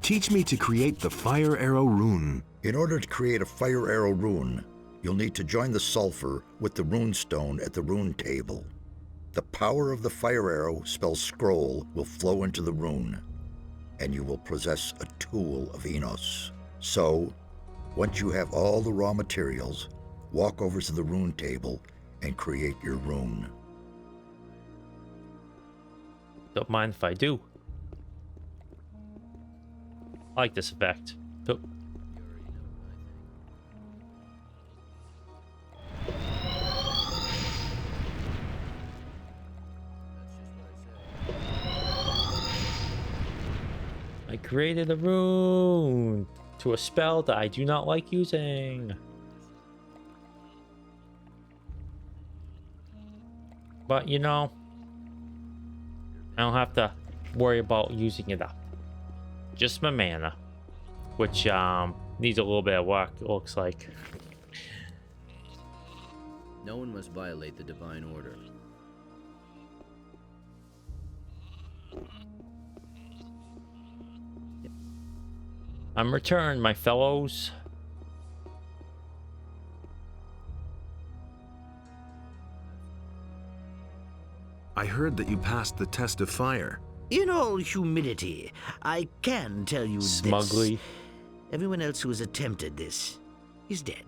Teach me to create the fire arrow rune. In order to create a fire arrow rune, you'll need to join the sulfur with the rune stone at the rune table. The power of the fire arrow spell scroll will flow into the rune, and you will possess a tool of Enos. So, once you have all the raw materials, walk over to the rune table and create your rune. Don't mind if I do. I like this effect. Oh. created a rune to a spell that I do not like using. But you know, I don't have to worry about using it up. Just my mana, which needs a little bit of work, it looks like. No one must violate the divine order. I'm returned, my fellows. I heard that you passed the test of fire. In all humility, I can tell you Smugly. this. Everyone else who has attempted this is dead.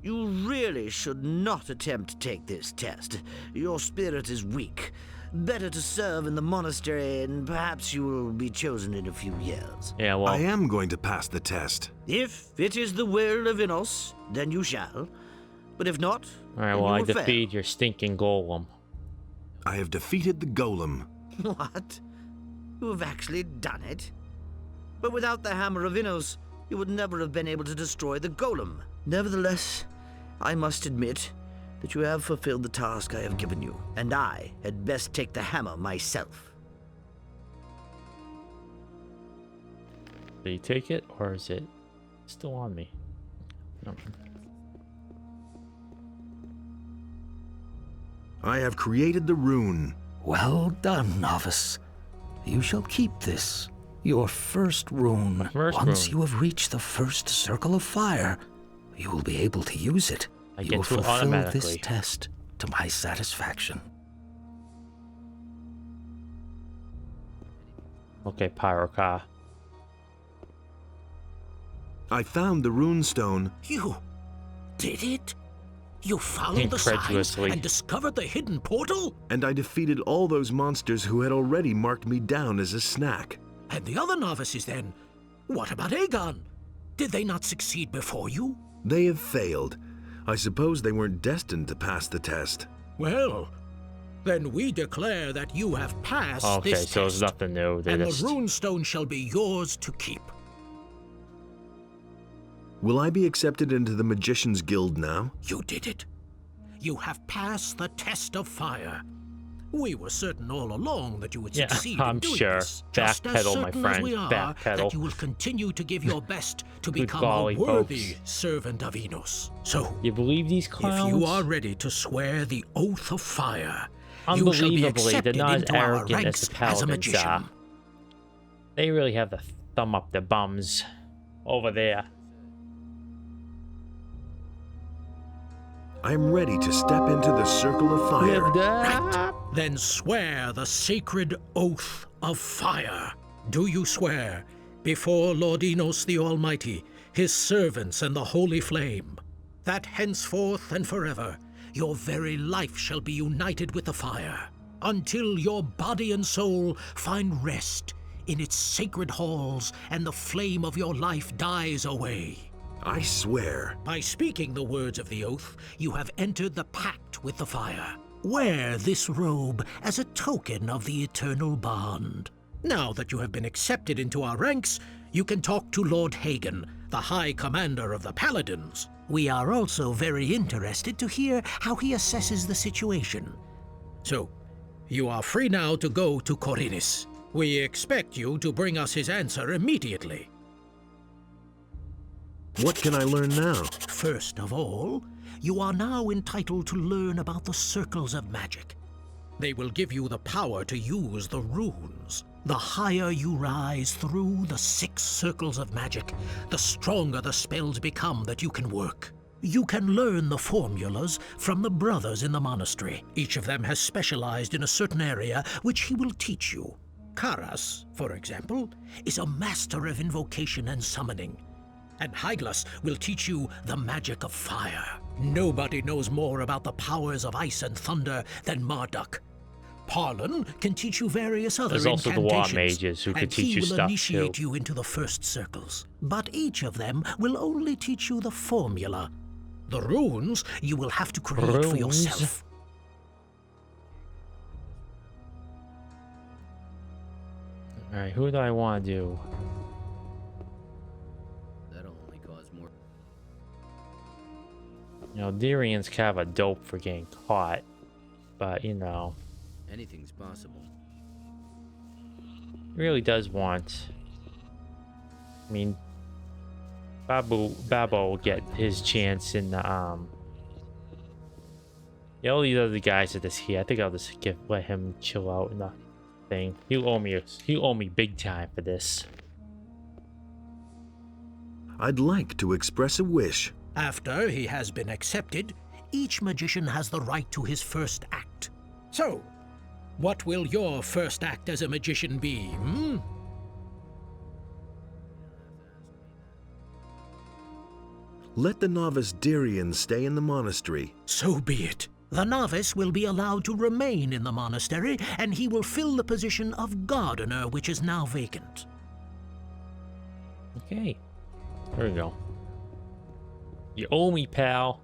You really should not attempt to take this test. Your spirit is weak. Better to serve in the monastery, and perhaps you will be chosen in a few years. Yeah, well, I am going to pass the test. If it is the will of Innos, then you shall. But if not, alright, then well, you I will fail. defeat your stinking golem. I have defeated the golem. What? You have actually done it? But without the hammer of Innos, you would never have been able to destroy the golem. Nevertheless, I must admit that you have fulfilled the task I have given you, and I had best take the hammer myself. Did you take it, or is it still on me? No. I have created the rune. Well done, novice. You shall keep this, your first rune. Once you have reached the first circle of fire, you will be able to use it. You will fulfill this test to my satisfaction. Okay, Pyrocar. I found the rune stone. You did it? You followed the signs and discovered the hidden portal? And I defeated all those monsters who had already marked me down as a snack. And the other novices then? What about Aegon? Did they not succeed before you? They have failed. I suppose they weren't destined to pass the test. Well, then we declare that you have passed okay, this so test, it's nothing new. and the runestone shall be yours to keep. Will I be accepted into the Magician's Guild now? You did it. You have passed the test of fire. We were certain all along that you would succeed in doing this. Just as Backpedal, my certain friend. as we are that you will continue to give your best to become a worthy servant of Innos. So, you believe these clowns? If you are ready to swear the oath of fire, unbelievably, you shall be accepted they're not into as our arrogant ranks as the as a paladins magician. are. They really have the thumb up their bums over there. I am ready to step into the circle of fire. Right. Then swear the sacred oath of fire. Do you swear before Lord Innos the Almighty, his servants and the holy flame, that henceforth and forever your very life shall be united with the fire, until your body and soul find rest in its sacred halls and the flame of your life dies away? I swear. By speaking the words of the oath, you have entered the pact with the fire. Wear this robe as a token of the eternal bond. Now that you have been accepted into our ranks, you can talk to Lord Hagen, the High Commander of the Paladins. We are also very interested to hear how he assesses the situation. So, you are free now to go to Khorinis. We expect you to bring us his answer immediately. What can I learn now? First of all, you are now entitled to learn about the circles of magic. They will give you the power to use the runes. The higher you rise through the 6 circles of magic, the stronger the spells become that you can work. You can learn the formulas from the brothers in the monastery. Each of them has specialized in a certain area which he will teach you. Karas, for example, is a master of invocation and summoning. And Hyglas will teach you the magic of fire. Nobody knows more about the powers of ice and thunder than Marduk. Parlin can teach you various other incantations. There's also the War Mages who could teach you stuff too. And he will initiate you into the first circles. But each of them will only teach you the formula. The runes you will have to create for yourself. Alright, who do I want to do? That'll only cause more. You know, Darian's kind of a dope for getting caught. But, you know. Anything's possible. He really does want. I mean, Babbo will get his chance in the yeah, all these other guys are just here. I think I'll just let him chill out in the thing. He'll owe me big time for this. I'd like to express a wish. After he has been accepted, each magician has the right to his first act. So, what will your first act as a magician be, hmm? Let the novice Darian stay in the monastery. So be it. The novice will be allowed to remain in the monastery, and he will fill the position of gardener, which is now vacant. Okay. There we go. You owe me, pal.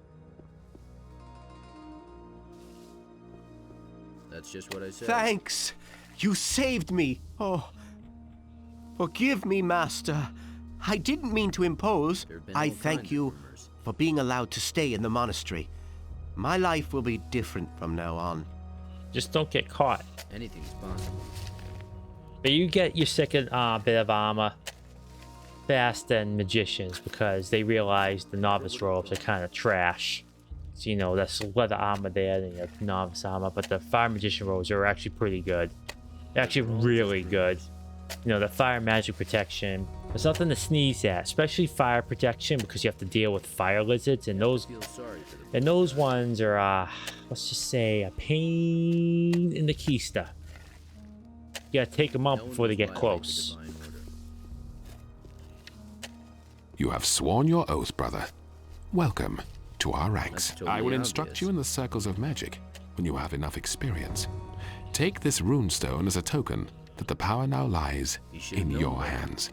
That's just what I said. Thanks! You saved me! Oh, forgive me, Master. I didn't mean to impose. I thank you for being allowed to stay in the monastery. My life will be different from now on. Just don't get caught. Anything's possible. But you get your second bit of armor faster than magicians because they realize the novice robes are kind of trash. So, you know, that's leather armor there and your novice armor. But the fire magician robes are actually pretty good. They're actually really good. You know, the fire magic protection. There's nothing to sneeze at, especially fire protection because you have to deal with fire lizards, and those ones are, let's just say, a pain in the keister. You gotta take them out before they get close. You have sworn your oath, brother. Welcome to our ranks. I will instruct you in the circles of magic when you have enough experience. Take this runestone as a token that the power now lies in your hands.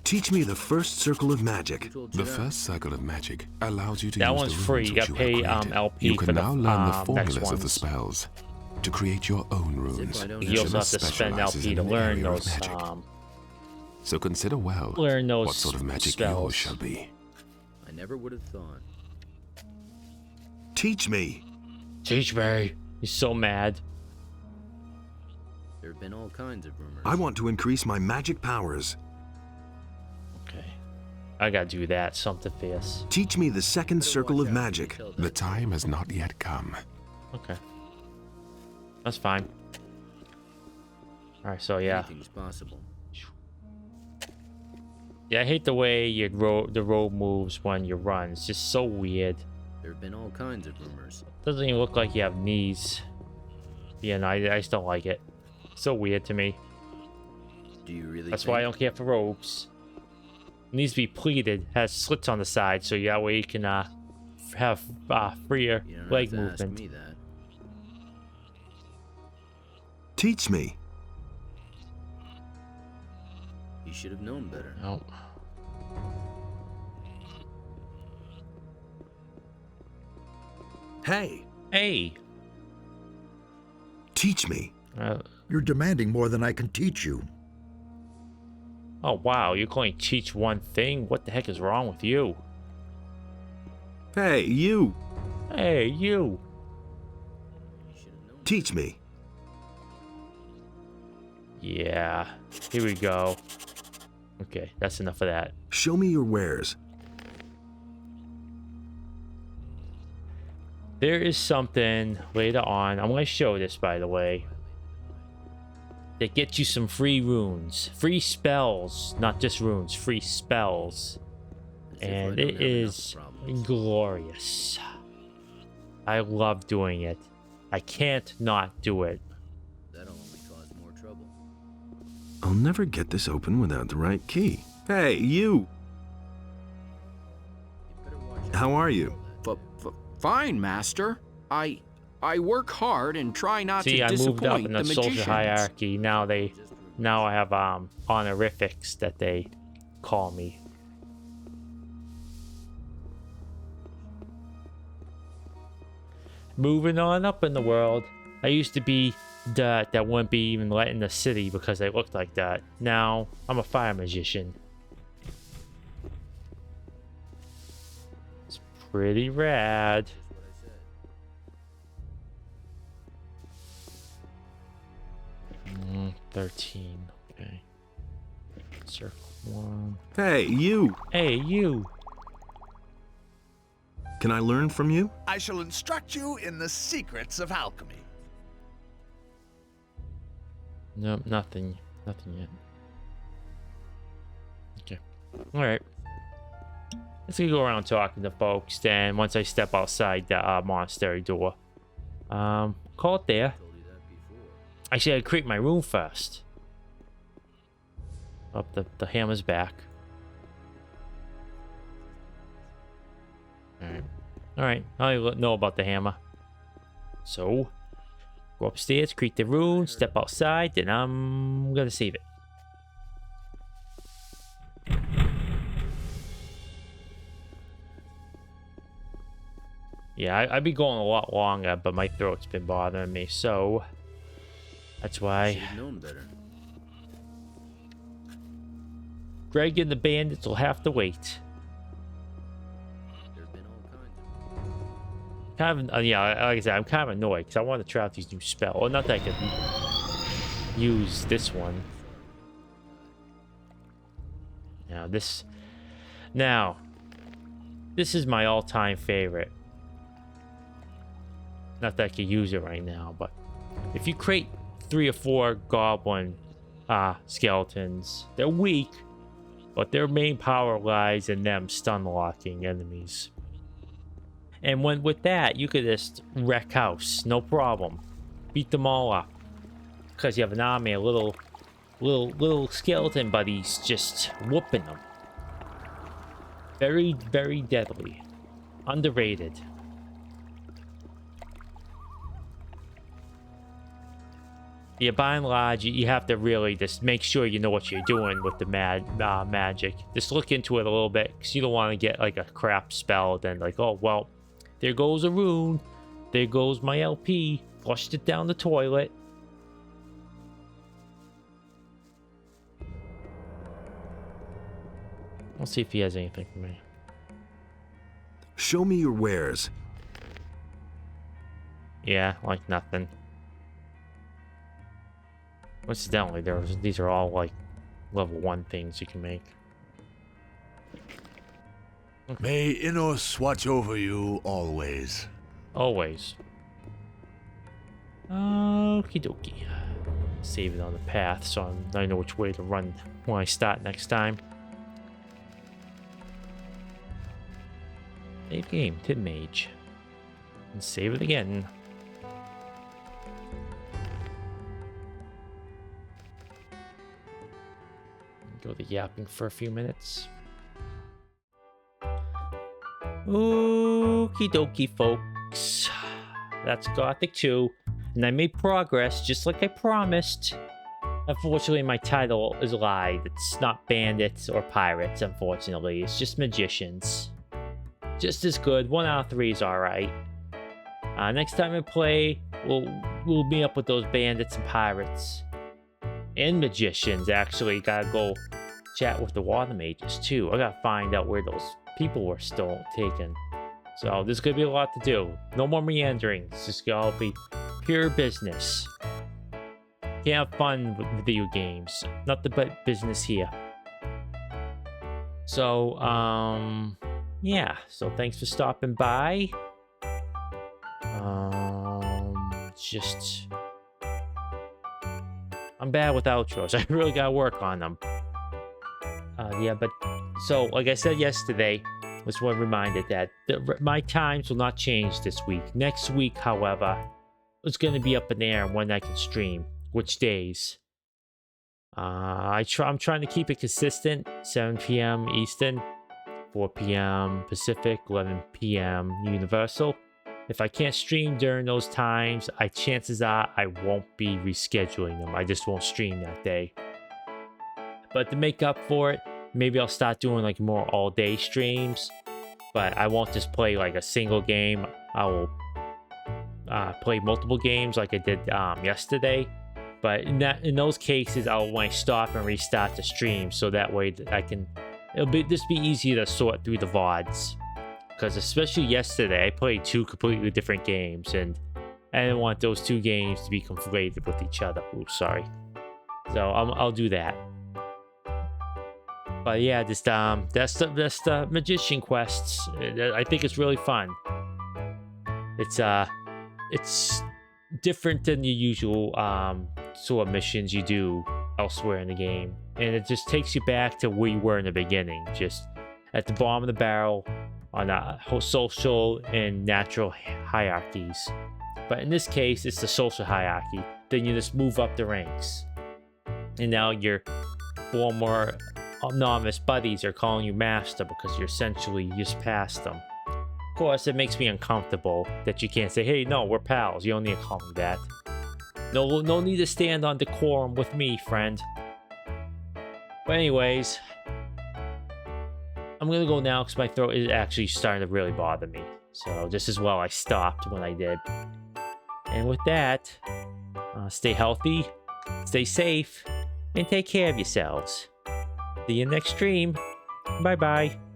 Teach me the first circle of magic. The first circle of magic allows you to that use one's the free. runes You which gotta pay LP you for can the now learn the next formulas of the ones. spells to create your own runes. You also have to spend LP to learn those. So consider well what sort of magic yours shall be. I never would have thought. Teach me. Teach me. He's so mad. There have been all kinds of rumors. I want to increase my magic powers. Okay. I gotta do that. Something fierce. Teach me the second circle of magic. The time has not yet come. Okay. That's fine. Alright, so yeah. Anything's possible. Yeah, I hate the way the road moves when you run. It's just so weird. There have been all kinds of rumors. Doesn't even look like you have knees. Yeah, no, I just don't like it. So weird to me. Do you really? That's why I don't care for robes. It needs to be pleated. Has slits on the side, so that way you can have freer leg movement. Ask me that. Teach me. You should have known better. No. Hey. Hey. Teach me. You're demanding more than I can teach you. Oh wow, you can only teach one thing? What the heck is wrong with you? Hey, you. Hey, you. Teach me. Yeah. Here we go. Okay, that's enough of that. Show me your wares. There is something later on. I'm going to show this, by the way. That gets you some free runes. Free spells. Not just runes. Free spells. And it is glorious. I love doing it. I can't not do it. That'll only cause more trouble. I'll never get this open without the right key. Hey, you. How are you? Fine, Master. I work hard and try not to disappoint I moved up in the social magicians. hierarchy. Now I have honorifics that they call me. Moving on up in the world. I used to be that wouldn't be even let in the city because they looked like that. Now I'm a fire magician. It's pretty rad. Mm, 13. Okay. Circle 1. Hey, you! Hey, you! Can I learn from you? I shall instruct you in the secrets of alchemy. Nope, nothing. Nothing yet. Okay. Alright. Let's go around talking to folks, then once I step outside the monastery door. Call it there. Actually, I create my room first. Up the hammer's back. Alright, I know about the hammer. So, go upstairs, create the rune, step outside, then I'm gonna save it. Yeah, I've been going a lot longer, but my throat's been bothering me, so that's why. Should've known better. Greg and the bandits will have to wait. Kind of, yeah, like I said, I'm kind of annoyed because I want to try out these new spells. Well, not that I could use this one. Now, this is my all-time favorite. Not that I could use it right now, but if you create 3 or 4 goblin skeletons, they're weak, but their main power lies in them stun locking enemies. And with that, you could just wreck house, no problem. Beat them all up. Because you have an army of little skeleton buddies just whooping them. Very, very deadly. Underrated. Yeah, by and large, you have to really just make sure you know what you're doing with the magic. Just look into it a little bit, because you don't want to get like a crap spell, then like, oh, well, there goes a rune. There goes my LP. Flushed it down the toilet. Let's see if he has anything for me. Show me your wares. Yeah, like nothing. Incidentally, these are all like level 1 things you can make. Okay. May Innos watch over you always. Always. Okie dokie. Save it on the path so I know which way to run when I start next time. Save game, Tin Mage. And save it again. Go to yapping for a few minutes. Okie dokie, folks. That's Gothic II. And I made progress just like I promised. Unfortunately, my title is a lie. It's not bandits or pirates, unfortunately. It's just magicians. Just as good. 1 out of 3 is alright. Next time I play, we'll meet up with those bandits and pirates. And magicians, actually. Gotta go chat with the water mages, too. I gotta find out where those people were still taken. So, there's gonna be a lot to do. No more meandering. It's just gonna be pure business. Can't have fun with video games. Nothing but business here. So, yeah. So, thanks for stopping by. I'm bad with outros. I really gotta work on them. Yeah, but so like I said yesterday, was one reminded that my times will not change this week. Next week, however, it's going to be up in the air when I can stream, which days. I'm trying to keep it consistent. 7 p.m. Eastern, 4 p.m. Pacific, 11 p.m. Universal. If I can't stream during those times, chances are I won't be rescheduling them. I just won't stream that day. But to make up for it, maybe I'll start doing like more all-day streams. But I won't just play like a single game. I play multiple games like I did yesterday. But in those cases, I'll want to stop and restart the stream so that way it'll be easier to sort through the VODs. Because especially yesterday, I played 2 completely different games, and I didn't want those 2 games to be conflated with each other. Oops, sorry. So I'll do that. But yeah, that's the magician quests. I think it's really fun. It's different than the usual sort of missions you do elsewhere in the game, and it just takes you back to where you were in the beginning, just at the bottom of the barrel on social and natural hierarchies. But in this case, it's the social hierarchy. Then you just move up the ranks, and now your former novice buddies are calling you master because you're essentially just past them. Of course, it makes me uncomfortable that you can't say, hey, no, we're pals. You don't need to call me that. No need to stand on decorum with me, friend. But anyways, I'm gonna go now because my throat is actually starting to really bother me. So just as well I stopped when I did. And with that, stay healthy, stay safe, and take care of yourselves. See you next stream. Bye-bye.